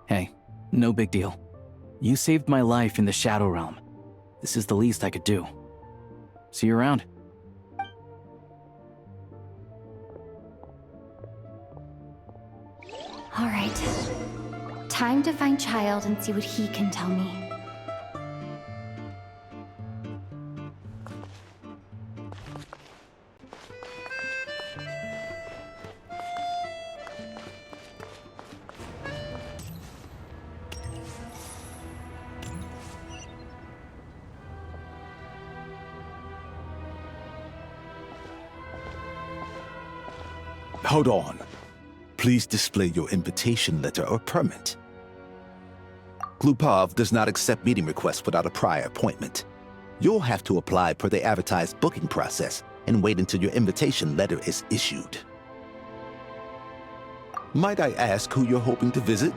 Hey, no big deal. You saved my life in the Shadow Realm. This is the least I could do. See you around. All right. Time to find Child and see what he can tell me. Hold on. Please display your invitation letter or permit. Glupov does not accept meeting requests without a prior appointment. You'll have to apply per the advertised booking process and wait until your invitation letter is issued. Might I ask who you're hoping to visit?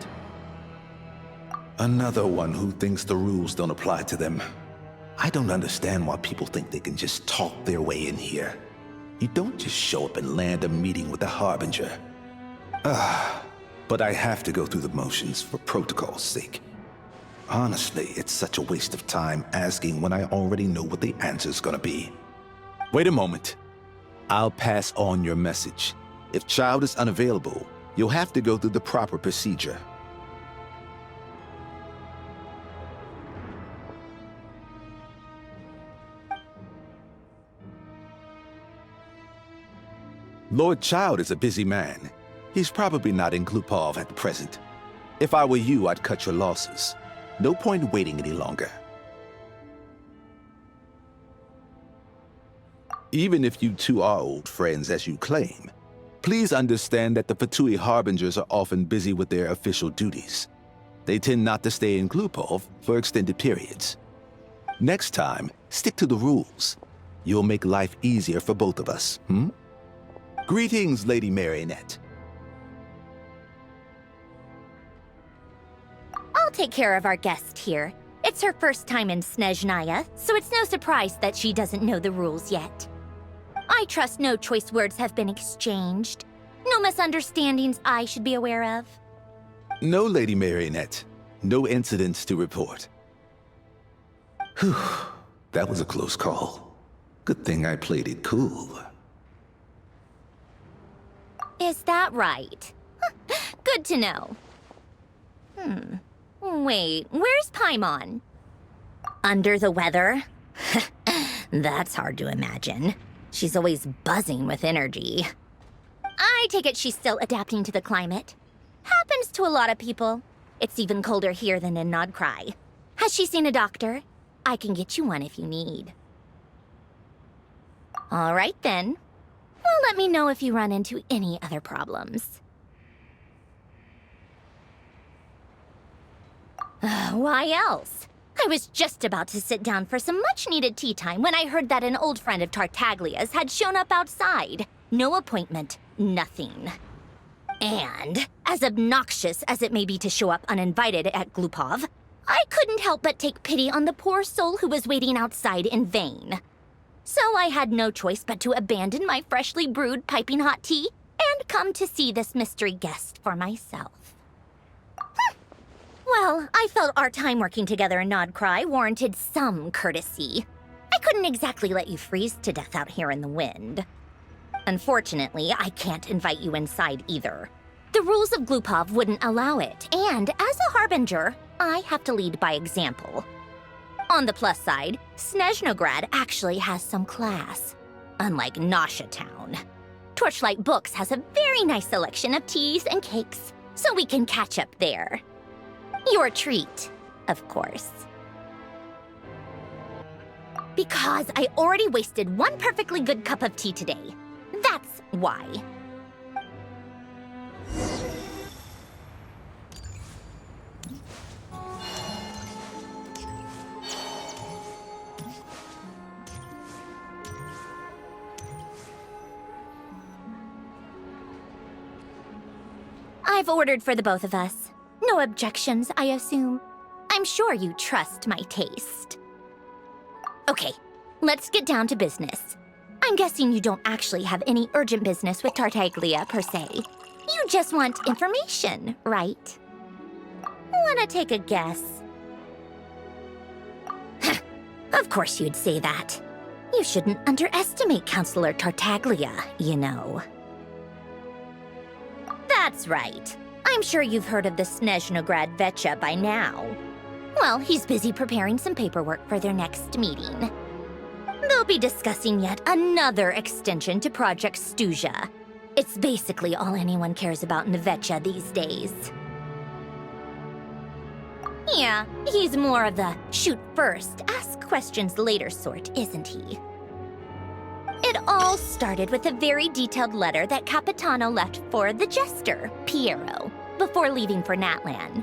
Another one who thinks the rules don't apply to them. I don't understand why people think they can just talk their way in here. You don't just show up and land a meeting with the Harbinger. But I have to go through the motions for protocol's sake. Honestly, it's such a waste of time asking when I already know what the answer's gonna be. Wait a moment. I'll pass on your message. If Child is unavailable, you'll have to go through the proper procedure. Lord Child is a busy man. He's probably not in Glupov at the present. If I were you, I'd cut your losses. No point waiting any longer. Even if you two are old friends as you claim, please understand that the Fatui Harbingers are often busy with their official duties. They tend not to stay in Glupov for extended periods. Next time, stick to the rules. You'll make life easier for both of us, Greetings, Lady Marionette. I'll take care of our guest here. It's her first time in Snezhnaya, so it's no surprise that she doesn't know the rules yet. I trust no choice words have been exchanged. No misunderstandings I should be aware of. No, Lady Marionette. No incidents to report. Whew, that was a close call. Good thing I played it cool. Is that right? Good to know. Wait, where's Paimon? Under the weather? That's hard to imagine. She's always buzzing with energy. I take it she's still adapting to the climate. Happens to a lot of people. It's even colder here than in nod-krai. Has she seen a doctor? I can get you one if you need. All right then. Well, let me know if you run into any other problems. Why else? I was just about to sit down for some much-needed tea time when I heard that an old friend of Tartaglia's had shown up outside. No appointment, nothing. And, as obnoxious as it may be to show up uninvited at Glupov, I couldn't help but take pity on the poor soul who was waiting outside in vain. So I had no choice but to abandon my freshly brewed piping hot tea and come to see this mystery guest for myself. Well, I felt our time working together in nod-krai warranted some courtesy. I couldn't exactly let you freeze to death out here in the wind. Unfortunately, I can't invite you inside either. The rules of Glupov wouldn't allow it, and as a harbinger, I have to lead by example. On the plus side, Snezhnograd actually has some class, unlike Nasha Town. Torchlight Books has a very nice selection of teas and cakes, so we can catch up there. Your treat, of course. Because I already wasted one perfectly good cup of tea today. That's why. I've ordered for the both of us. No objections, I assume. I'm sure you trust my taste. Okay, let's get down to business. I'm guessing you don't actually have any urgent business with Tartaglia, per se. You just want information, right? Wanna take a guess? Of course you'd say that. You shouldn't underestimate Counselor Tartaglia, you know. That's right. I'm sure you've heard of the Snezhnograd Vecha by now. Well, he's busy preparing some paperwork for their next meeting. They'll be discussing yet another extension to Project Stuzha. It's basically all anyone cares about in the Vecha these days. Yeah, he's more of the shoot first, ask questions later sort, isn't he? It all started with a very detailed letter that Capitano left for the jester, Piero, before leaving for Natlan.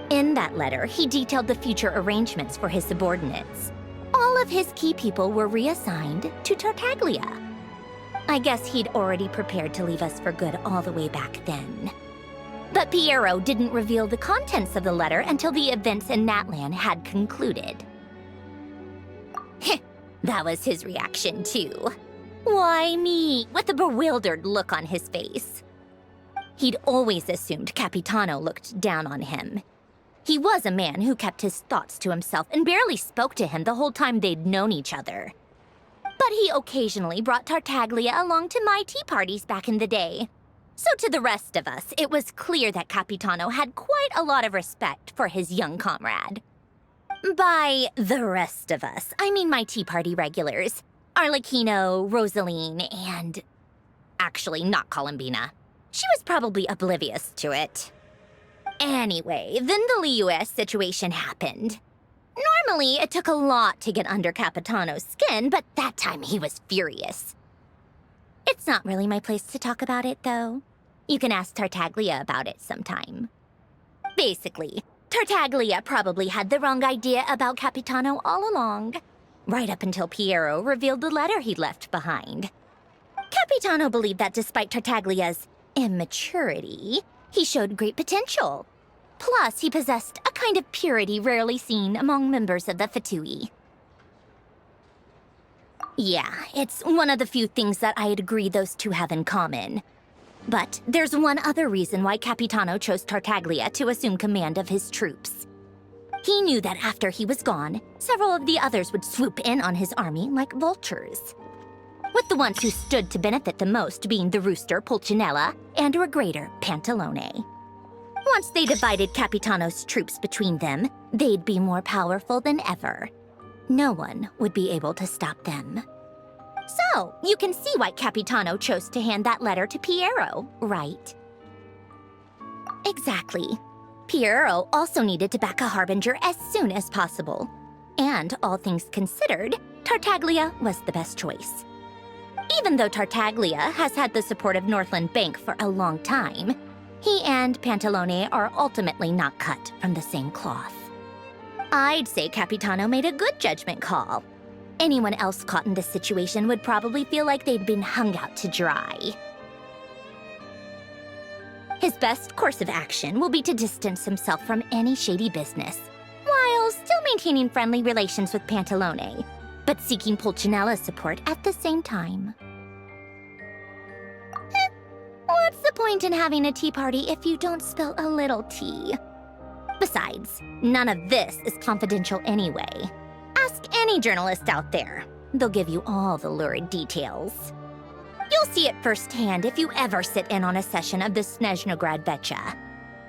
In that letter, he detailed the future arrangements for his subordinates. All of his key people were reassigned to Tartaglia. I guess he'd already prepared to leave us for good all the way back then. But Piero didn't reveal the contents of the letter until the events in Natlan had concluded. That was his reaction, too. Why me? With a bewildered look on his face. He'd always assumed Capitano looked down on him. He was a man who kept his thoughts to himself and barely spoke to him the whole time they'd known each other. But he occasionally brought Tartaglia along to my tea parties back in the day. So to the rest of us, it was clear that Capitano had quite a lot of respect for his young comrade. By the rest of us, I mean my tea party regulars. Arlecchino, Rosaline, and... actually, not Columbina. She was probably oblivious to it. Anyway, then the Liu-S situation happened. Normally, it took a lot to get under Capitano's skin, but that time he was furious. It's not really my place to talk about it, though. You can ask Tartaglia about it sometime. Basically, Tartaglia probably had the wrong idea about Capitano all along, right up until Piero revealed the letter he'd left behind. Capitano believed that despite Tartaglia's immaturity, he showed great potential. Plus, he possessed a kind of purity rarely seen among members of the Fatui. Yeah, it's one of the few things that I'd agree those two have in common. But there's one other reason why Capitano chose Tartaglia to assume command of his troops. He knew that after he was gone, several of the others would swoop in on his army like vultures. With the ones who stood to benefit the most being the rooster Pulcinella and Regrator Pantalone. Once they divided Capitano's troops between them, they'd be more powerful than ever. No one would be able to stop them. So, you can see why Capitano chose to hand that letter to Piero, right? Exactly. Piero also needed to back a harbinger as soon as possible. And all things considered, Tartaglia was the best choice. Even though Tartaglia has had the support of Northland Bank for a long time, he and Pantalone are ultimately not cut from the same cloth. I'd say Capitano made a good judgment call. Anyone else caught in this situation would probably feel like they'd been hung out to dry. His best course of action will be to distance himself from any shady business, while still maintaining friendly relations with Pantalone, but seeking Pulcinella's support at the same time. What's the point in having a tea party if you don't spill a little tea? Besides, none of this is confidential anyway. Ask any journalist out there. They'll give you all the lurid details. You'll see it firsthand if you ever sit in on a session of the Snezhnaya Vecha.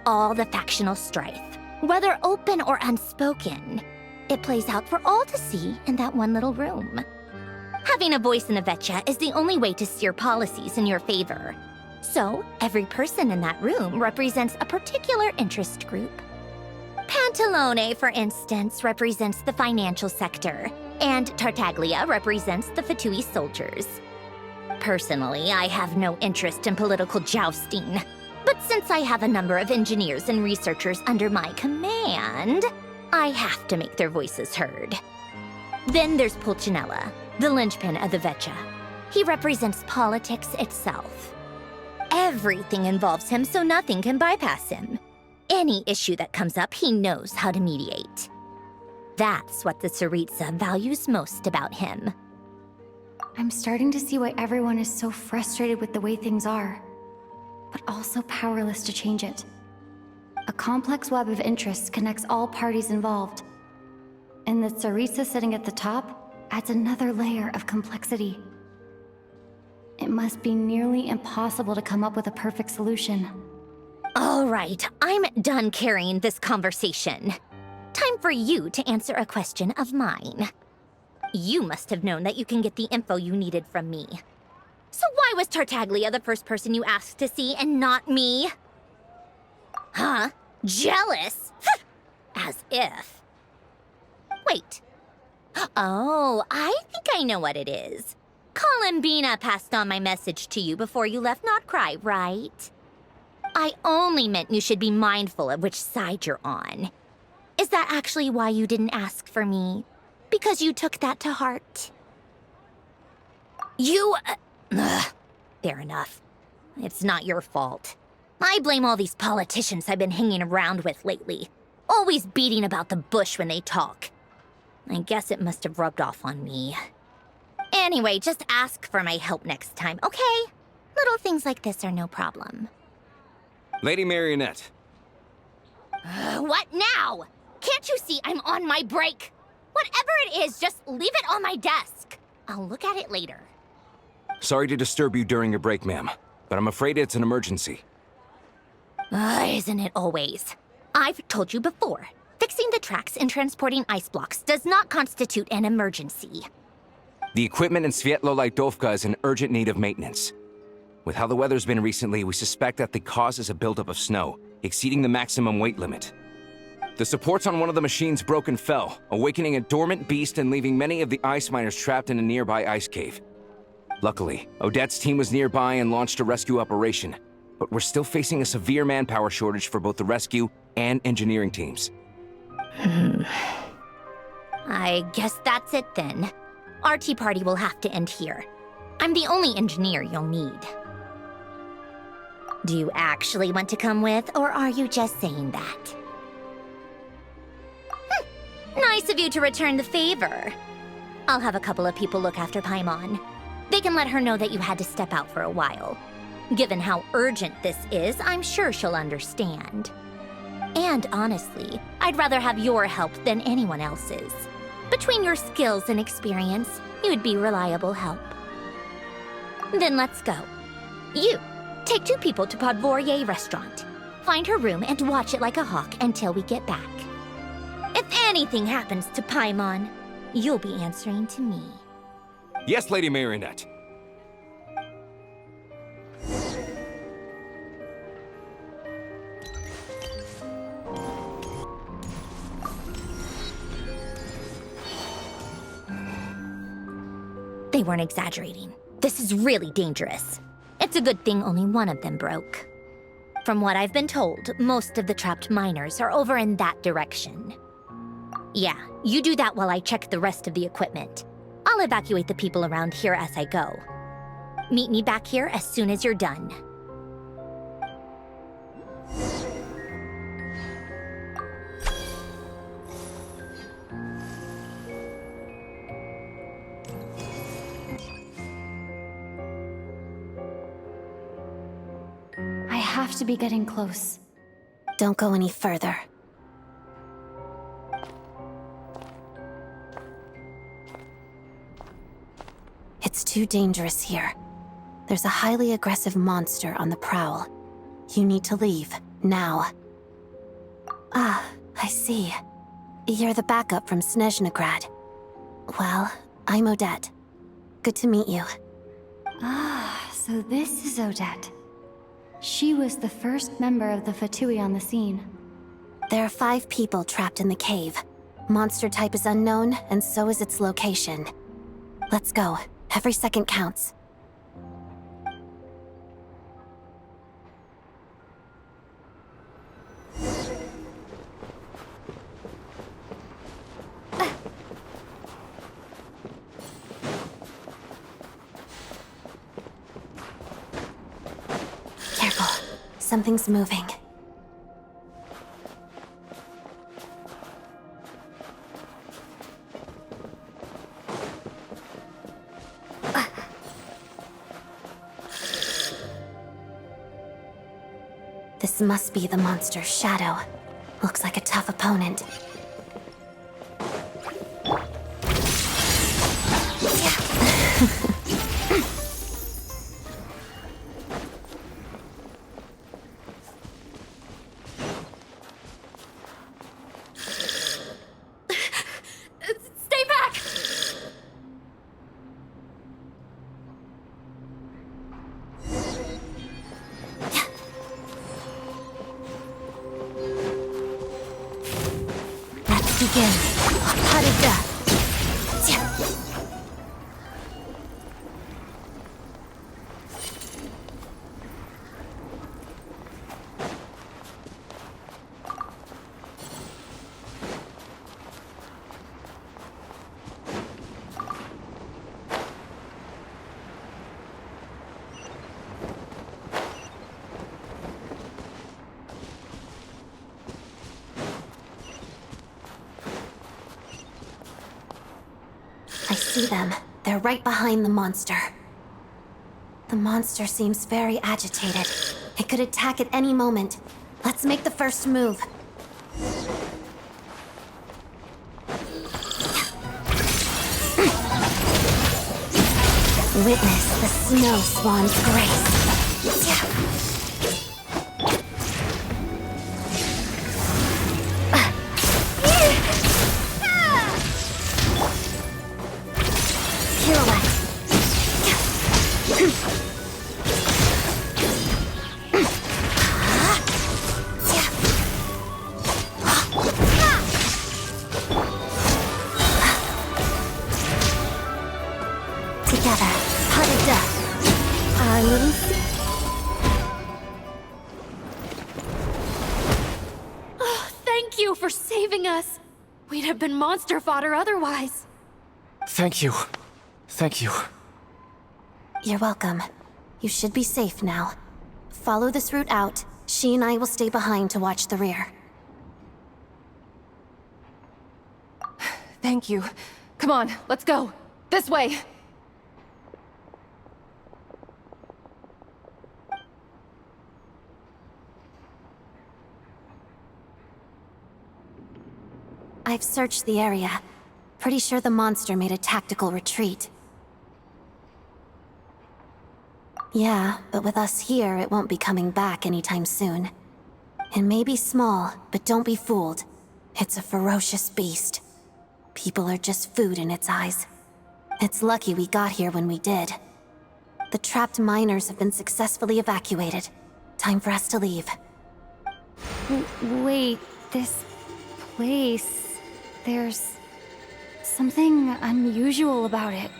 All the factional strife, whether open or unspoken, it plays out for all to see in that one little room. Having a voice in the Vecha is the only way to steer policies in your favor. So, every person in that room represents a particular interest group. Pantalone, for instance, represents the financial sector, and Tartaglia represents the Fatui soldiers. Personally, I have no interest in political jousting, but since I have a number of engineers and researchers under my command, I have to make their voices heard. Then there's Pulcinella, the linchpin of the Vecha. He represents politics itself. Everything involves him, so nothing can bypass him. Any issue that comes up, he knows how to mediate. That's what the Tsaritsa values most about him. I'm starting to see why everyone is so frustrated with the way things are, but also powerless to change it. A complex web of interests connects all parties involved. And the Tsaritsa sitting at the top adds another layer of complexity. It must be nearly impossible to come up with a perfect solution. All right, I'm done carrying this conversation. Time for you to answer a question of mine. You must have known that you can get the info you needed from me. So why was Tartaglia the first person you asked to see and not me? Huh? Jealous? As if. Wait. Oh, I think I know what it is. Columbina passed on my message to you before you left nod-krai, right? I only meant you should be mindful of which side you're on. Is that actually why you didn't ask for me? Because you took that to heart? Fair enough. It's not your fault. I blame all these politicians I've been hanging around with lately. Always beating about the bush when they talk. I guess it must have rubbed off on me. Anyway, just ask for my help next time, okay? Little things like this are no problem. Lady Marionette. What now? Can't you see I'm on my break? Whatever it is, just leave it on my desk. I'll look at it later. Sorry to disturb you during your break, ma'am, but I'm afraid it's an emergency. Isn't it always? I've told you before, fixing the tracks and transporting ice blocks does not constitute an emergency. The equipment in Svietlo-Lightovka is in urgent need of maintenance. With how the weather's been recently, we suspect that the cause is a buildup of snow, exceeding the maximum weight limit. The supports on one of the machines broke and fell, awakening a dormant beast and leaving many of the ice miners trapped in a nearby ice cave. Luckily, Odette's team was nearby and launched a rescue operation, but we're still facing a severe manpower shortage for both the rescue and engineering teams. I guess that's it then. Our tea party will have to end here. I'm the only engineer you'll need. Do you actually want to come with, or are you just saying that? Nice of you to return the favor. I'll have a couple of people look after Paimon. They can let her know that you had to step out for a while. Given how urgent this is, I'm sure she'll understand. And honestly, I'd rather have your help than anyone else's. Between your skills and experience, you'd be reliable help. Then let's go. You, take 2 people to Podvorye restaurant. Find her room and watch it like a hawk until we get back. If anything happens to Paimon, you'll be answering to me. Yes, Lady Marionette. They weren't exaggerating. This is really dangerous. It's a good thing only one of them broke. From what I've been told, most of the trapped miners are over in that direction. Yeah, you do that while I check the rest of the equipment. I'll evacuate the people around here as I go. Meet me back here as soon as you're done. I have to be getting close. Don't go any further. It's too dangerous here. There's a highly aggressive monster on the prowl. You need to leave, now. Ah, I see. You're the backup from Snezhnaya. Well, I'm Odette. Good to meet you. Ah, so this is Odette. She was the first member of the Fatui on the scene. There are 5 people trapped in the cave. Monster type is unknown, and so is its location. Let's go. Every second counts. Careful. Something's moving. This must be the monster's shadow. Looks like a tough opponent. Stay back! Let's begin. Harida. I see them. They're right behind the monster. The monster seems very agitated. It could attack at any moment. Let's make the first move. Witness the snow swan's grace. Pirouette. Together, pas de deux. Our little Thank you for saving us. We'd have been monster fodder otherwise. Thank you. Thank you. You're welcome. You should be safe now. Follow this route out. She and I will stay behind to watch the rear. Thank you. Come on, let's go. This way. I've searched the area. Pretty sure the monster made a tactical retreat. Yeah, but with us here, it won't be coming back anytime soon. It may be small, but don't be fooled. It's a ferocious beast. People are just food in its eyes. It's lucky we got here when we did. The trapped miners have been successfully evacuated. Time for us to leave. Wait, this place... There's something unusual about it.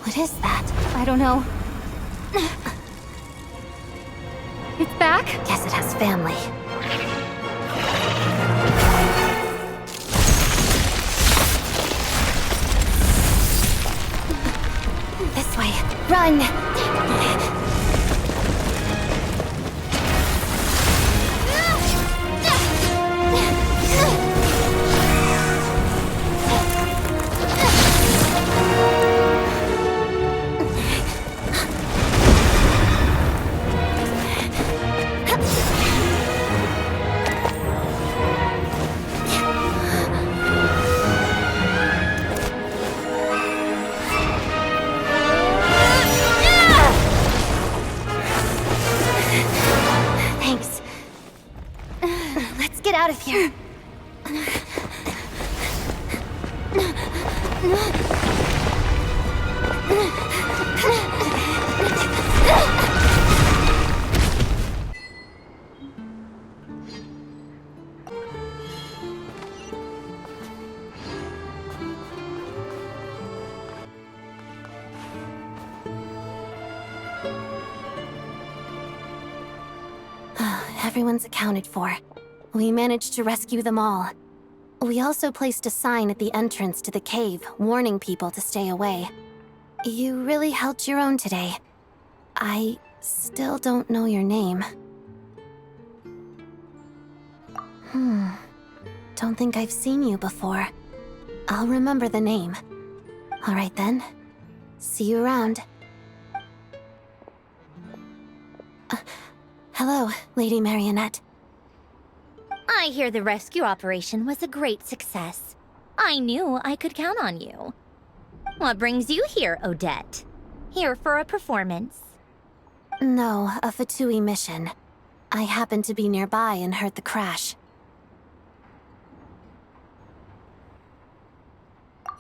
What is that? I don't know. It's back? Guess it has family. This way. Run! Out of here. Everyone's accounted for. We managed to rescue them all. We also placed a sign at the entrance to the cave, warning people to stay away. You really held your own today. I still don't know your name. Don't think I've seen you before. I'll remember the name. All right then. See you around. Hello, Lady Marionette. I hear the rescue operation was a great success. I knew I could count on you. What brings you here, Odette? Here for a performance? No, a Fatui mission. I happened to be nearby and heard the crash.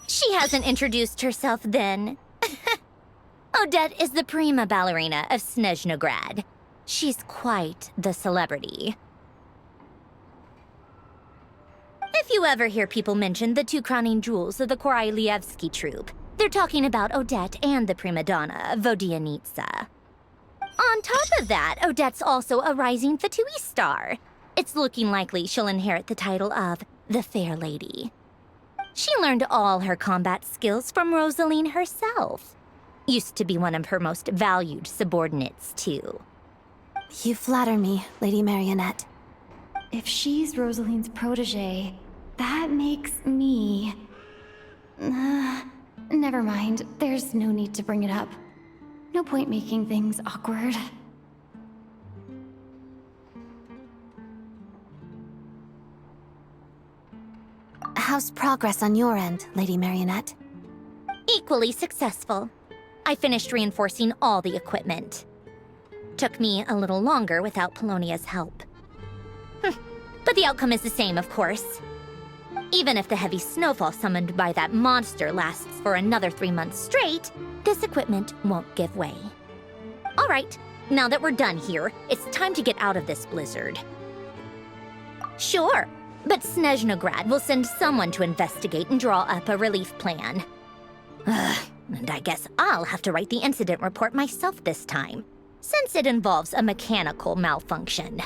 She hasn't introduced herself then. Odette is the prima ballerina of Snezhnaya. She's quite the celebrity. If you ever hear people mention the two crowning jewels of the Korolievsky troupe, they're talking about Odette and the prima donna, Vodyanitsa. On top of that, Odette's also a rising Fatui star. It's looking likely she'll inherit the title of the Fair Lady. She learned all her combat skills from Rosaline herself. Used to be one of her most valued subordinates, too. You flatter me, Lady Marionette. If she's Rosaline's protege, that makes me... never mind. There's no need to bring it up. No point making things awkward. How's progress on your end, Lady Marionette? Equally successful. I finished reinforcing all the equipment. Took me a little longer without Polonia's help. But the outcome is the same, of course. Even if the heavy snowfall summoned by that monster lasts for another 3 months straight, this equipment won't give way. All right, now that we're done here, it's time to get out of this blizzard. Sure, but Snezhnaya will send someone to investigate and draw up a relief plan. And I guess I'll have to write the incident report myself this time, since it involves a mechanical malfunction.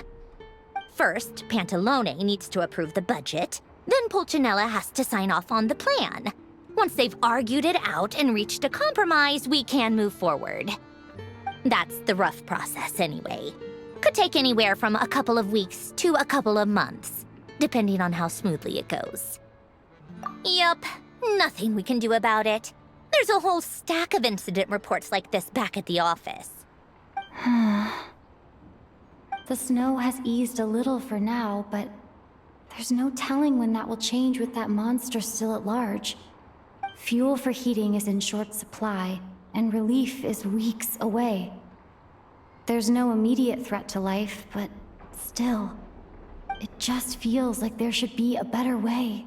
First, Pantalone needs to approve the budget, then Pulcinella has to sign off on the plan. Once they've argued it out and reached a compromise, we can move forward. That's the rough process anyway. Could take anywhere from a couple of weeks to a couple of months, depending on how smoothly it goes. Yup, nothing we can do about it. There's a whole stack of incident reports like this back at the office. The snow has eased a little for now, but there's no telling when that will change with that monster still at large. Fuel for heating is in short supply, and relief is weeks away. There's no immediate threat to life, but still, it just feels like there should be a better way.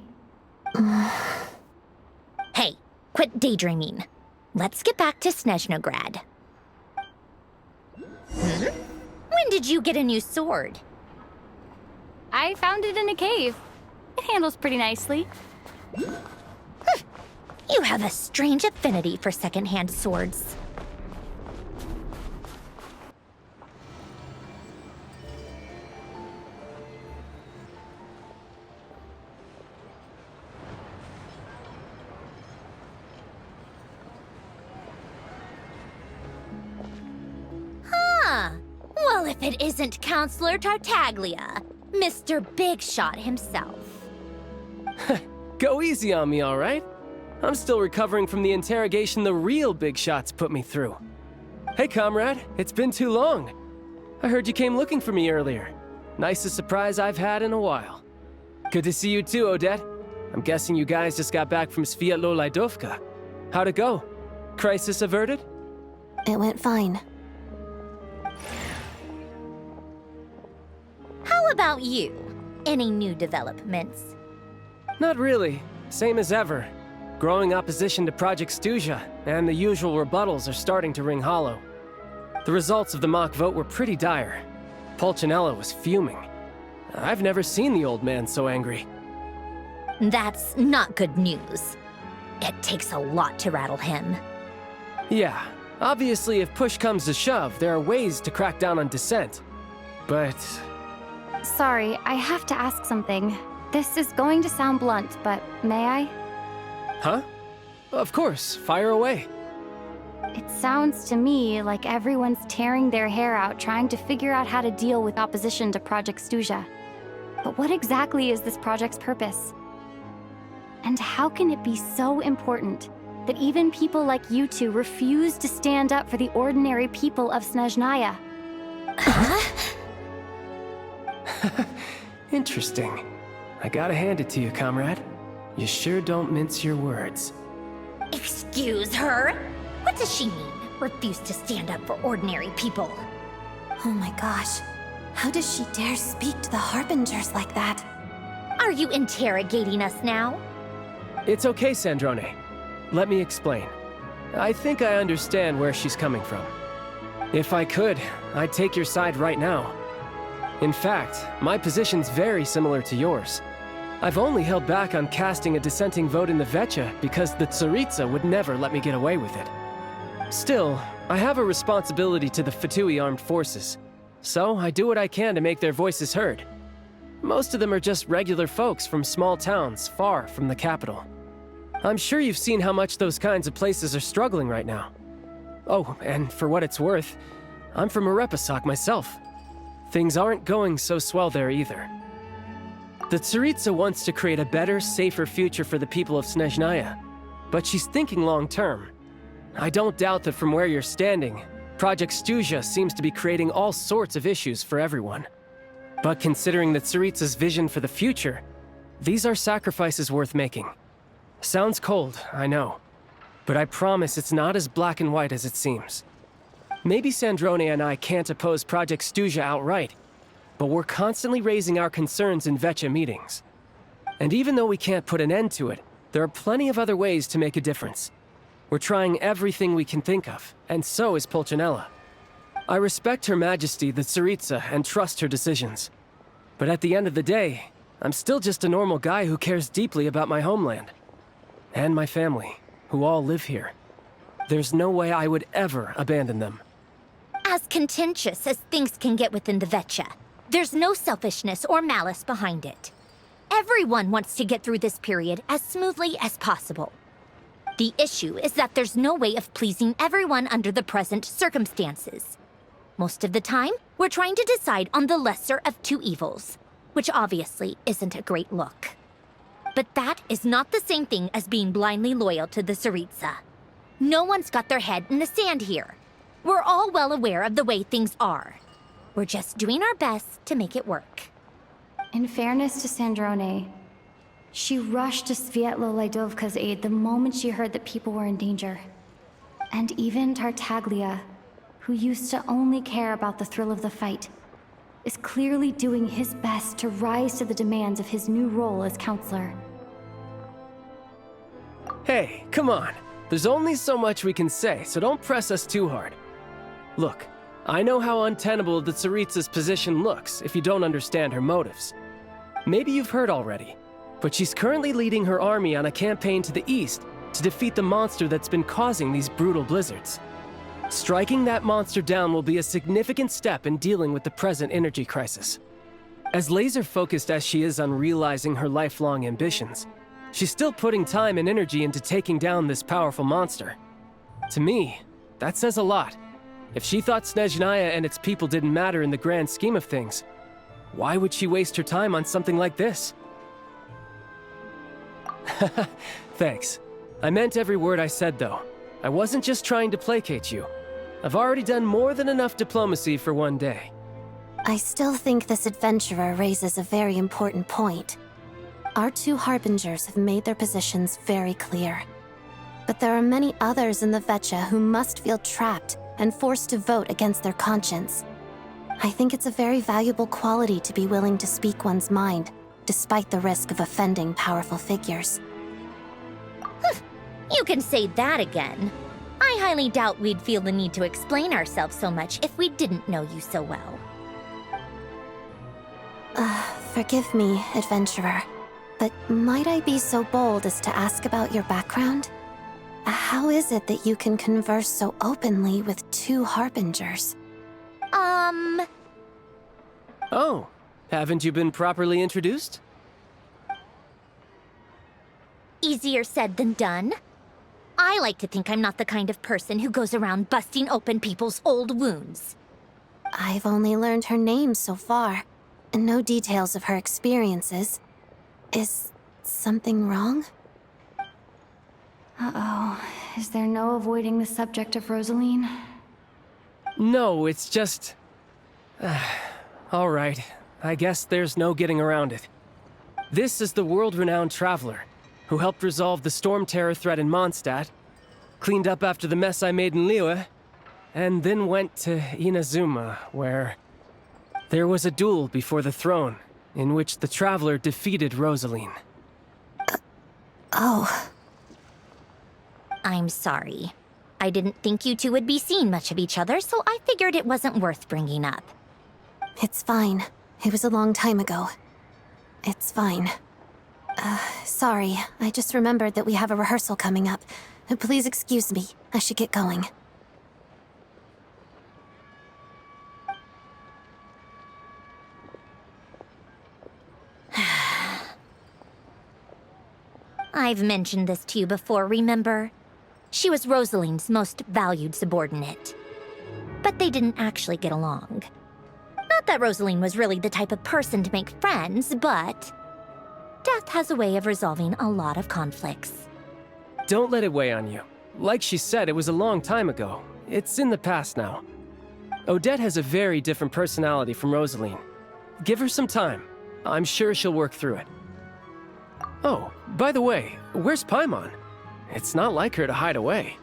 Hey, quit daydreaming. Let's get back to Snezhnaya. When did you get a new sword? I found it in a cave. It handles pretty nicely. You have a strange affinity for second-hand swords. Huh. Well, if it isn't Counselor Tartaglia, Mr. Big Shot himself. Go easy on me, all right? I'm still recovering from the interrogation the real big shots put me through. Hey, comrade, it's been too long. I heard you came looking for me earlier. Nicest surprise I've had in a while. Good to see you too, Odette. I'm guessing you guys just got back from Sviatlo Lajdovka. How'd it go? Crisis averted? It went fine. How about you? Any new developments? Not really. Same as ever. Growing opposition to Project Stuzha, and the usual rebuttals are starting to ring hollow. The results of the mock vote were pretty dire. Pulcinella was fuming. I've never seen the old man so angry. That's not good news. It takes a lot to rattle him. Yeah, obviously if push comes to shove, there are ways to crack down on dissent. But... Sorry, I have to ask something. This is going to sound blunt, but may I? Huh? Of course, fire away. It sounds to me like everyone's tearing their hair out trying to figure out how to deal with opposition to Project Stuzha. But what exactly is this project's purpose? And how can it be so important that even people like you two refuse to stand up for the ordinary people of Snezhnaya? Interesting. I gotta hand it to you, comrade. You sure don't mince your words. Excuse her? What does she mean? Refuse to stand up for ordinary people? Oh my gosh. How does she dare speak to the Harbingers like that? Are you interrogating us now? It's okay, Sandrone. Let me explain. I think I understand where she's coming from. If I could, I'd take your side right now. In fact, my position's very similar to yours. I've only held back on casting a dissenting vote in the Vecha because the Tsaritsa would never let me get away with it. Still, I have a responsibility to the Fatui armed forces, so I do what I can to make their voices heard. Most of them are just regular folks from small towns far from the capital. I'm sure you've seen how much those kinds of places are struggling right now. Oh, and for what it's worth, I'm from Arepasak myself. Things aren't going so swell there either. The Tsaritsa wants to create a better, safer future for the people of Snezhnaya, but she's thinking long-term. I don't doubt that from where you're standing, Project Stuzha seems to be creating all sorts of issues for everyone. But considering the Tsaritsa's vision for the future, these are sacrifices worth making. Sounds cold, I know, but I promise it's not as black and white as it seems. Maybe Snezhnaya and I can't oppose Project Stuzha outright, but we're constantly raising our concerns in Vecha meetings. And even though we can't put an end to it, there are plenty of other ways to make a difference. We're trying everything we can think of, and so is Pulcinella. I respect Her Majesty, the Tsaritsa, and trust her decisions. But at the end of the day, I'm still just a normal guy who cares deeply about my homeland. And my family, who all live here. There's no way I would ever abandon them. As contentious as things can get within the Vecha, there's no selfishness or malice behind it. Everyone wants to get through this period as smoothly as possible. The issue is that there's no way of pleasing everyone under the present circumstances. Most of the time, we're trying to decide on the lesser of two evils, which obviously isn't a great look. But that is not the same thing as being blindly loyal to the Tsaritsa. No one's got their head in the sand here. We're all well aware of the way things are. We're just doing our best to make it work. In fairness to Sandrone, she rushed to Svietlo Laidovka's aid the moment she heard that people were in danger. And even Tartaglia, who used to only care about the thrill of the fight, is clearly doing his best to rise to the demands of his new role as counselor. Hey, come on. There's only so much we can say, so don't press us too hard. Look, I know how untenable the Tsaritsa's position looks if you don't understand her motives. Maybe you've heard already, but she's currently leading her army on a campaign to the east to defeat the monster that's been causing these brutal blizzards. Striking that monster down will be a significant step in dealing with the present energy crisis. As laser-focused as she is on realizing her lifelong ambitions, she's still putting time and energy into taking down this powerful monster. To me, that says a lot. If she thought Snezhnaya and its people didn't matter in the grand scheme of things, why would she waste her time on something like this? Thanks. I meant every word I said, though. I wasn't just trying to placate you. I've already done more than enough diplomacy for one day. I still think this adventurer raises a very important point. Our two harbingers have made their positions very clear. But there are many others in the Vecha who must feel trapped and forced to vote against their conscience. I think it's a very valuable quality to be willing to speak one's mind, despite the risk of offending powerful figures. You can say that again. I highly doubt we'd feel the need to explain ourselves so much if we didn't know you so well. Forgive me, adventurer, but might I be so bold as to ask about your background? How is it that you can converse so openly with two harbingers? Oh, haven't you been properly introduced? Easier said than done. I like to think I'm not the kind of person who goes around busting open people's old wounds. I've only learned her name so far, and no details of her experiences. Is something wrong? Uh-oh. Is there no avoiding the subject of Rosaline? No, it's just... all right. I guess there's no getting around it. This is the world-renowned traveler, who helped resolve the storm terror threat in Mondstadt, cleaned up after the mess I made in Liyue, and then went to Inazuma, where there was a duel before the throne, in which the traveler defeated Rosaline. Oh. I'm sorry. I didn't think you two would be seeing much of each other, so I figured it wasn't worth bringing up. It's fine. It was a long time ago. It's fine. Sorry. I just remembered that we have a rehearsal coming up. Please excuse me. I should get going. I've mentioned this to you before, remember? She was Rosaline's most valued subordinate. But they didn't actually get along. Not that Rosaline was really the type of person to make friends, but death has a way of resolving a lot of conflicts. Don't let it weigh on you. Like she said, it was a long time ago. It's in the past now. Odette has a very different personality from Rosaline. Give her some time. I'm sure she'll work through it. Oh, by the way, where's Paimon? It's not like her to hide away.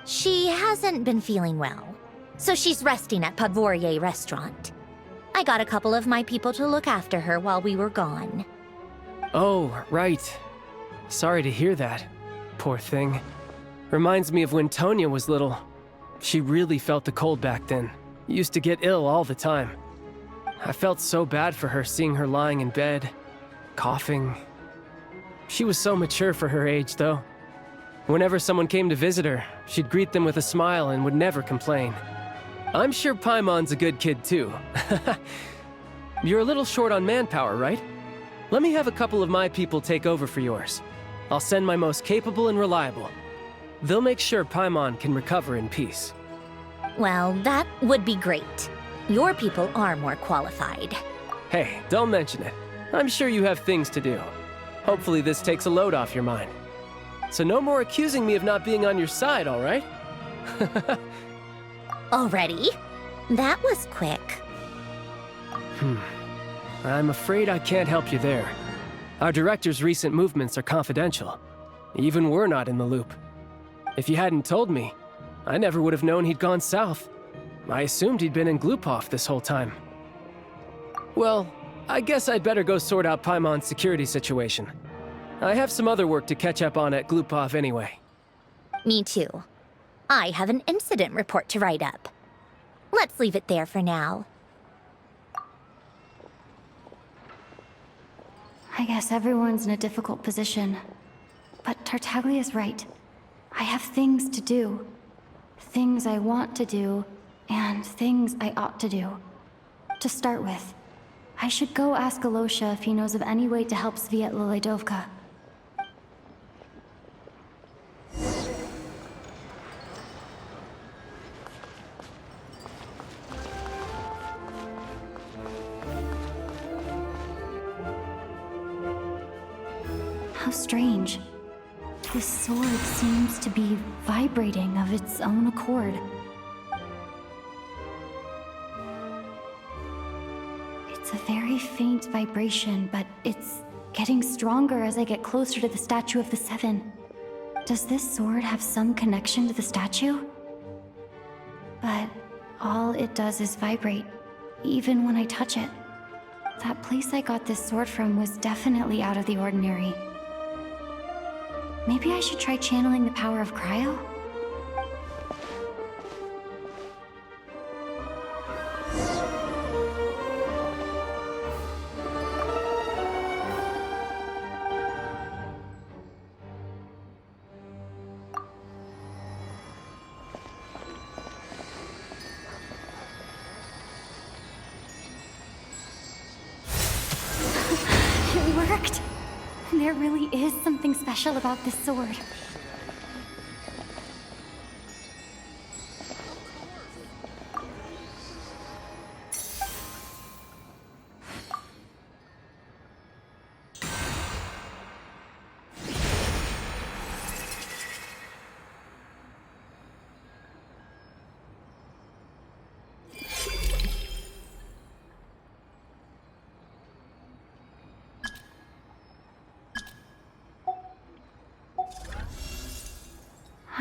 She hasn't been feeling well, so she's resting at Podvorier Restaurant. I got a couple of my people to look after her while we were gone. Oh, right. Sorry to hear that. Poor thing. Reminds me of when Tonya was little. She really felt the cold back then. Used to get ill all the time. I felt so bad for her seeing her lying in bed, coughing. She was so mature for her age, though. Whenever someone came to visit her, she'd greet them with a smile and would never complain. I'm sure Paimon's a good kid, too. You're a little short on manpower, right? Let me have a couple of my people take over for yours. I'll send my most capable and reliable. They'll make sure Paimon can recover in peace. Well, that would be great. Your people are more qualified. Hey, don't mention it. I'm sure you have things to do. Hopefully this takes a load off your mind. So no more accusing me of not being on your side, all right? Already? That was quick. I'm afraid I can't help you there. Our director's recent movements are confidential. Even we're not in the loop. If you hadn't told me, I never would have known he'd gone south. I assumed he'd been in Glupov this whole time. Well, I guess I'd better go sort out Paimon's security situation. I have some other work to catch up on at Glupov anyway. Me too. I have an incident report to write up. Let's leave it there for now. I guess everyone's in a difficult position. But Tartaglia's right. I have things to do. Things I want to do, and things I ought to do. To start with, I should go ask Alosha if he knows of any way to help Sviatlila Dovka. How strange. This sword seems to be vibrating of its own accord. It's a very faint vibration, but it's getting stronger as I get closer to the Statue of the Seven. Does this sword have some connection to the statue? But all it does is vibrate, even when I touch it. That place I got this sword from was definitely out of the ordinary. Maybe I should try channeling the power of cryo? It worked! There really is something special about this sword.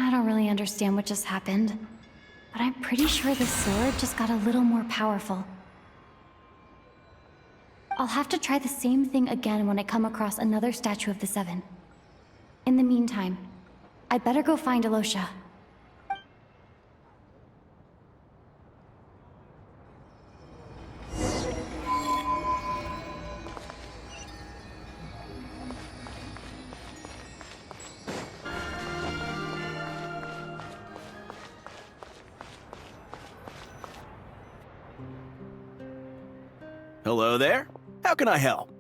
I don't really understand what just happened, but I'm pretty sure this sword just got a little more powerful. I'll have to try the same thing again when I come across another Statue of the Seven. In the meantime, I'd better go find Alosha. Hello there. How can I help?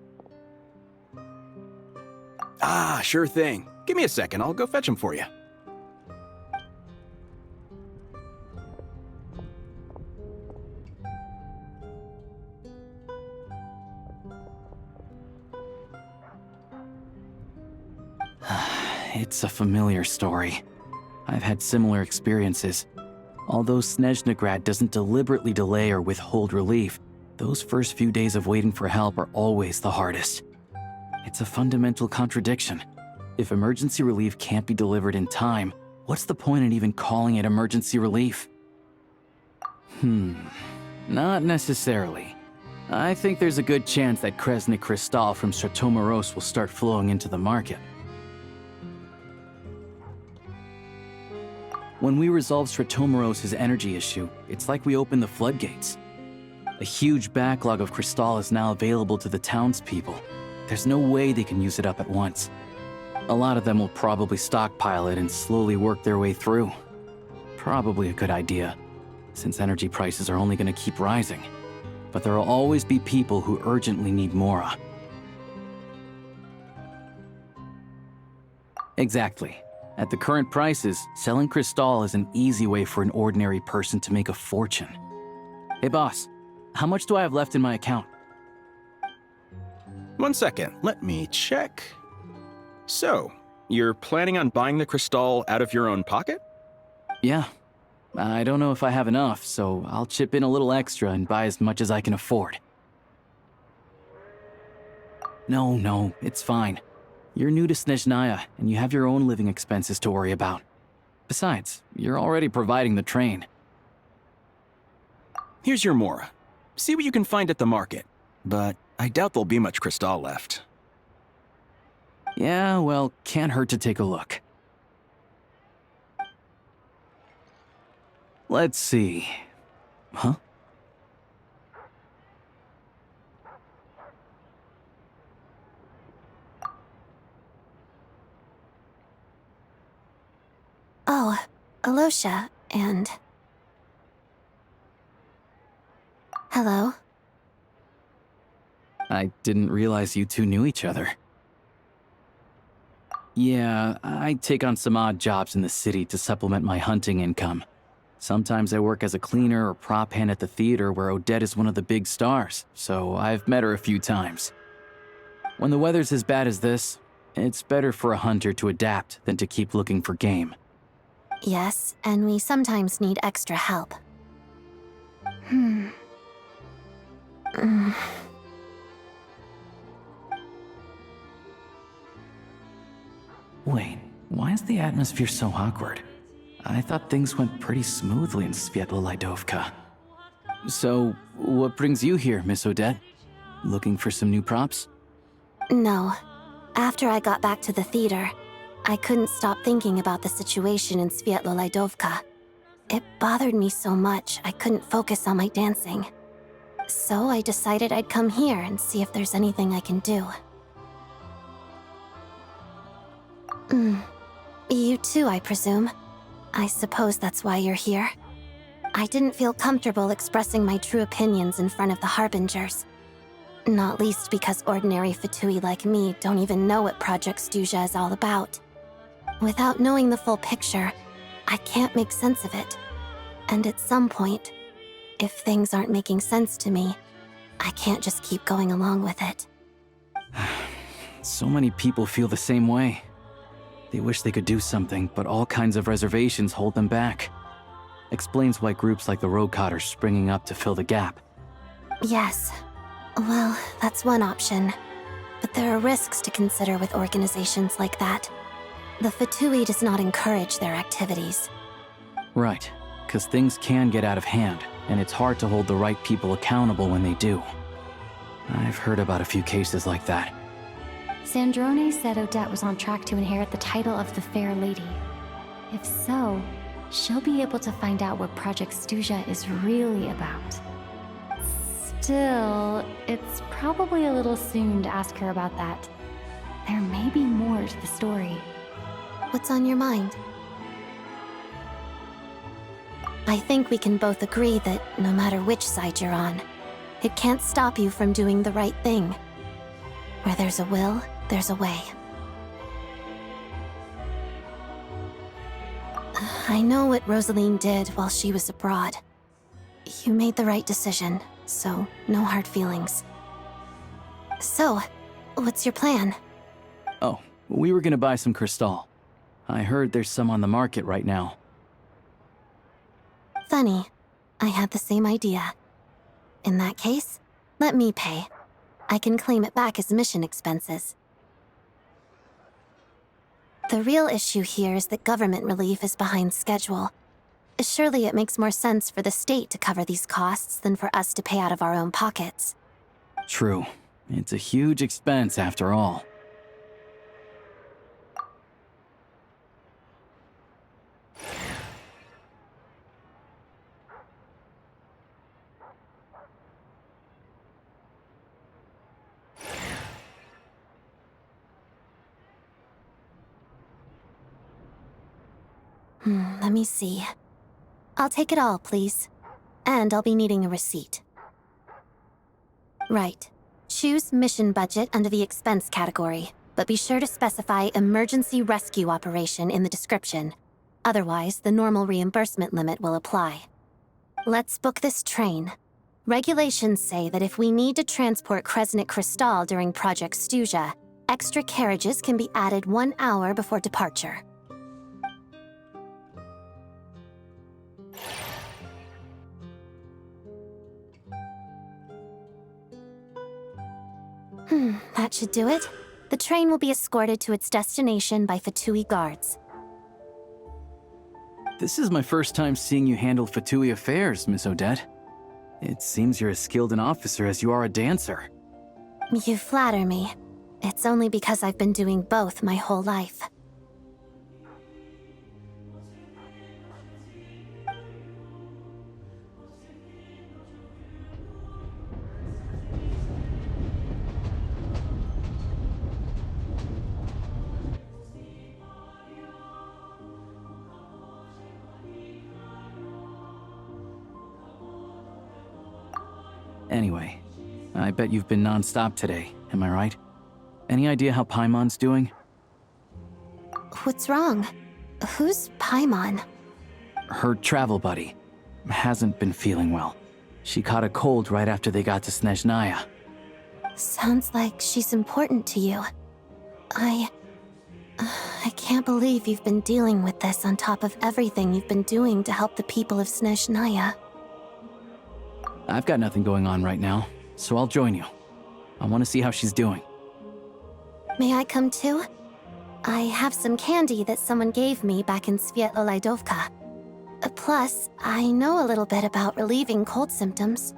Ah, sure thing. Give me a second, I'll go fetch them for you. It's a familiar story. I've had similar experiences. Although Snezhnaya doesn't deliberately delay or withhold relief, those first few days of waiting for help are always the hardest. It's a fundamental contradiction. If emergency relief can't be delivered in time, what's the point in even calling it emergency relief? Not necessarily. I think there's a good chance that Kresnik Crystal from Stratomaros will start flowing into the market. When we resolve Stratomaros' energy issue, it's like we open the floodgates. A huge backlog of Crystal is now available to the townspeople. There's no way they can use it up at once. A lot of them will probably stockpile it and slowly work their way through. Probably a good idea, since energy prices are only going to keep rising. But there will always be people who urgently need Mora. Exactly. At the current prices, selling Crystal is an easy way for an ordinary person to make a fortune. Hey boss, how much do I have left in my account? 1 second, let me check. So, you're planning on buying the Crystal out of your own pocket? Yeah. I don't know if I have enough, so I'll chip in a little extra and buy as much as I can afford. No, it's fine. You're new to Snezhnaya, and you have your own living expenses to worry about. Besides, you're already providing the train. Here's your Mora. See what you can find at the market, but I doubt there'll be much Crystal left. Yeah, well, can't hurt to take a look. Let's see. Huh? Oh, Alosha, and... Hello? I didn't realize you two knew each other. Yeah, I take on some odd jobs in the city to supplement my hunting income. Sometimes I work as a cleaner or prop hand at the theater where Odette is one of the big stars, so I've met her a few times. When the weather's as bad as this, it's better for a hunter to adapt than to keep looking for game. Yes, and we sometimes need extra help. Wait, why is the atmosphere so awkward? I thought things went pretty smoothly in Sviatlo-Lidovka. So, what brings you here, Miss Odette? Looking for some new props? No. After I got back to the theater, I couldn't stop thinking about the situation in Sviatlo-Lidovka. It bothered me so much I couldn't focus on my dancing. So I decided I'd come here and see if there's anything I can do. You too, I presume. I suppose that's why you're here. I didn't feel comfortable expressing my true opinions in front of the Harbingers. Not least because ordinary Fatui like me don't even know what Project Stuzha is all about. Without knowing the full picture, I can't make sense of it. And at some point, if things aren't making sense to me, I can't just keep going along with it. So many people feel the same way. They wish they could do something, but all kinds of reservations hold them back. Explains why groups like the Rokot are springing up to fill the gap. Yes. Well, that's one option. But there are risks to consider with organizations like that. The Fatui does not encourage their activities. Right, because things can get out of hand, and it's hard to hold the right people accountable when they do. I've heard about a few cases like that. Sandrone said Odette was on track to inherit the title of the Fair Lady. If so, she'll be able to find out what Project Stuzha is really about. Still, it's probably a little soon to ask her about that. There may be more to the story. What's on your mind? I think we can both agree that no matter which side you're on, it can't stop you from doing the right thing. Where there's a will, there's a way. I know what Rosaline did while she was abroad. You made the right decision, so no hard feelings. So, what's your plan? Oh, we were gonna buy some crystal. I heard there's some on the market right now. Funny. I had the same idea. In that case, let me pay. I can claim it back as mission expenses. The real issue here is that government relief is behind schedule. Surely it makes more sense for the state to cover these costs than for us to pay out of our own pockets. True. It's a huge expense after all. Let me see. I'll take it all, please. And I'll be needing a receipt. Right. Choose mission budget under the expense category, but be sure to specify emergency rescue operation in the description. Otherwise, the normal reimbursement limit will apply. Let's book this train. Regulations say that if we need to transport Kresnik Crystal during Project Stuja, extra carriages can be added 1 hour before departure. That should do it. The train will be escorted to its destination by Fatui guards. This is my first time seeing you handle Fatui affairs, Miss Odette. It seems you're as skilled an officer as you are a dancer. You flatter me. It's only because I've been doing both my whole life. Anyway, I bet you've been non-stop today, am I right? Any idea how Paimon's doing? What's wrong? Who's Paimon? Her travel buddy hasn't been feeling well. She caught a cold right after they got to Snezhnaya. Sounds like she's important to you. I can't believe you've been dealing with this on top of everything you've been doing to help the people of Snezhnaya. I've got nothing going on right now, so I'll join you. I want to see how she's doing. May I come too? I have some candy that someone gave me back in Svietlolaidovka. Plus, I know a little bit about relieving cold symptoms.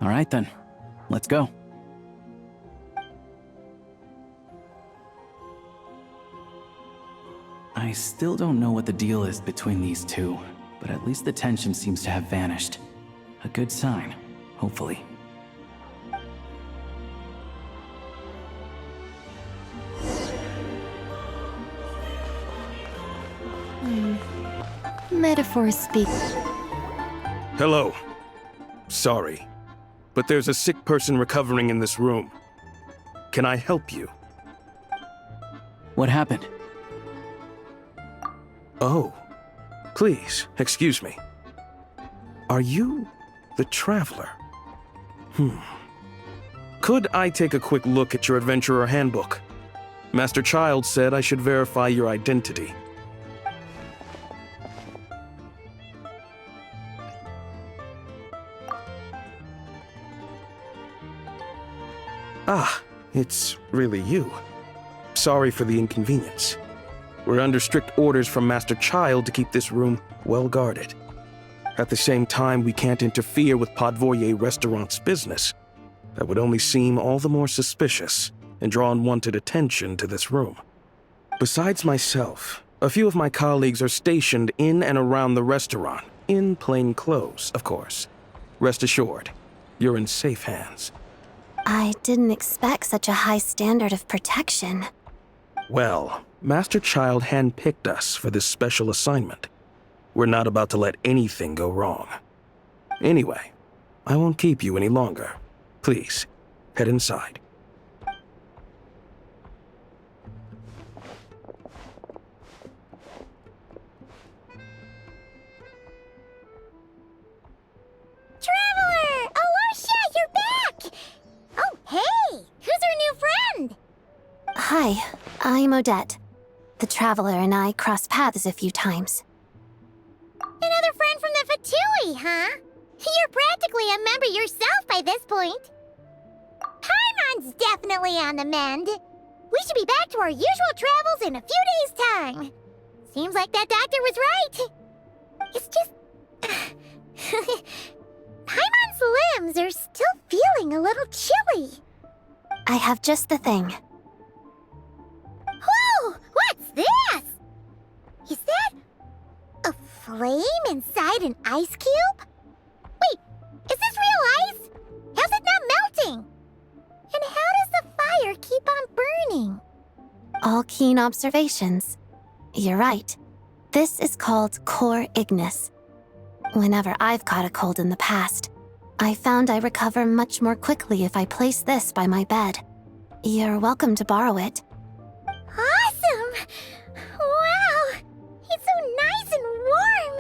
All right then, let's go. I still don't know what the deal is between these two, but at least the tension seems to have vanished. A good sign, hopefully. Metaphors speak. Hello. Sorry, but there's a sick person recovering in this room. Can I help you? What happened? Oh, please, excuse me. Are you the Traveler? Could I take a quick look at your Adventurer Handbook? Master Child said I should verify your identity. Ah, it's really you. Sorry for the inconvenience. We're under strict orders from Master Child to keep this room well guarded. At the same time, we can't interfere with Podvoye Restaurant's business. That would only seem all the more suspicious and draw unwanted attention to this room. Besides myself, a few of my colleagues are stationed in and around the restaurant, in plain clothes, of course. Rest assured, you're in safe hands. I didn't expect such a high standard of protection. Well, Master Child handpicked us for this special assignment. We're not about to let anything go wrong. Anyway, I won't keep you any longer. Please, head inside. Hi, I'm Odette. The Traveler and I crossed paths a few times. Another friend from the Fatui, huh? You're practically a member yourself by this point. Paimon's definitely on the mend. We should be back to our usual travels in a few days' time. Seems like that doctor was right. It's just... Paimon's limbs are still feeling a little chilly. I have just the thing. Whoa! What's this? Is that a flame inside an ice cube? Wait, is this real ice? How's it not melting? And how does the fire keep on burning? All keen observations. You're right. This is called core ignis. Whenever I've caught a cold in the past, I found I recover much more quickly if I place this by my bed. You're welcome to borrow it. Awesome! Wow! It's so nice and warm!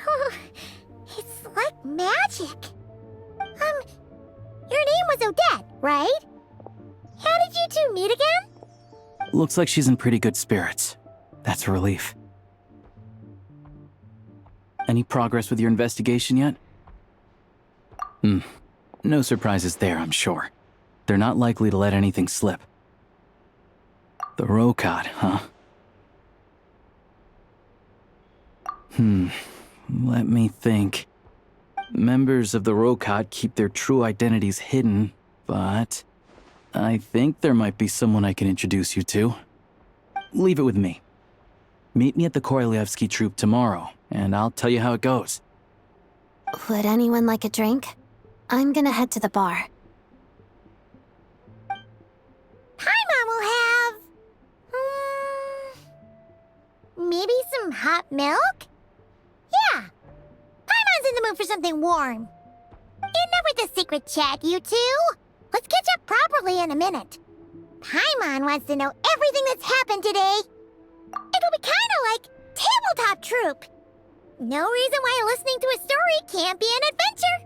Oh, it's like magic. Your name was Odette, right? How did you two meet again? Looks like she's in pretty good spirits. That's a relief. Any progress with your investigation yet? No surprises there, I'm sure. They're not likely to let anything slip. The Rokad, huh? Let me think. Members of the Rokad keep their true identities hidden, but I think there might be someone I can introduce you to. Leave it with me. Meet me at the Korolyevsky troop tomorrow, and I'll tell you how it goes. Would anyone like a drink? I'm gonna head to the bar. Paimon will have... maybe some hot milk? Yeah. Paimon's in the mood for something warm. Enough with the secret chat, you two. Let's catch up properly in a minute. Paimon wants to know everything that's happened today. It'll be kinda like tabletop troop. No reason why listening to a story can't be an adventure.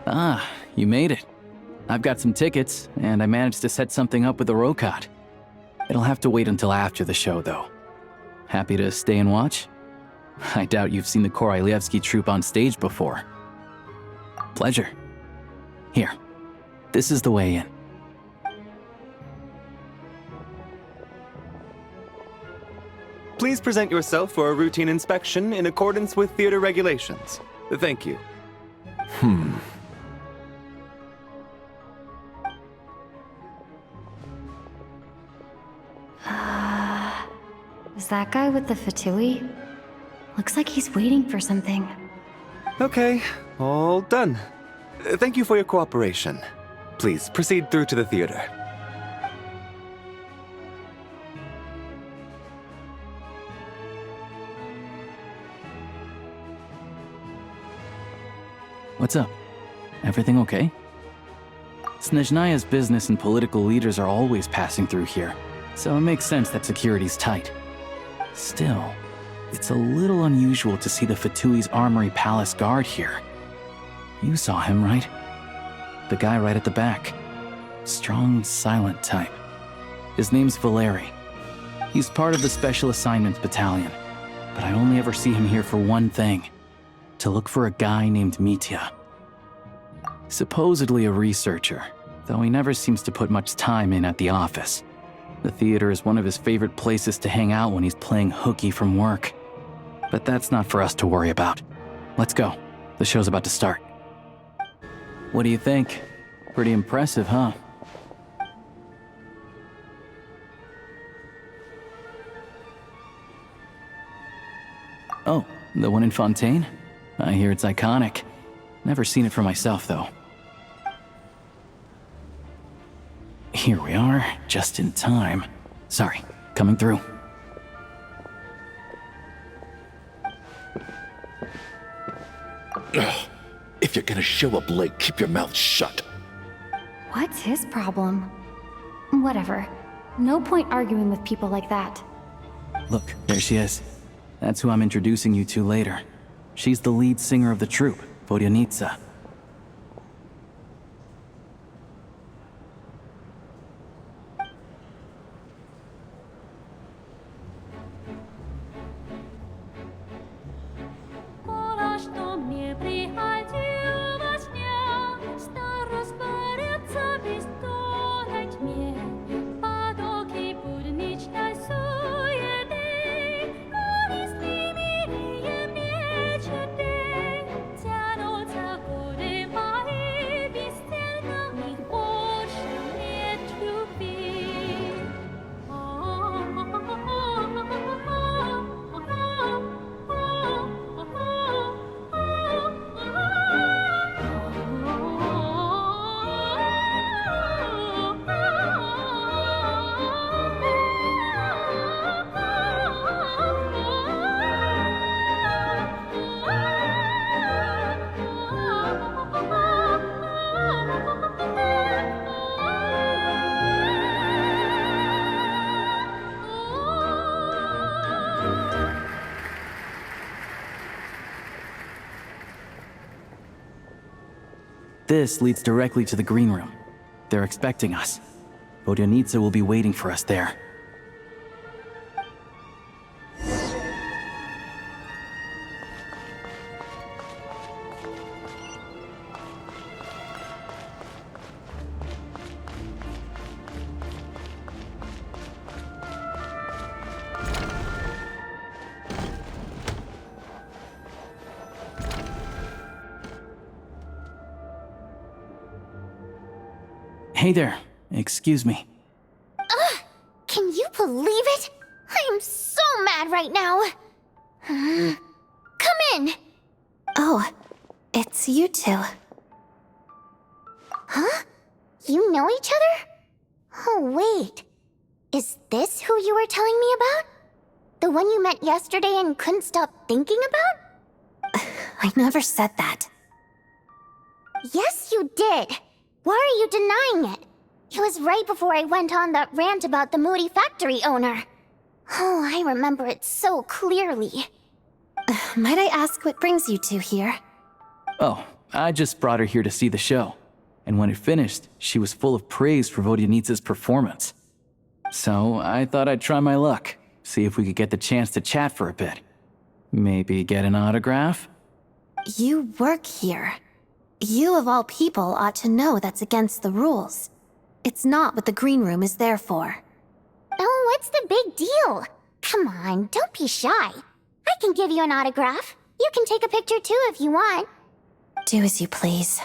Ah, you made it. I've got some tickets, and I managed to set something up with the Rokad. It'll have to wait until after the show, though. Happy to stay and watch? I doubt you've seen the Korolyevsky troupe on stage before. Pleasure. Here, this is the way in. Please present yourself for a routine inspection in accordance with theater regulations. Thank you. Is that guy with the Fatui? Looks like he's waiting for something. Okay, all done. Thank you for your cooperation. Please proceed through to the theater. What's up? Everything okay? Snezhnaya's business and political leaders are always passing through here, so it makes sense that security's tight. Still, it's a little unusual to see the Fatui's Armory Palace guard here. You saw him, right? The guy right at the back. Strong, silent type. His name's Valeri. He's part of the Special Assignments Battalion, but I only ever see him here for one thing: to look for a guy named Mitya. Supposedly a researcher, though he never seems to put much time in at the office. The theater is one of his favorite places to hang out when he's playing hooky from work. But that's not for us to worry about. Let's go. The show's about to start. What do you think? Pretty impressive, huh? Oh, the one in Fontaine? I hear it's iconic. Never seen it for myself, though. Here we are, just in time. Sorry, coming through. Ugh. If you're gonna show up late, keep your mouth shut. What's his problem? Whatever. No point arguing with people like that. Look, there she is. That's who I'm introducing you to later. She's the lead singer of the troupe, Vodyanitsa. This leads directly to the green room. They're expecting us. Vodyanitsa will be waiting for us there. Hey there. Excuse me. Can you believe it? I am so mad right now. Come in. Oh, it's you two. Huh? You know each other? Oh, wait. Is this who you were telling me about? The one you met yesterday and couldn't stop thinking about? I never said that. Yes, you did. Why are you denying it? It was right before I went on that rant about the moody factory owner. Oh, I remember it so clearly. Might I ask what brings you two here? Oh, I just brought her here to see the show. And when it finished, she was full of praise for Vodyanitsa's performance. So I thought I'd try my luck, see if we could get the chance to chat for a bit. Maybe get an autograph? You work here. You of all people ought to know that's against the rules. It's not what the green room is there for. Oh, what's the big deal? Come on, don't be shy. I can give you an autograph. You can take a picture too if you want. Do as you please.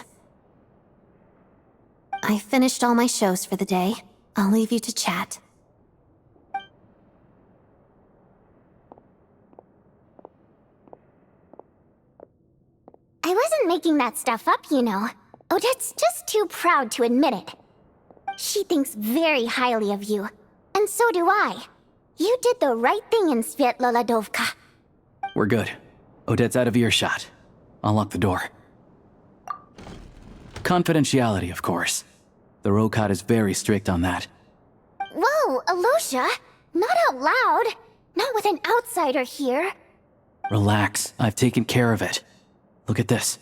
I finished all my shows for the day. I'll leave you to chat. I wasn't making that stuff up, you know. Odette's just too proud to admit it. She thinks very highly of you, and so do I. You did the right thing in Svietloladovka. We're good. Odette's out of earshot. I'll lock the door. Confidentiality, of course. The Rokat is very strict on that. Whoa, Alosha! Not out loud! Not with an outsider here! Relax, I've taken care of it. Look at this.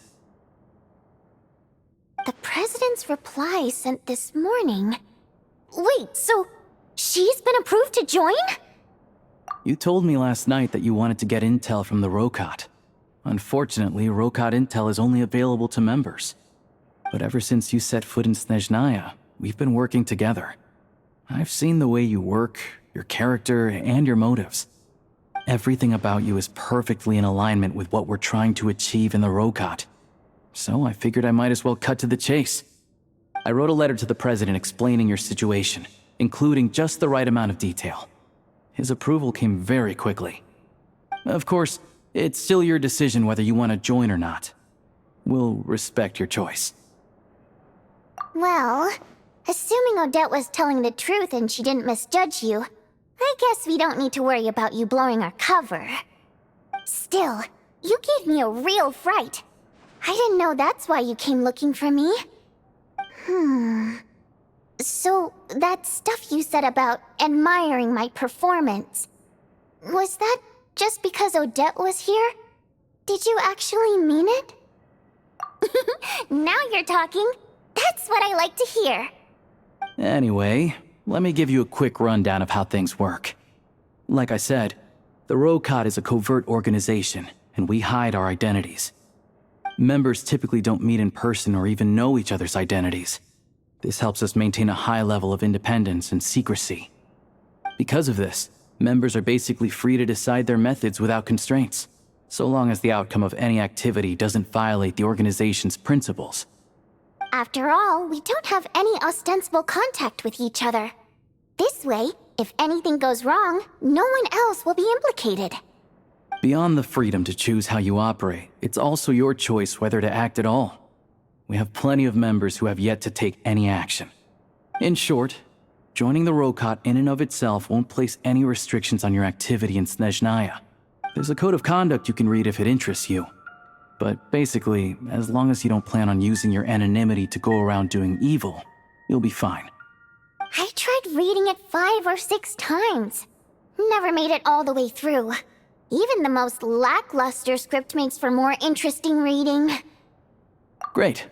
The President's reply sent this morning. Wait, so she's been approved to join? You told me last night that you wanted to get intel from the Rokat. Unfortunately, Rokat intel is only available to members. But ever since you set foot in Snezhnaya, we've been working together. I've seen the way you work, your character, and your motives. Everything about you is perfectly in alignment with what we're trying to achieve in the Rokat. So I figured I might as well cut to the chase. I wrote a letter to the President explaining your situation, including just the right amount of detail. His approval came very quickly. Of course, it's still your decision whether you want to join or not. we'll respect your choice. Well, assuming Odette was telling the truth and she didn't misjudge you, I guess we don't need to worry about you blowing our cover. Still, you gave me a real fright. I didn't know that's why you came looking for me. So, that stuff you said about admiring my performance, was that just because Odette was here? Did you actually mean it? Now you're talking. That's what I like to hear. Anyway, let me give you a quick rundown of how things work. Like I said, the Rokot is a covert organization, and we hide our identities. Members typically don't meet in person or even know each other's identities. This helps us maintain a high level of independence and secrecy. Because of this, members are basically free to decide their methods without constraints, so long as the outcome of any activity doesn't violate the organization's principles. After all, we don't have any ostensible contact with each other. This way, if anything goes wrong, no one else will be implicated. Beyond the freedom to choose how you operate, it's also your choice whether to act at all. We have plenty of members who have yet to take any action. In short, joining the Rokot in and of itself won't place any restrictions on your activity in Snezhnaya. There's a code of conduct you can read if it interests you. But basically, as long as you don't plan on using your anonymity to go around doing evil, you'll be fine. I tried reading it 5 or 6 times. Never made it all the way through. Even the most lackluster script makes for more interesting reading. Great.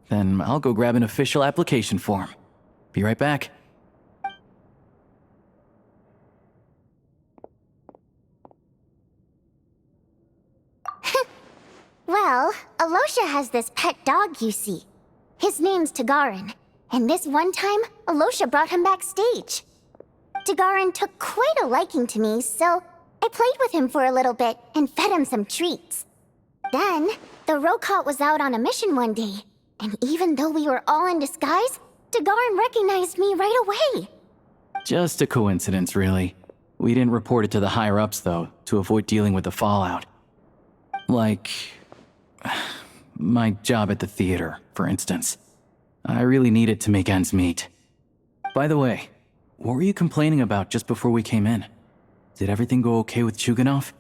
Then I'll go grab an official application form. Be right back. Well, Alosha has this pet dog, you see. His name's Tagarin, and this one time, Alosha brought him backstage. Tagarin took quite a liking to me, so I played with him for a little bit and fed him some treats. Then, the Rokot was out on a mission one day, and even though we were all in disguise, Tagarin recognized me right away. Just a coincidence, really. We didn't report it to the higher-ups, though, to avoid dealing with the fallout. Like my job at the theater, for instance. I really needed to make ends meet. By the way, what were you complaining about just before we came in? Did everything go okay with Chuganov?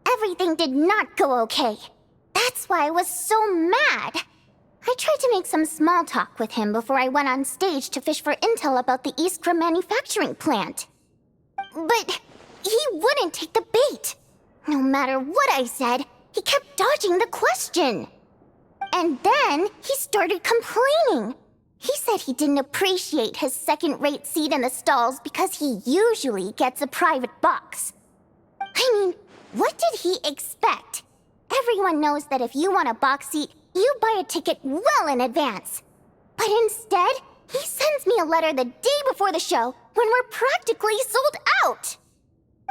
Everything did not go okay. That's why I was so mad. I tried to make some small talk with him before I went on stage to fish for intel about the Iskra manufacturing plant. But he wouldn't take the bait. No matter what I said, he kept dodging the question. And then he started complaining. He said he didn't appreciate his second-rate seat in the stalls because he usually gets a private box. I mean, what did he expect? Everyone knows that if you want a box seat, you buy a ticket well in advance. But instead, he sends me a letter the day before the show when we're practically sold out.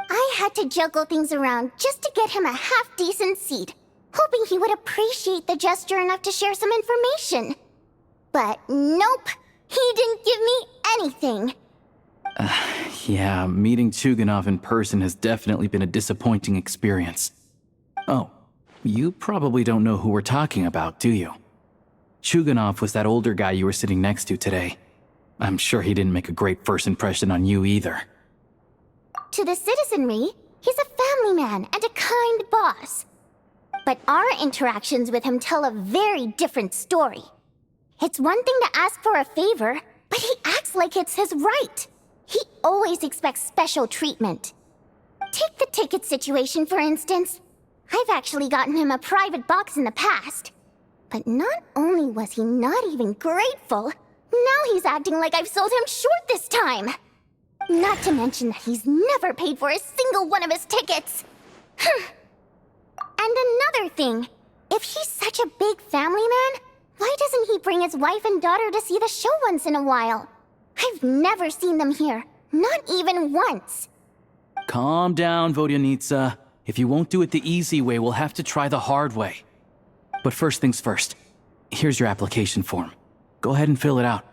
I had to juggle things around just to get him a half-decent seat, hoping he would appreciate the gesture enough to share some information. But nope, he didn't give me anything. Yeah, meeting Chuganov in person has definitely been a disappointing experience. Oh, you probably don't know who we're talking about, do you? Chuganov was that older guy you were sitting next to today. I'm sure he didn't make a great first impression on you either. To the citizenry, he's a family man and a kind boss. But our interactions with him tell a very different story. It's one thing to ask for a favor, but he acts like it's his right. He always expects special treatment. Take the ticket situation, for instance. I've actually gotten him a private box in the past. But not only was he not even grateful, now he's acting like I've sold him short this time. Not to mention that he's never paid for a single one of his tickets. And another thing, if he's such a big family man, why doesn't he bring his wife and daughter to see the show once in a while? I've never seen them here, not even once. Calm down, Vodyanitsa. If you won't do it the easy way, we'll have to try the hard way. But first things first, here's your application form. Go ahead and fill it out.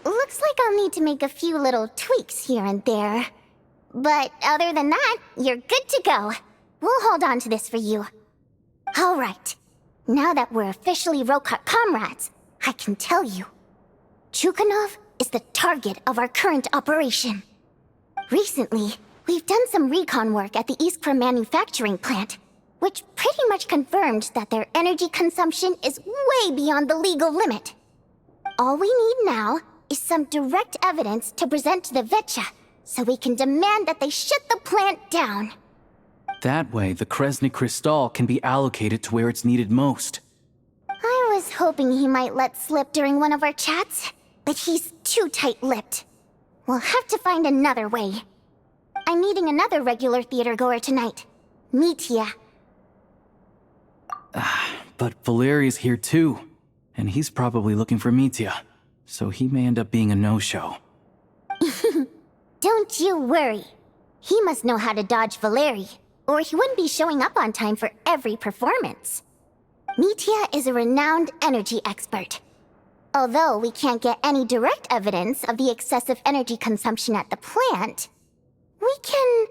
Looks like I'll need to make a few little tweaks here and there. But other than that, you're good to go. We'll hold on to this for you. Alright. Now that we're officially Rokat comrades, I can tell you. Chukhanov is the target of our current operation. Recently, we've done some recon work at the Iskra manufacturing plant, which pretty much confirmed that their energy consumption is way beyond the legal limit. All we need now is some direct evidence to present to the Vetcha, so we can demand that they shut the plant down. That way, the Kresny Crystal can be allocated to where it's needed most. I was hoping he might let slip during one of our chats, but he's too tight-lipped. We'll have to find another way. I'm meeting another regular theater goer tonight, Mitya. But Valeri's here too, and he's probably looking for Mitya, so he may end up being a no-show. Don't you worry. He must know how to dodge Valeri, or he wouldn't be showing up on time for every performance. Mitya is a renowned energy expert. Although we can't get any direct evidence of the excessive energy consumption at the plant, we can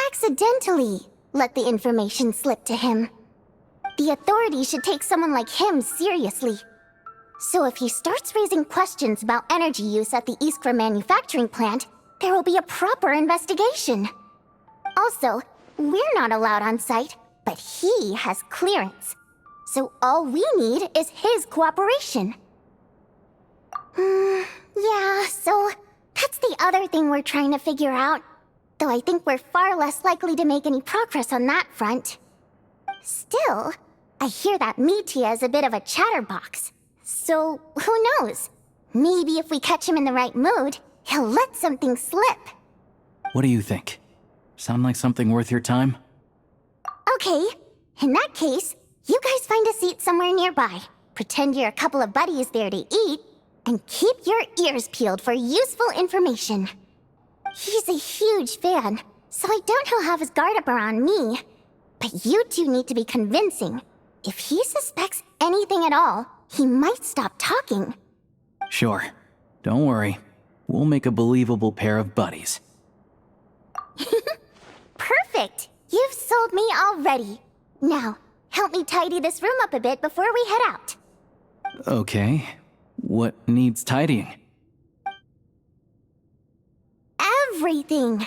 accidentally let the information slip to him. The authorities should take someone like him seriously. So if he starts raising questions about energy use at the Iskra manufacturing plant, there will be a proper investigation. Also, we're not allowed on site, but he has clearance. So all we need is his cooperation. Yeah, so that's the other thing we're trying to figure out. Though I think we're far less likely to make any progress on that front. Still, I hear that Mitya is a bit of a chatterbox. So, who knows? Maybe if we catch him in the right mood, he'll let something slip. What do you think? Sound like something worth your time? Okay, in that case, you guys find a seat somewhere nearby. Pretend you're a couple of buddies there to eat, and keep your ears peeled for useful information. He's a huge fan, so I doubt he'll have his guard up around me. But you two need to be convincing. If he suspects anything at all, he might stop talking. Sure. Don't worry. We'll make a believable pair of buddies. Perfect! You've sold me already. Now, help me tidy this room up a bit before we head out. Okay. What needs tidying? Everything!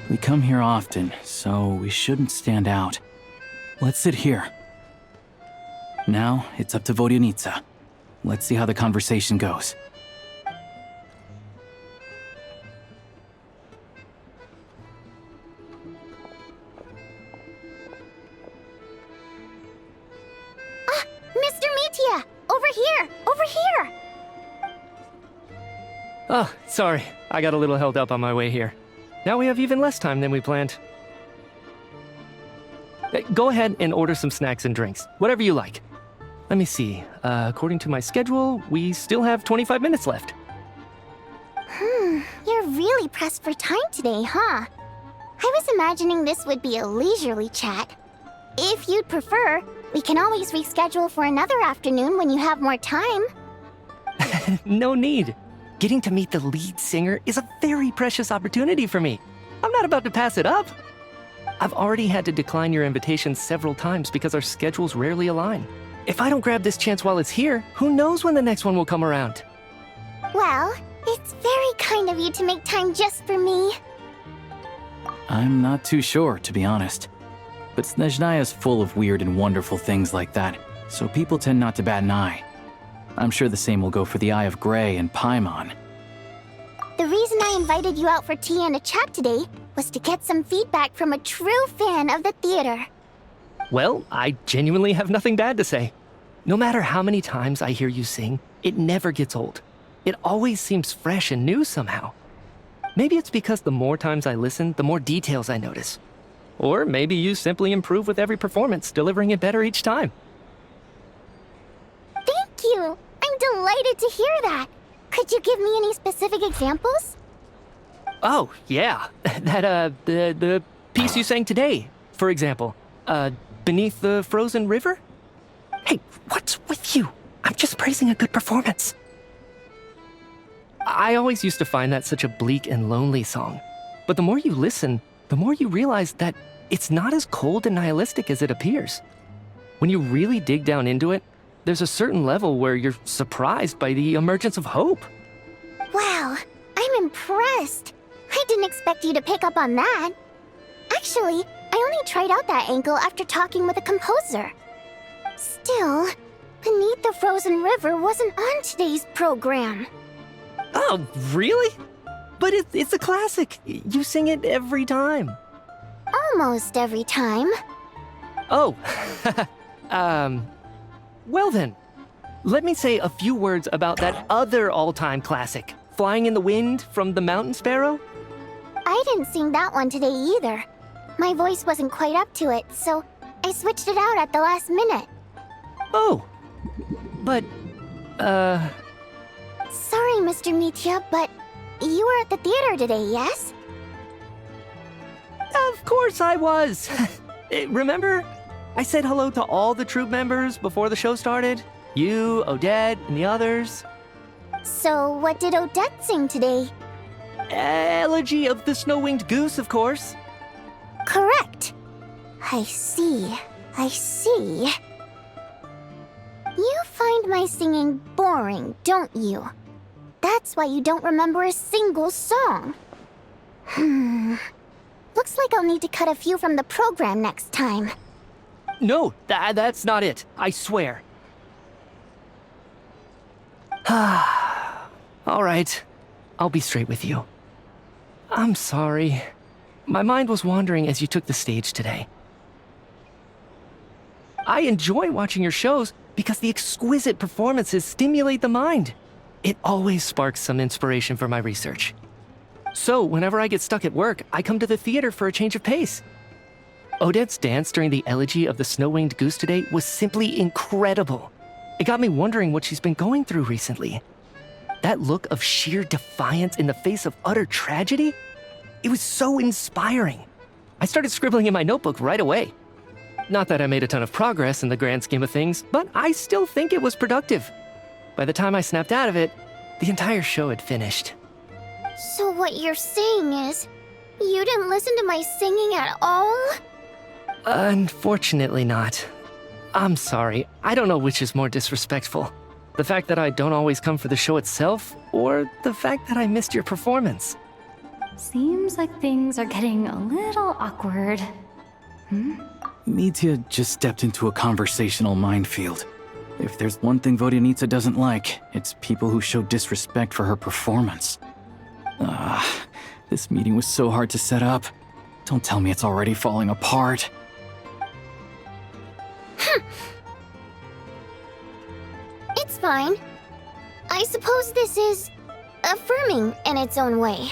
We come here often, so we shouldn't stand out. Let's sit here. Now, it's up to Vodyanitsa. Let's see how the conversation goes. Mr. Mitya! Over here! Over here! Oh, sorry. I got a little held up on my way here. Now we have even less time than we planned. Go ahead and order some snacks and drinks. Whatever you like. Let me see. According to my schedule, we still have 25 minutes left. You're really pressed for time today, huh? I was imagining this would be a leisurely chat. If you'd prefer, we can always reschedule for another afternoon when you have more time. No need. Getting to meet the lead singer is a very precious opportunity for me. I'm not about to pass it up. I've already had to decline your invitation several times because our schedules rarely align. If I don't grab this chance while it's here, who knows when the next one will come around? Well, it's very kind of you to make time just for me. I'm not too sure, to be honest. But Snezhnaya is full of weird and wonderful things like that, so people tend not to bat an eye. I'm sure the same will go for the Eye of Grey and Paimon. The reason I invited you out for tea and a chat today was to get some feedback from a true fan of the theater. Well, I genuinely have nothing bad to say. No matter how many times I hear you sing, it never gets old. It always seems fresh and new somehow. Maybe it's because the more times I listen, the more details I notice. Or maybe you simply improve with every performance, delivering it better each time. Thank you! I'm delighted to hear that! Could you give me any specific examples? Oh, yeah. The piece you sang today, for example. Beneath the Frozen River? Hey, what's with you? I'm just praising a good performance. I always used to find that such a bleak and lonely song. But the more you listen, the more you realize that it's not as cold and nihilistic as it appears. When you really dig down into it, there's a certain level where you're surprised by the emergence of hope. Wow, I'm impressed. I didn't expect you to pick up on that. Actually, I only tried out that angle after talking with a composer. Still, Beneath the Frozen River wasn't on today's program. Oh, really? But it's a classic. You sing it every time. Almost every time. Oh, well then. Let me say a few words about that other all-time classic, Flying in the Wind from the Mountain Sparrow. I didn't sing that one today either. My voice wasn't quite up to it, so I switched it out at the last minute. Oh, but, Sorry, Mr. Mitya, but you were at the theater today, yes? Of course I was. Remember? I said hello to all the troupe members before the show started. You, Odette, and the others. So what did Odette sing today? Elegy of the Snow-Winged Goose, of course. Correct. I see. You find my singing boring, don't you? That's why you don't remember a single song. Looks like I'll need to cut a few from the program next time. No, that's not it. I swear. All right. I'll be straight with you. I'm sorry. My mind was wandering as you took the stage today. I enjoy watching your shows because the exquisite performances stimulate the mind. It always sparks some inspiration for my research. So, whenever I get stuck at work, I come to the theater for a change of pace. Odette's dance during the Elegy of the Snow-Winged Goose today was simply incredible. It got me wondering what she's been going through recently. That look of sheer defiance in the face of utter tragedy? It was so inspiring. I started scribbling in my notebook right away. Not that I made a ton of progress in the grand scheme of things, but I still think it was productive. By the time I snapped out of it, the entire show had finished. So what you're saying is, you didn't listen to my singing at all? Unfortunately not. I'm sorry, I don't know which is more disrespectful. The fact that I don't always come for the show itself, or the fact that I missed your performance. Seems like things are getting a little awkward. Mitya just stepped into a conversational minefield. If there's one thing Vodyanica doesn't like, it's people who show disrespect for her performance. This meeting was so hard to set up. Don't tell me it's already falling apart. It's fine. I suppose this is affirming in its own way.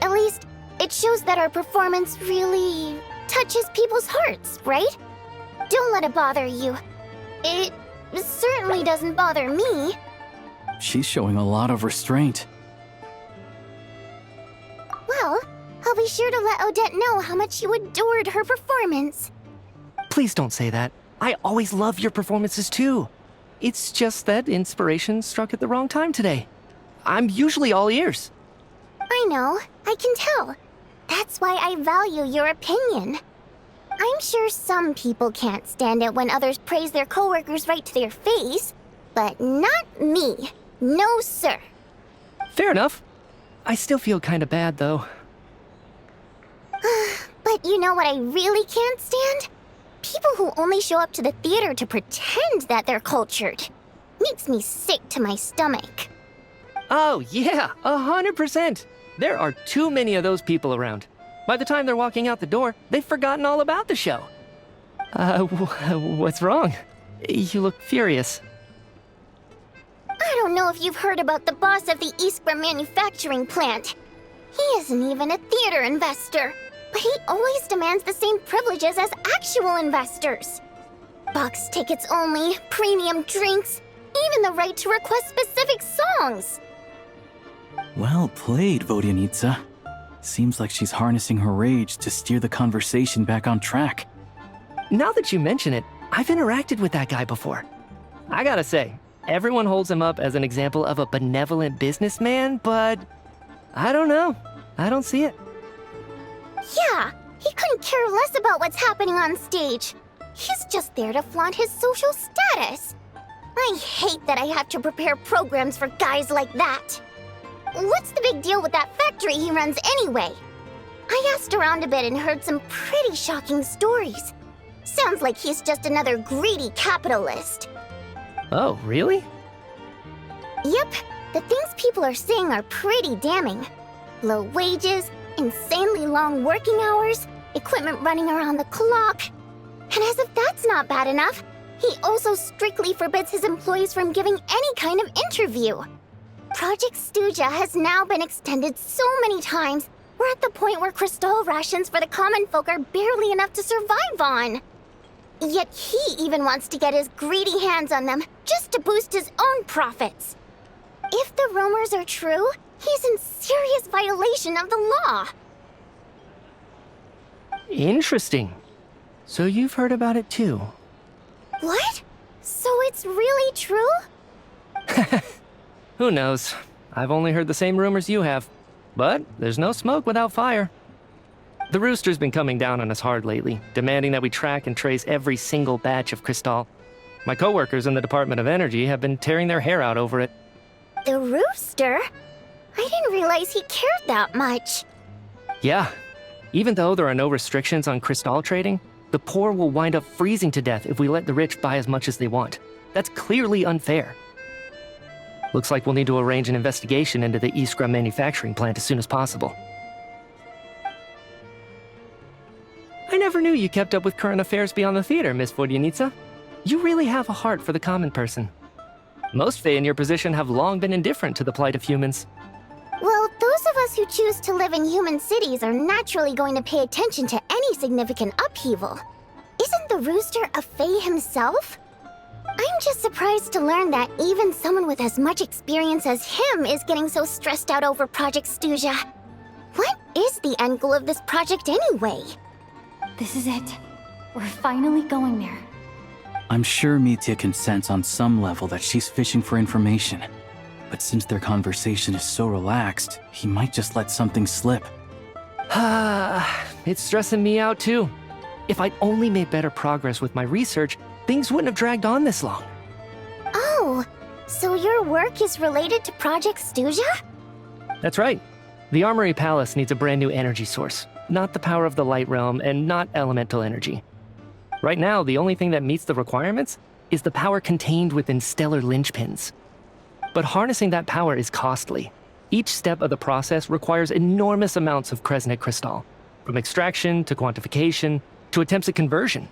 At least, it shows that our performance really touches people's hearts, right? Don't let it bother you. It certainly doesn't bother me. She's showing a lot of restraint. Well, I'll be sure to let Odette know how much you adored her performance. Please don't say that. I always love your performances too. It's just that inspiration struck at the wrong time today. I'm usually all ears. I know, I can tell. That's why I value your opinion. I'm sure some people can't stand it when others praise their coworkers right to their face, but not me. No, sir. Fair enough. I still feel kinda bad, though. But you know what I really can't stand? People who only show up to the theater to pretend that they're cultured. Makes me sick to my stomach. Oh, yeah, 100%. There are too many of those people around. By the time they're walking out the door, they've forgotten all about the show. What's wrong? You look furious. I don't know if you've heard about the boss of the Iskra manufacturing plant. He isn't even a theater investor, but he always demands the same privileges as actual investors. Box tickets only, premium drinks, even the right to request specific songs. Well played, Vodyanitsa. Seems like she's harnessing her rage to steer the conversation back on track. Now that you mention it, I've interacted with that guy before. I gotta say, everyone holds him up as an example of a benevolent businessman, but I don't know. I don't see it. Yeah, he couldn't care less about what's happening on stage. He's just there to flaunt his social status. I hate that I have to prepare programs for guys like that. What's the big deal with that factory he runs anyway? I asked around a bit and heard some pretty shocking stories. Sounds like he's just another greedy capitalist. Oh, really? Yep, the things people are saying are pretty damning. Low wages, insanely long working hours, equipment running around the clock. And as if that's not bad enough, he also strictly forbids his employees from giving any kind of interview. Project Stuja has now been extended so many times, we're at the point where crystal rations for the common folk are barely enough to survive on. Yet he even wants to get his greedy hands on them just to boost his own profits. If the rumors are true, he's in serious violation of the law. Interesting. So you've heard about it too? What? So it's really true? Who knows? I've only heard the same rumors you have. But there's no smoke without fire. The Rooster's been coming down on us hard lately, demanding that we track and trace every single batch of Crystal. My coworkers in the Department of Energy have been tearing their hair out over it. The Rooster? I didn't realize he cared that much. Yeah. Even though there are no restrictions on Crystal trading, the poor will wind up freezing to death if we let the rich buy as much as they want. That's clearly unfair. Looks like we'll need to arrange an investigation into the Iskra manufacturing plant as soon as possible. I never knew you kept up with current affairs beyond the theater, Miss Vodyanitsa. You really have a heart for the common person. Most Fae in your position have long been indifferent to the plight of humans. Well, those of us who choose to live in human cities are naturally going to pay attention to any significant upheaval. Isn't the Rooster a Fae himself? I'm just surprised to learn that even someone with as much experience as him is getting so stressed out over Project Stuja. What is the end goal of this project anyway? This is it. We're finally going there. I'm sure Mitya can sense on some level that she's fishing for information. But since their conversation is so relaxed, he might just let something slip. It's stressing me out too. If I'd only made better progress with my research, things wouldn't have dragged on this long. Oh, so your work is related to Project Stuja? That's right. The Armory Palace needs a brand new energy source. Not the power of the Light Realm and not elemental energy. Right now, the only thing that meets the requirements is the power contained within stellar linchpins. But harnessing that power is costly. Each step of the process requires enormous amounts of Kresnik crystal, from extraction to quantification to attempts at conversion.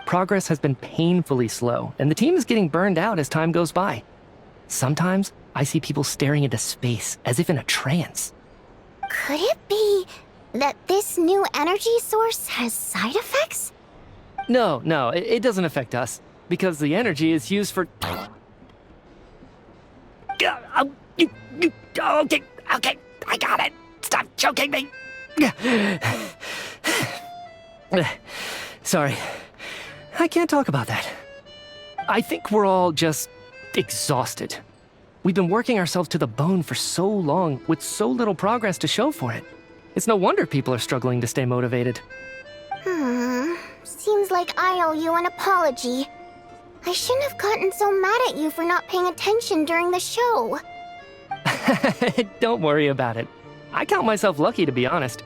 Progress has been painfully slow, and the team is getting burned out as time goes by. Sometimes, I see people staring into space as if in a trance. Could it be that this new energy source has side effects? No, it doesn't affect us, because the energy is used for... Okay, I got it. Stop choking me. Sorry, I can't talk about that. I think we're all just exhausted. We've been working ourselves to the bone for so long with so little progress to show for it. It's no wonder people are struggling to stay motivated. Seems like I owe you an apology. I shouldn't have gotten so mad at you for not paying attention during the show. Don't worry about it. I count myself lucky, to be honest.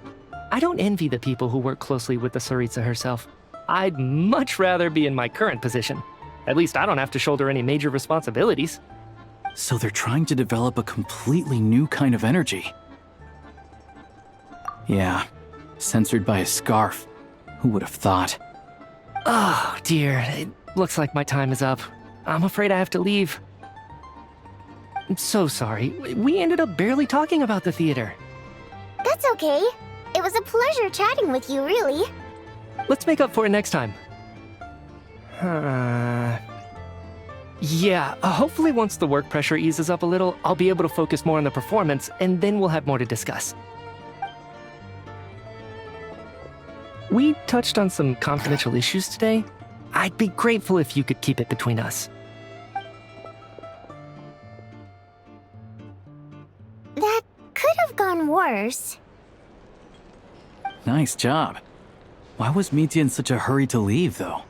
I don't envy the people who work closely with the Tsaritsa herself. I'd much rather be in my current position. At least I don't have to shoulder any major responsibilities. So they're trying to develop a completely new kind of energy. Yeah, censored by a scarf. Who would have thought? Oh, dear. It looks like my time is up. I'm afraid I have to leave. I'm so sorry. We ended up barely talking about the theater. That's okay. It was a pleasure chatting with you, really. Let's make up for it next time. Yeah, hopefully once the work pressure eases up a little, I'll be able to focus more on the performance, and then we'll have more to discuss. We touched on some confidential issues today. I'd be grateful if you could keep it between us. That could have gone worse. Nice job. Why was Mitya in such a hurry to leave, though?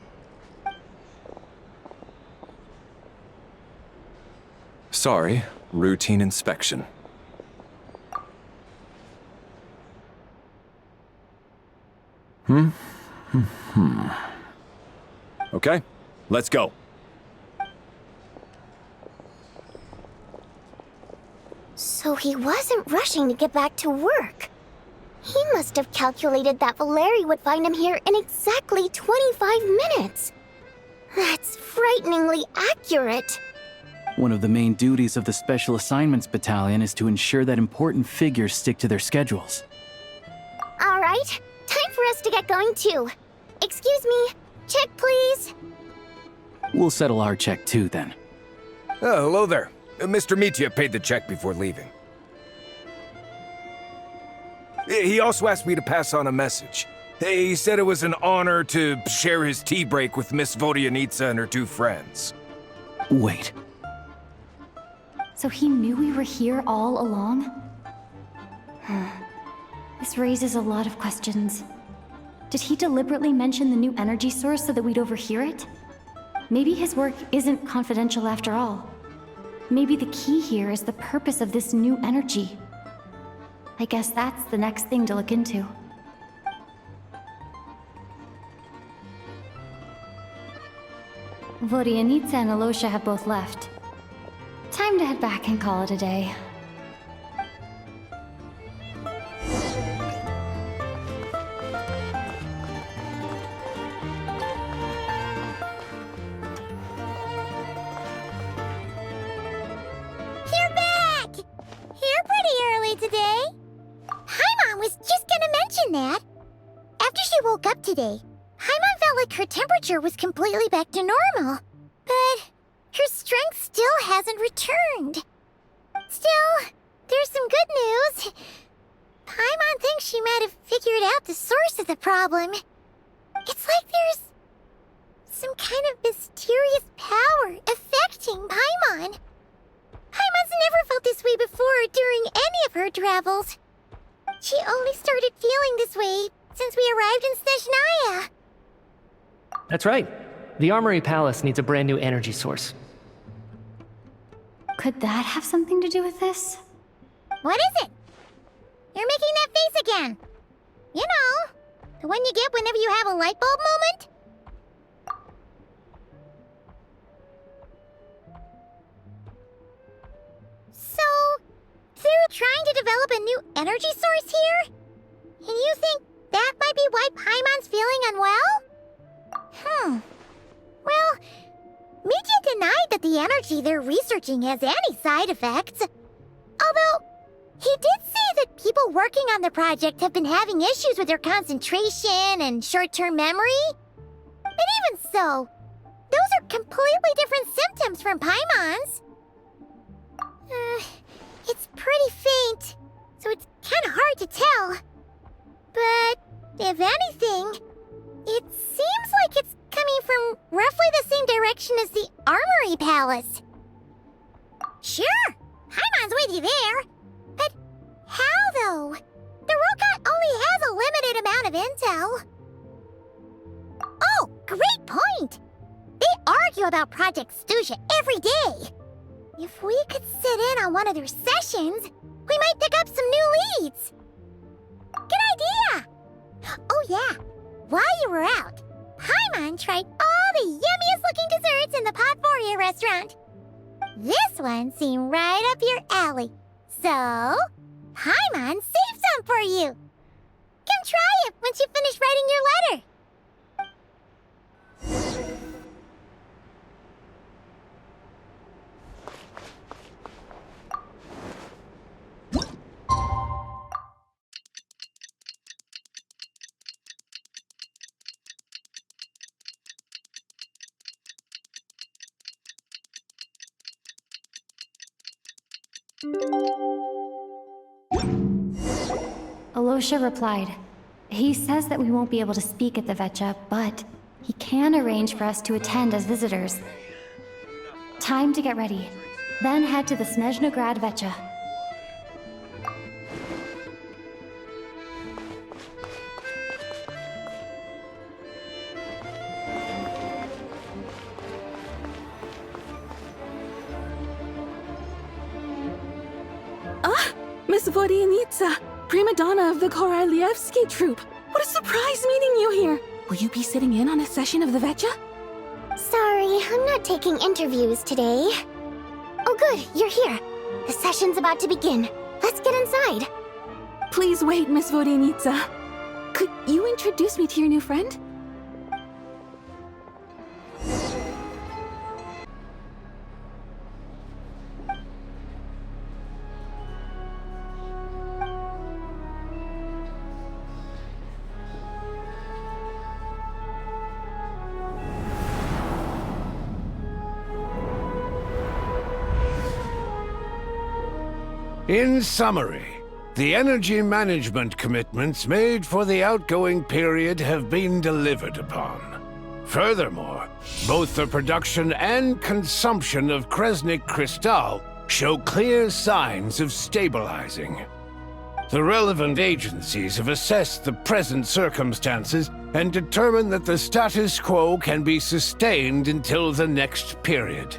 Sorry, routine inspection. Okay, let's go. So he wasn't rushing to get back to work. He must have calculated that Valeri would find him here in exactly 25 minutes. That's frighteningly accurate. One of the main duties of the Special Assignments Battalion is to ensure that important figures stick to their schedules. All right, time for us to get going too. Excuse me, check please. We'll settle our check too, then. Oh, hello there. Mr. Mitya paid the check before leaving. He also asked me to pass on a message. He said it was an honor to share his tea break with Miss Vodyanitsa and her two friends. Wait. So he knew we were here all along? This raises a lot of questions. Did he deliberately mention the new energy source so that we'd overhear it? Maybe his work isn't confidential after all. Maybe the key here is the purpose of this new energy. I guess that's the next thing to look into. Vodyanitsa and Alosha have both left. Time to head back and call it a day. You're back! Here pretty early today. Paimon was just gonna mention that. After she woke up today, Paimon felt like her temperature was completely back to normal. But her strength still hasn't returned. Still, there's some good news. Paimon thinks she might have figured out the source of the problem. It's like there's some kind of mysterious power affecting Paimon. Paimon's never felt this way before during any of her travels. She only started feeling this way since we arrived in Snezhnaya. That's right. The Armory Palace needs a brand new energy source. Could that have something to do with this? What is it? You're making that face again. You know, the one you get whenever you have a light bulb moment? So, they're trying to develop a new energy source here? And you think that might be why Paimon's feeling unwell? Well, Mitya denied that the energy they're researching has any side effects. Although, he did say that people working on the project have been having issues with their concentration and short-term memory. But even so, those are completely different symptoms from Paimon's. It's pretty faint, so it's kind of hard to tell. But, if anything, it seems like it's coming from roughly the same direction as the Armory Palace. Sure, Paimon's with you there. But how, though? The robot only has a limited amount of intel. Oh, great point! They argue about Project Snezhnaya every day. If we could sit in on one of their sessions, we might pick up some new leads. Good idea! Oh yeah, while you were out, Paimon tried all the yummiest looking desserts in the Potforia restaurant. This one seemed right up your alley. So, Paimon saved some for you. Come try it once you finish writing your letter. Alosha replied. He says that we won't be able to speak at the Vetcha, but he can arrange for us to attend as visitors. Time to get ready. Then head to the Snezhnaya Vetcha. Miss Vodyanitsa, prima donna of the Korolievsky troupe. What a surprise meeting you here. Will you be sitting in on a session of the Vetcha? Sorry, I'm not taking interviews today. Oh good, you're here. The session's about to begin. Let's get inside. Please wait, Miss Vodyanitsa. Could you introduce me to your new friend? In summary, the energy management commitments made for the outgoing period have been delivered upon. Furthermore, both the production and consumption of Kresnik Crystal show clear signs of stabilizing. The relevant agencies have assessed the present circumstances and determined that the status quo can be sustained until the next period.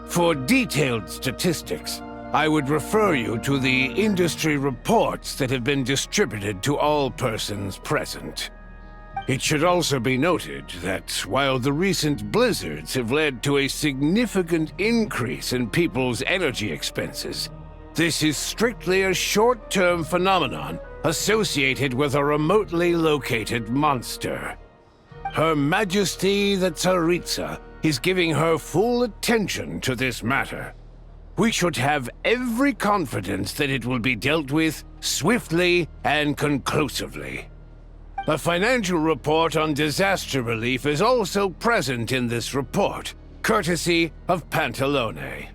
For detailed statistics, I would refer you to the industry reports that have been distributed to all persons present. It should also be noted that while the recent blizzards have led to a significant increase in people's energy expenses, this is strictly a short-term phenomenon associated with a remotely located monster. Her Majesty the Tsaritsa is giving her full attention to this matter. We should have every confidence that it will be dealt with swiftly and conclusively. A financial report on disaster relief is also present in this report, courtesy of Pantalone.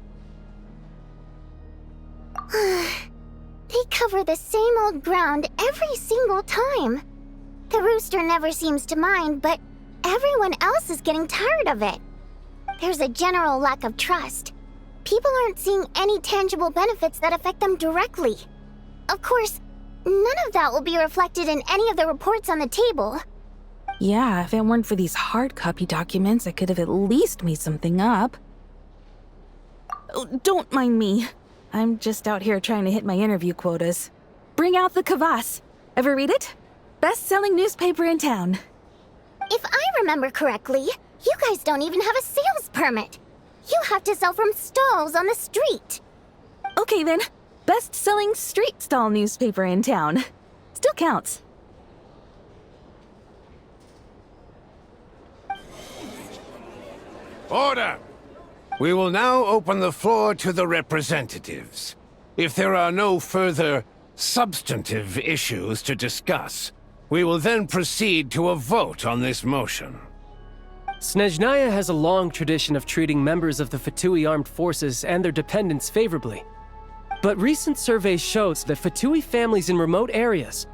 They cover the same old ground every single time. The rooster never seems to mind, but everyone else is getting tired of it. There's a general lack of trust. People aren't seeing any tangible benefits that affect them directly. Of course, none of that will be reflected in any of the reports on the table. Yeah, if it weren't for these hard copy documents, I could have at least made something up. Oh, don't mind me. I'm just out here trying to hit my interview quotas. Bring out the kvass. Ever read it? Best-selling newspaper in town. If I remember correctly, you guys don't even have a sales permit. You have to sell from stalls on the street. Okay then, best-selling street stall newspaper in town. Still counts. Order! We will now open the floor to the representatives. If there are no further substantive issues to discuss, we will then proceed to a vote on this motion. Snezhnaya has a long tradition of treating members of the Fatui armed forces and their dependents favorably. But recent surveys shows that Fatui families in remote areas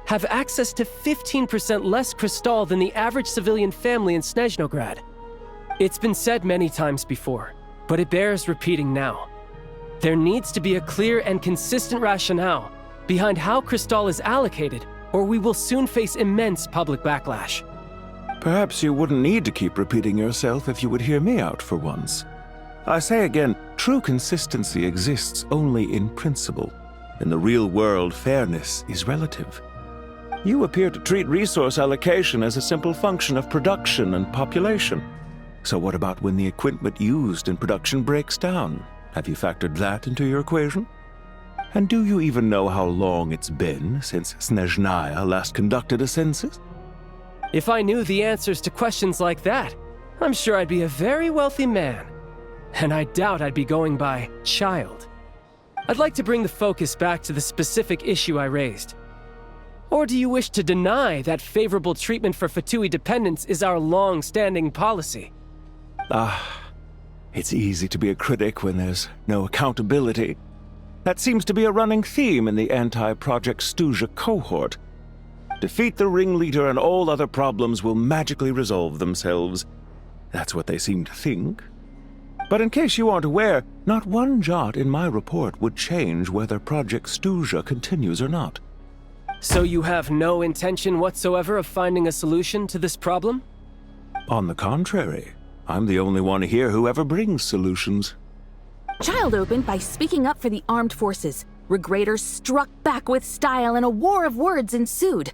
have access to 15% less crystal than the average civilian family in Snezhnograd. It's been said many times before, but it bears repeating now. There needs to be a clear and consistent rationale behind how crystal is allocated, or we will soon face immense public backlash. Perhaps you wouldn't need to keep repeating yourself if you would hear me out for once. I say again, true consistency exists only in principle. In the real world, fairness is relative. You appear to treat resource allocation as a simple function of production and population. So what about when the equipment used in production breaks down? Have you factored that into your equation? And do you even know how long it's been since Snezhnaya last conducted a census? If I knew the answers to questions like that, I'm sure I'd be a very wealthy man. And I doubt I'd be going by child. I'd like to bring the focus back to the specific issue I raised. Or do you wish to deny that favorable treatment for Fatui dependents is our long-standing policy? It's easy to be a critic when there's no accountability. That seems to be a running theme in the anti-Project Stuzha cohort. Defeat the ringleader and all other problems will magically resolve themselves. That's what they seem to think. But in case you aren't aware, not one jot in my report would change whether Project Stuzha continues or not. So you have no intention whatsoever of finding a solution to this problem? On the contrary, I'm the only one here who ever brings solutions. Child opened by speaking up for the armed forces. Regraders struck back with style and a war of words ensued.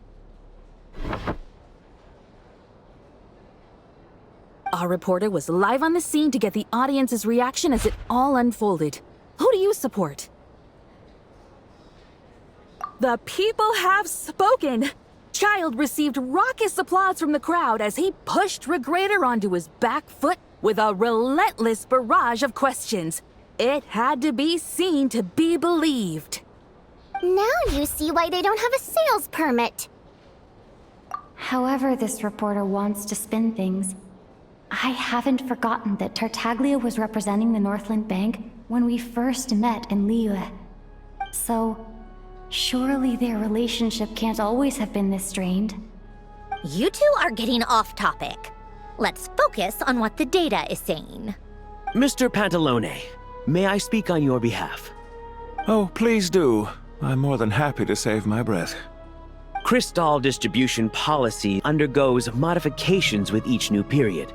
Our reporter was live on the scene to get the audience's reaction as it all unfolded. Who do you support? The people have spoken! Child received raucous applause from the crowd as he pushed Regrader onto his back foot with a relentless barrage of questions. It had to be seen to be believed. Now you see why they don't have a sales permit. However this reporter wants to spin things, I haven't forgotten that Tartaglia was representing the Northland Bank when we first met in Liyue. So, surely their relationship can't always have been this strained. You two are getting off topic. Let's focus on what the data is saying. Mr. Pantalone, may I speak on your behalf? Oh, please do. I'm more than happy to save my breath. Crystal distribution policy undergoes modifications with each new period.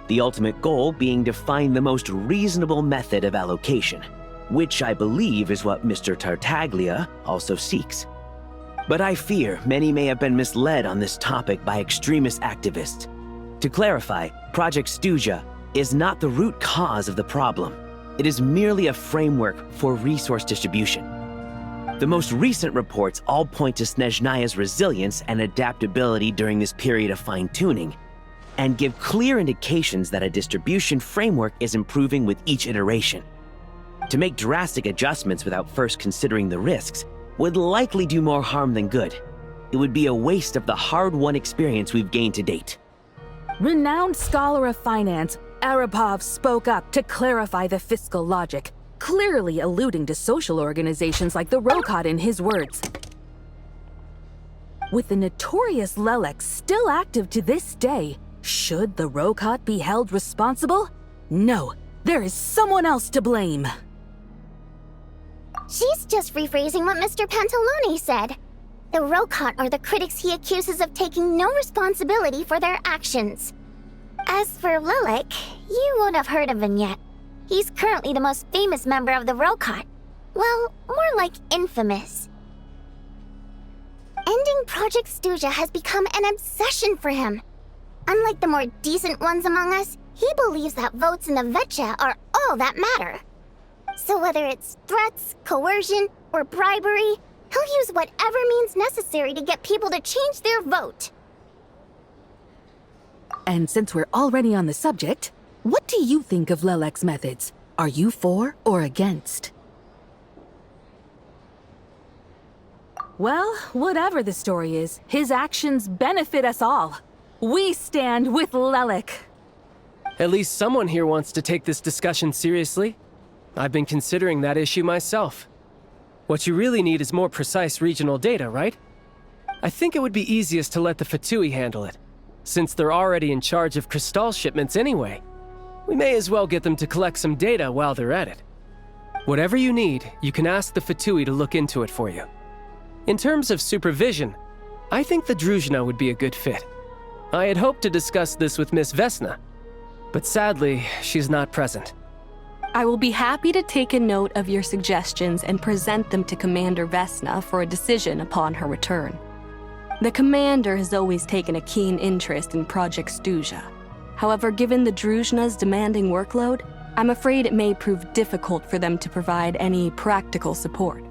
The ultimate goal being to find the most reasonable method of allocation, which I believe is what Mr. Tartaglia also seeks. But I fear many may have been misled on this topic by extremist activists. To clarify, Project Stuzha is not the root cause of the problem. It is merely a framework for resource distribution. The most recent reports all point to Snezhnaya's resilience and adaptability during this period of fine-tuning, and give clear indications that a distribution framework is improving with each iteration. To make drastic adjustments without first considering the risks would likely do more harm than good. It would be a waste of the hard-won experience we've gained to date. Renowned scholar of finance, Arapov spoke up to clarify the fiscal logic, clearly alluding to social organizations like the Rokot in his words. With the notorious Lelek still active to this day, should the Rokot be held responsible? No, there is someone else to blame. She's just rephrasing what Mr. Pantalone said. The Rokot are the critics he accuses of taking no responsibility for their actions. As for Lelek, you won't have heard of him yet. He's currently the most famous member of the Rokot. Well, more like infamous. Ending Project Stuzha has become an obsession for him. Unlike the more decent ones among us, he believes that votes in the Vetcha are all that matter. So whether it's threats, coercion, or bribery, he'll use whatever means necessary to get people to change their vote. And since we're already on the subject, what do you think of Lelek's methods? Are you for or against? Well, whatever the story is, his actions benefit us all. We stand with Lelek. At least someone here wants to take this discussion seriously. I've been considering that issue myself. What you really need is more precise regional data, right? I think it would be easiest to let the Fatui handle it, since they're already in charge of Crystal shipments anyway. We may as well get them to collect some data while they're at it. Whatever you need, you can ask the Fatui to look into it for you. In terms of supervision, I think the Druzhna would be a good fit. I had hoped to discuss this with Miss Vesna, but sadly, she's not present. I will be happy to take a note of your suggestions and present them to Commander Vesna for a decision upon her return. The Commander has always taken a keen interest in Project Stuzha. However, given the Druzhna's demanding workload, I'm afraid it may prove difficult for them to provide any practical support.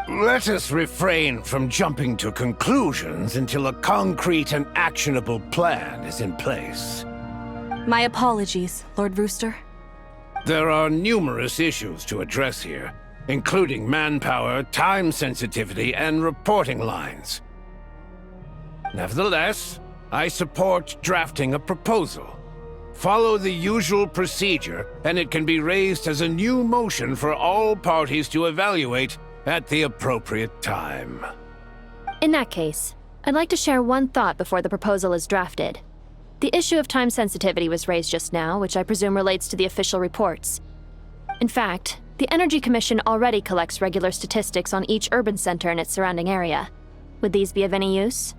Let us refrain from jumping to conclusions until a concrete and actionable plan is in place. My apologies, Lord Rooster. There are numerous issues to address here, including manpower, time sensitivity, and reporting lines. Nevertheless, I support drafting a proposal. Follow the usual procedure, and it can be raised as a new motion for all parties to evaluate at the appropriate time. In that case, I'd like to share one thought before the proposal is drafted. The issue of time sensitivity was raised just now, which I presume relates to the official reports. In fact, the Energy Commission already collects regular statistics on each urban center and its surrounding area. Would these be of any use?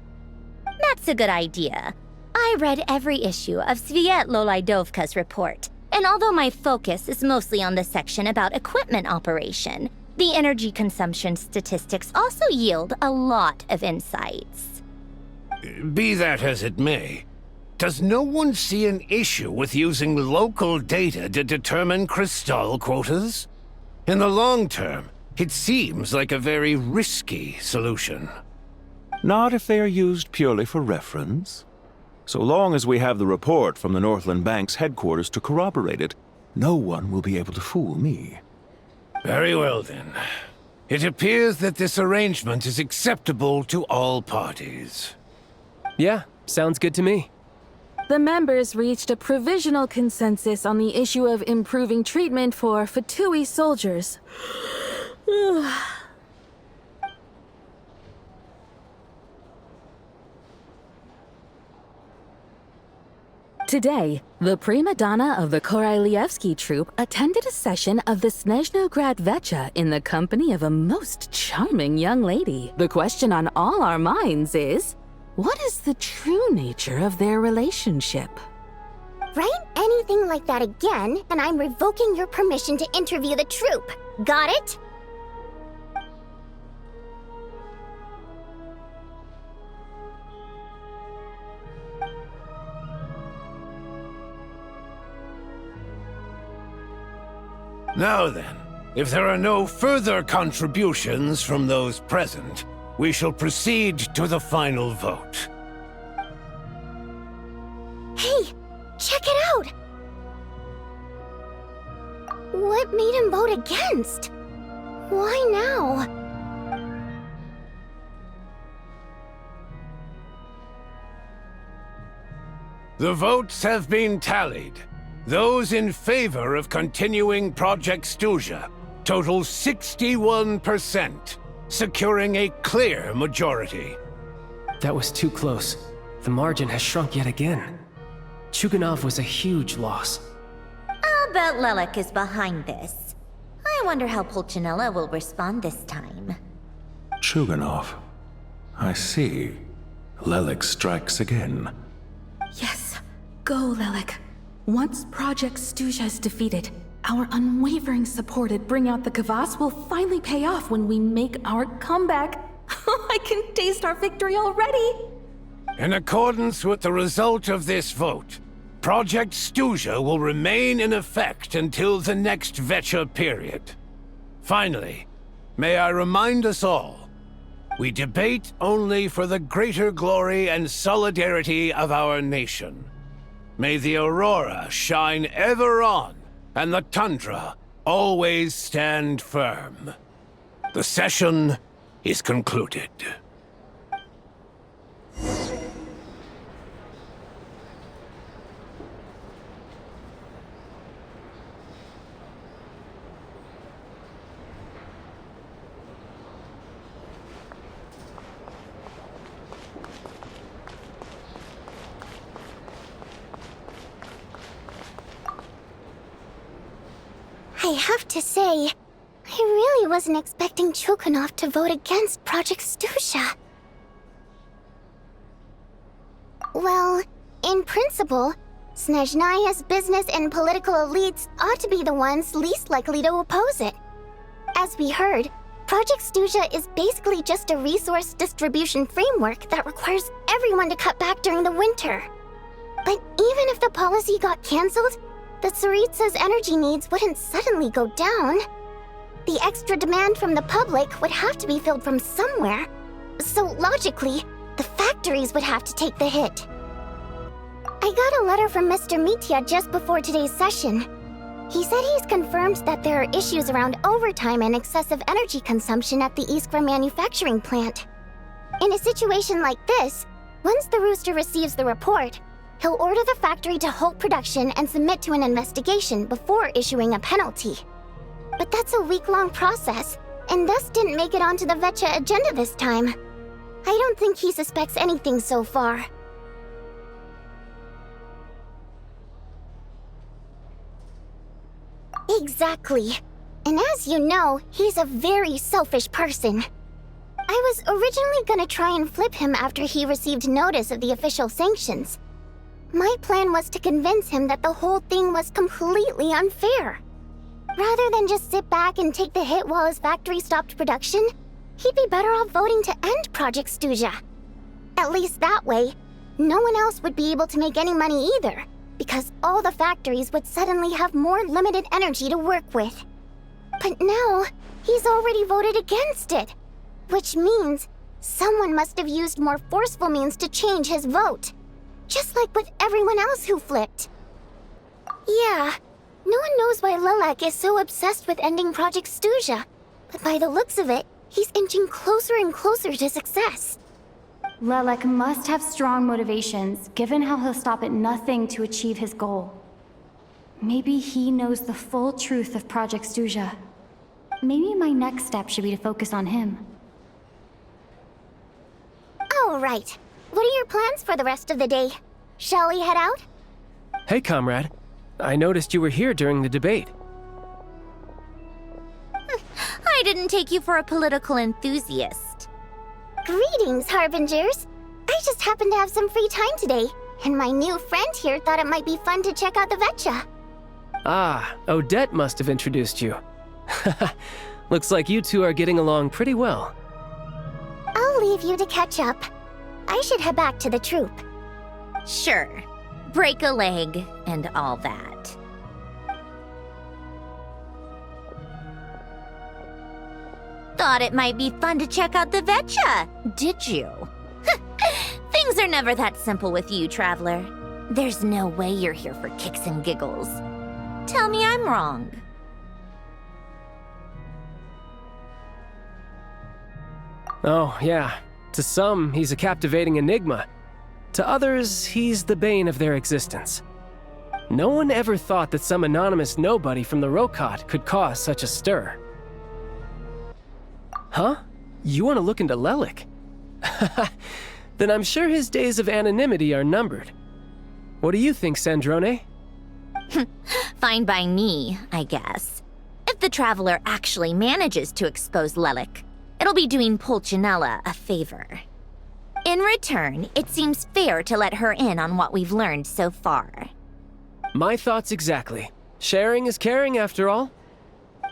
That's a good idea. I read every issue of Svietloslaidovka's report, and although my focus is mostly on the section about equipment operation, the energy consumption statistics also yield a lot of insights. Be that as it may, does no one see an issue with using local data to determine crystal quotas? In the long term, it seems like a very risky solution. Not if they are used purely for reference. So long as we have the report from the Northland Bank's headquarters to corroborate it, no one will be able to fool me. Very well, then. It appears that this arrangement is acceptable to all parties. Yeah, sounds good to me. The members reached a provisional consensus on the issue of improving treatment for Fatui soldiers. Today, the prima donna of the Korailievsky troupe attended a session of the Snezhnaya Vecha in the company of a most charming young lady. The question on all our minds is, what is the true nature of their relationship? Write anything like that again, and I'm revoking your permission to interview the troupe. Got it? Now then, if there are no further contributions from those present, we shall proceed to the final vote. Hey, check it out! What made him vote against? Why now? The votes have been tallied. Those in favor of continuing Project Stuzha total 61%, securing a clear majority. That was too close. The margin has shrunk yet again. Chuganov was a huge loss. I'll bet Lelik is behind this. I wonder how Pulcinella will respond this time. Chuganov. I see. Lelik strikes again. Yes, go Lelik. Once Project Stuzha is defeated, our unwavering support at Bring Out the Kvass will finally pay off when we make our comeback. I can taste our victory already! In accordance with the result of this vote, Project Stuzha will remain in effect until the next Vecha period. Finally, may I remind us all, we debate only for the greater glory and solidarity of our nation. May the aurora shine ever on, and the tundra always stand firm. The session is concluded. I have to say, I really wasn't expecting Chuganov to vote against Project Stuzha. Well, in principle, Snezhnaya's business and political elites ought to be the ones least likely to oppose it. As we heard, Project Stuzha is basically just a resource distribution framework that requires everyone to cut back during the winter. But even if the policy got cancelled, the Tsaritsa's energy needs wouldn't suddenly go down. The extra demand from the public would have to be filled from somewhere. So logically, the factories would have to take the hit. I got a letter from Mr. Mitya just before today's session. He said he's confirmed that there are issues around overtime and excessive energy consumption at the Iskra manufacturing plant. In a situation like this, once the Rooster receives the report, He'll order the factory to halt production and submit to an investigation before issuing a penalty. But that's a week-long process, and thus didn't make it onto the Vetcha agenda this time. I don't think he suspects anything so far. Exactly. And as you know, he's a very selfish person. I was originally gonna try and flip him after he received notice of the official sanctions. My plan was to convince him that the whole thing was completely unfair. Rather than just sit back and take the hit while his factory stopped production, he'd be better off voting to end Project Stuzha. At least that way, no one else would be able to make any money either, because all the factories would suddenly have more limited energy to work with. But now, he's already voted against it, which means someone must have used more forceful means to change his vote, just like with everyone else who flipped. Yeah, no one knows why Lilac is so obsessed with ending Project Stuzha, but by the looks of it, he's inching closer and closer to success. Lilac must have strong motivations, given how he'll stop at nothing to achieve his goal. Maybe he knows the full truth of Project Stuzha. Maybe my next step should be to focus on him. All right. What are your plans for the rest of the day? Shall we head out? Hey, comrade. I noticed you were here during the debate. I didn't take you for a political enthusiast. Greetings, Harbingers. I just happened to have some free time today, and my new friend here thought it might be fun to check out the Vetcha. Ah, Odette must have introduced you. Looks like you two are getting along pretty well. I'll leave you to catch up. I should head back to the troop. Sure. Break a leg and all that. Thought it might be fun to check out the Vetcha, did you? Things are never that simple with you, Traveler. There's no way you're here for kicks and giggles. Tell me I'm wrong. Oh, yeah. To some, he's a captivating enigma. To others, he's the bane of their existence. No one ever thought that some anonymous nobody from the Rokot could cause such a stir. Huh? You want to look into Lelik? Then I'm sure his days of anonymity are numbered. What do you think, Sandrone? Fine by me, I guess. If the Traveler actually manages to expose Lelik, it'll be doing Pulcinella a favor. In return, it seems fair to let her in on what we've learned so far. My thoughts exactly. Sharing is caring, after all.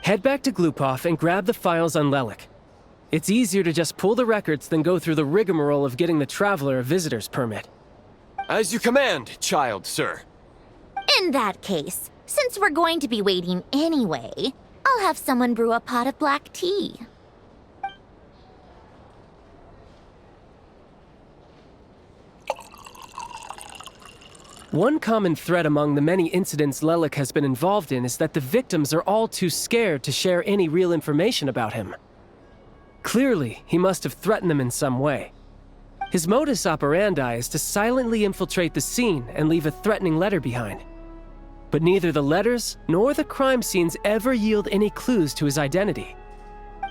Head back to Glupov and grab the files on Lelik. It's easier to just pull the records than go through the rigmarole of getting the Traveler a visitor's permit. As you command, child, sir. In that case, since we're going to be waiting anyway, I'll have someone brew a pot of black tea. One common thread among the many incidents Lelik has been involved in is that the victims are all too scared to share any real information about him. Clearly, he must have threatened them in some way. His modus operandi is to silently infiltrate the scene and leave a threatening letter behind. But neither the letters nor the crime scenes ever yield any clues to his identity.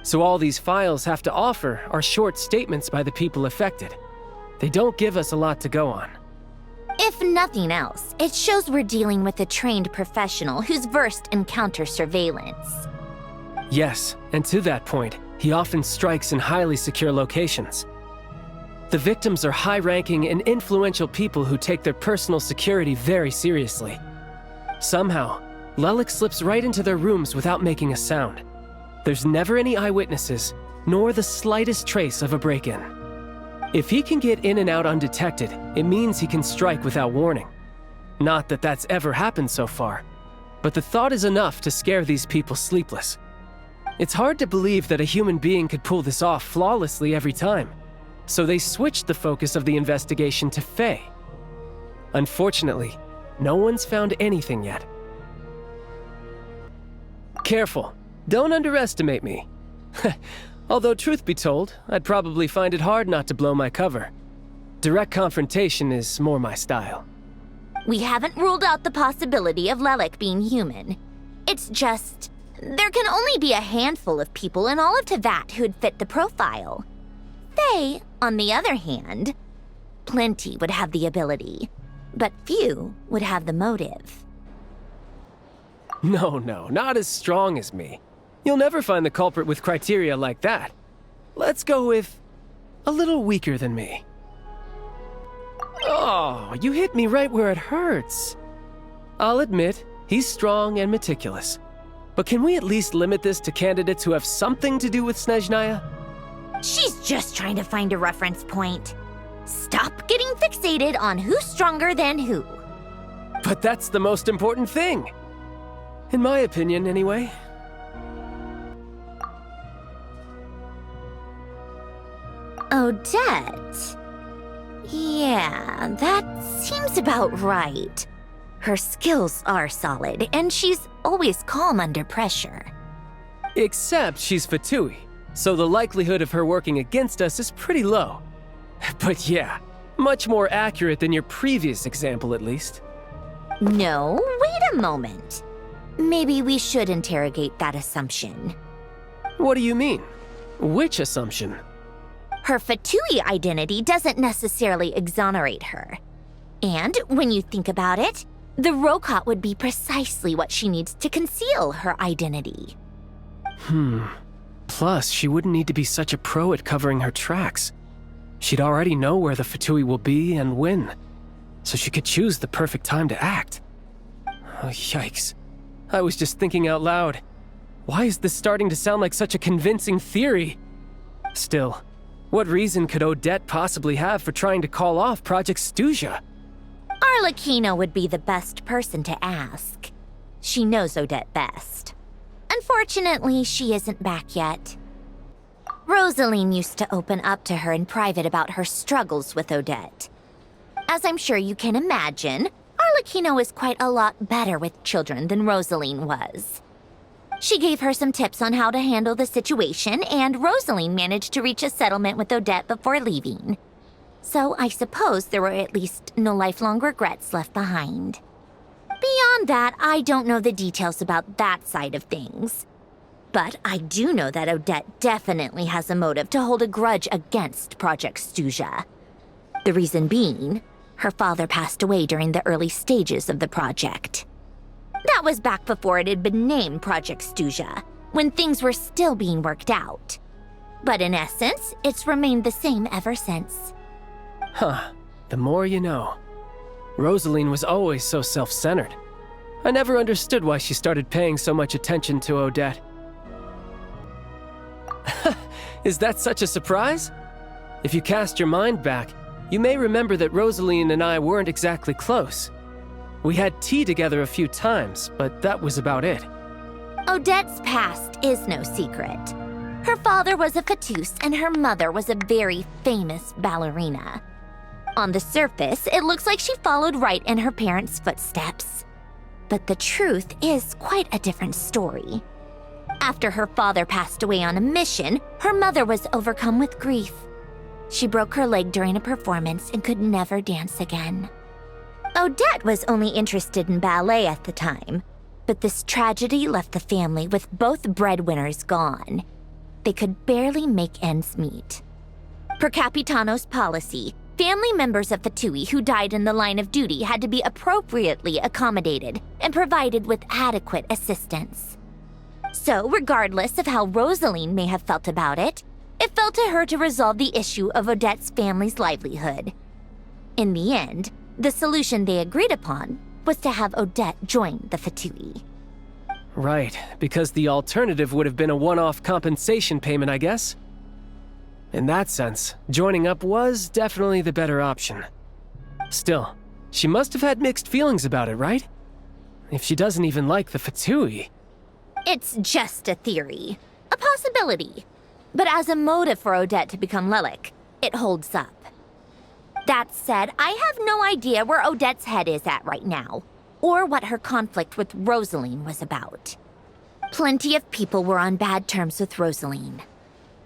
So all these files have to offer are short statements by the people affected. They don't give us a lot to go on. If nothing else, it shows we're dealing with a trained professional who's versed in counter-surveillance. Yes, and to that point, he often strikes in highly secure locations. The victims are high-ranking and influential people who take their personal security very seriously. Somehow, Lelik slips right into their rooms without making a sound. There's never any eyewitnesses, nor the slightest trace of a break-in. If he can get in and out undetected, it means he can strike without warning. Not that that's ever happened so far, but the thought is enough to scare these people sleepless. It's hard to believe that a human being could pull this off flawlessly every time, so they switched the focus of the investigation to Faye. Unfortunately, no one's found anything yet. Careful, don't underestimate me. Although truth be told, I'd probably find it hard not to blow my cover. Direct confrontation is more my style. We haven't ruled out the possibility of Lelik being human. It's just, there can only be a handful of people in all of Teyvat who'd fit the profile. They, on the other hand, plenty would have the ability, but few would have the motive. No, not as strong as me. You'll never find the culprit with criteria like that. Let's go with a little weaker than me. Oh, you hit me right where it hurts. I'll admit, he's strong and meticulous. But can we at least limit this to candidates who have something to do with Snezhnaya? She's just trying to find a reference point. Stop getting fixated on who's stronger than who. But that's the most important thing. In my opinion, anyway. Odette? Yeah, that seems about right. Her skills are solid, and she's always calm under pressure. Except she's Fatui, so the likelihood of her working against us is pretty low. But yeah, much more accurate than your previous example at least. No, wait a moment. Maybe we should interrogate that assumption. What do you mean? Which assumption? Her Fatui identity doesn't necessarily exonerate her. And when you think about it, the Rokot would be precisely what she needs to conceal her identity. Plus, she wouldn't need to be such a pro at covering her tracks. She'd already know where the Fatui will be and when, so she could choose the perfect time to act. Oh, yikes. I was just thinking out loud. Why is this starting to sound like such a convincing theory? Still, what reason could Odette possibly have for trying to call off Project Stuzha? Arlecchino would be the best person to ask. She knows Odette best. Unfortunately, she isn't back yet. Rosaline used to open up to her in private about her struggles with Odette. As I'm sure you can imagine, Arlecchino is quite a lot better with children than Rosaline was. She gave her some tips on how to handle the situation, and Rosaline managed to reach a settlement with Odette before leaving. So I suppose there were at least no lifelong regrets left behind. Beyond that, I don't know the details about that side of things. But I do know that Odette definitely has a motive to hold a grudge against Project Stuzha. The reason being, her father passed away during the early stages of the project. That was back before it had been named Project Stuzha, when things were still being worked out. But in essence, it's remained the same ever since. Huh, the more you know. Rosaline was always so self-centered. I never understood why she started paying so much attention to Odette. Is that such a surprise? If you cast your mind back, you may remember that Rosaline and I weren't exactly close. We had tea together a few times, but that was about it. Odette's past is no secret. Her father was a Fatus and her mother was a very famous ballerina. On the surface, it looks like she followed right in her parents' footsteps. But the truth is quite a different story. After her father passed away on a mission, her mother was overcome with grief. She broke her leg during a performance and could never dance again. Odette was only interested in ballet at the time, but this tragedy left the family with both breadwinners gone. They could barely make ends meet. Per Capitano's policy, family members of Fatui who died in the line of duty had to be appropriately accommodated and provided with adequate assistance. So, regardless of how Rosaline may have felt about it, it fell to her to resolve the issue of Odette's family's livelihood. In the end, the solution they agreed upon was to have Odette join the Fatui. Right, because the alternative would have been a one-off compensation payment, I guess. In that sense, joining up was definitely the better option. Still, she must have had mixed feelings about it, right? If she doesn't even like the Fatui. It's just a theory, a possibility. But as a motive for Odette to become Lelik, it holds up. That said, I have no idea where Odette's head is at right now, or what her conflict with Rosaline was about. Plenty of people were on bad terms with Rosaline.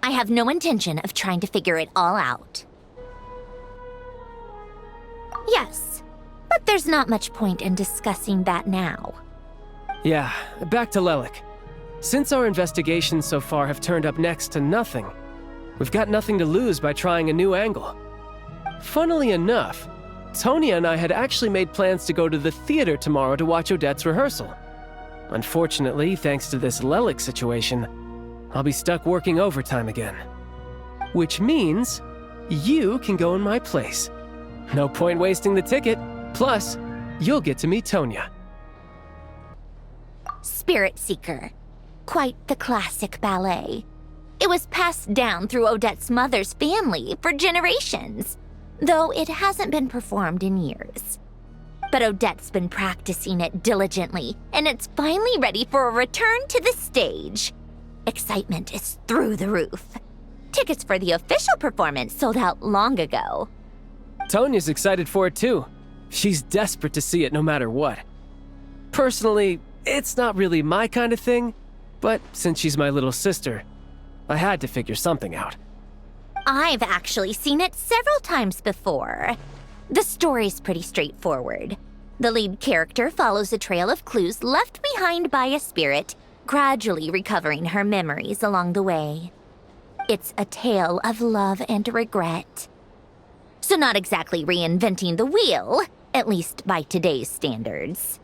I have no intention of trying to figure it all out. Yes, but But there's not much point in discussing that now. Yeah, back to Lelik. Since our investigations so far have turned up next to nothing, we've got nothing to lose by trying a new angle. Funnily enough, Tonya and I had actually made plans to go to the theater tomorrow to watch Odette's rehearsal. Unfortunately, thanks to this Lelik situation, I'll be stuck working overtime again. Which means you can go in my place. No point wasting the ticket. Plus, you'll get to meet Tonya. Spirit Seeker. Quite the classic ballet. It was passed down through Odette's mother's family for generations, though it hasn't been performed in years. But Odette's been practicing it diligently, and it's finally ready for a return to the stage. Excitement is through the roof. Tickets for the official performance sold out long ago. Tonya's excited for it too. She's desperate to see it no matter what. Personally, it's not really my kind of thing, but since she's my little sister, I had to figure something out. I've actually seen it several times before. The story's pretty straightforward. The lead character follows a trail of clues left behind by a spirit, gradually recovering her memories along the way. It's a tale of love and regret. So not exactly reinventing the wheel, at least by today's standards.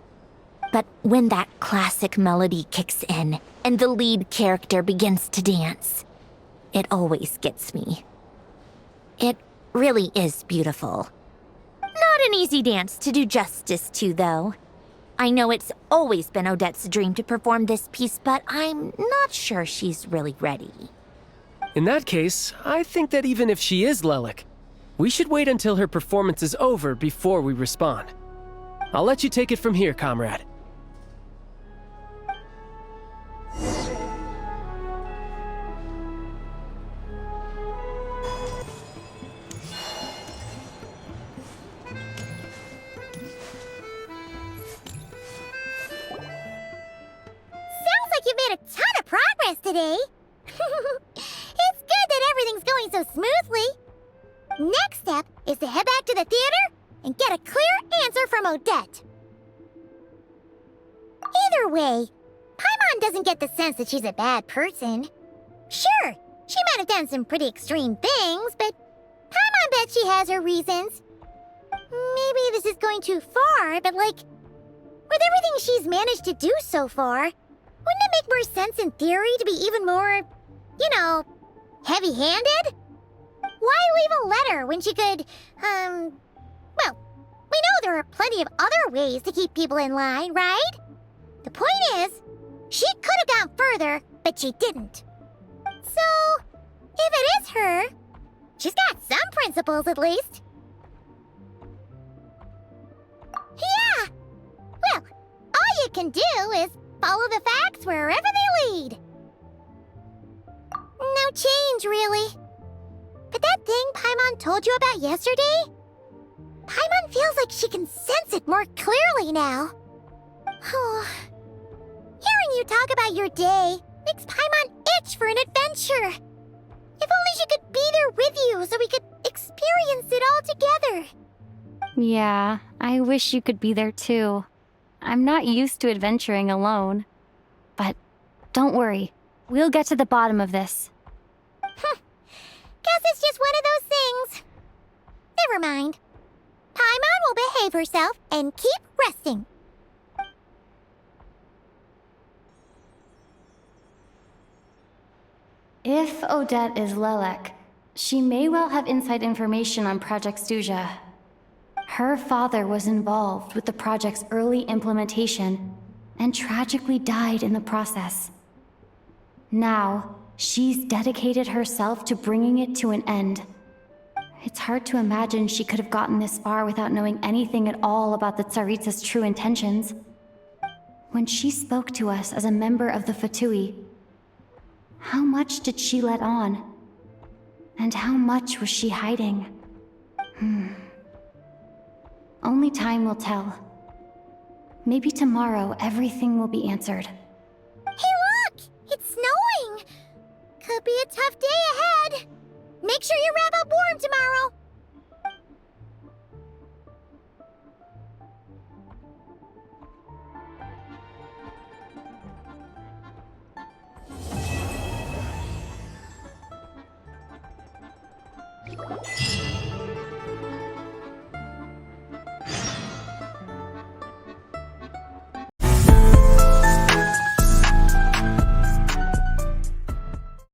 But when that classic melody kicks in and the lead character begins to dance, it always gets me. It really is beautiful. Not an easy dance to do justice to, though. I know it's always been Odette's dream to perform this piece, but I'm not sure she's really ready. In that case, I think that even if she is Lelik, we should wait until her performance is over before we respond. I'll let you take it from here, comrade. You've made a ton of progress today. It's good that everything's going so smoothly. Next step is to head back to the theater and get a clear answer from Odette. Either way, Paimon doesn't get the sense that she's a bad person. Sure, she might have done some pretty extreme things, but Paimon bet she has her reasons. Maybe this is going too far, but with everything she's managed to do so far, wouldn't it make more sense in theory to be even more, heavy-handed? Why leave a letter when she could, we know there are plenty of other ways to keep people in line, right? The point is, she could have gone further, but she didn't. So, if it is her, she's got some principles at least. Yeah! Well, all you can do is follow the facts wherever they lead. No change, really. But that thing Paimon told you about yesterday? Paimon feels like she can sense it more clearly now. Hearing you talk about your day makes Paimon itch for an adventure. If only she could be there with you so we could experience it all together. Yeah, I wish you could be there too. I'm not used to adventuring alone. But don't worry, we'll get to the bottom of this. Guess it's just one of those things. Never mind. Paimon will behave herself and keep resting. If Odette is Lelik, she may well have inside information on Project Snezhnaya. Her father was involved with the project's early implementation and tragically died in the process. Now, she's dedicated herself to bringing it to an end. It's hard to imagine she could have gotten this far without knowing anything at all about the Tsaritsa's true intentions. When she spoke to us as a member of the Fatui, how much did she let on? And how much was she hiding? Only time will tell. Maybe tomorrow everything will be answered. Hey look! It's snowing! Could be a tough day ahead. Make sure you wrap up warm tomorrow.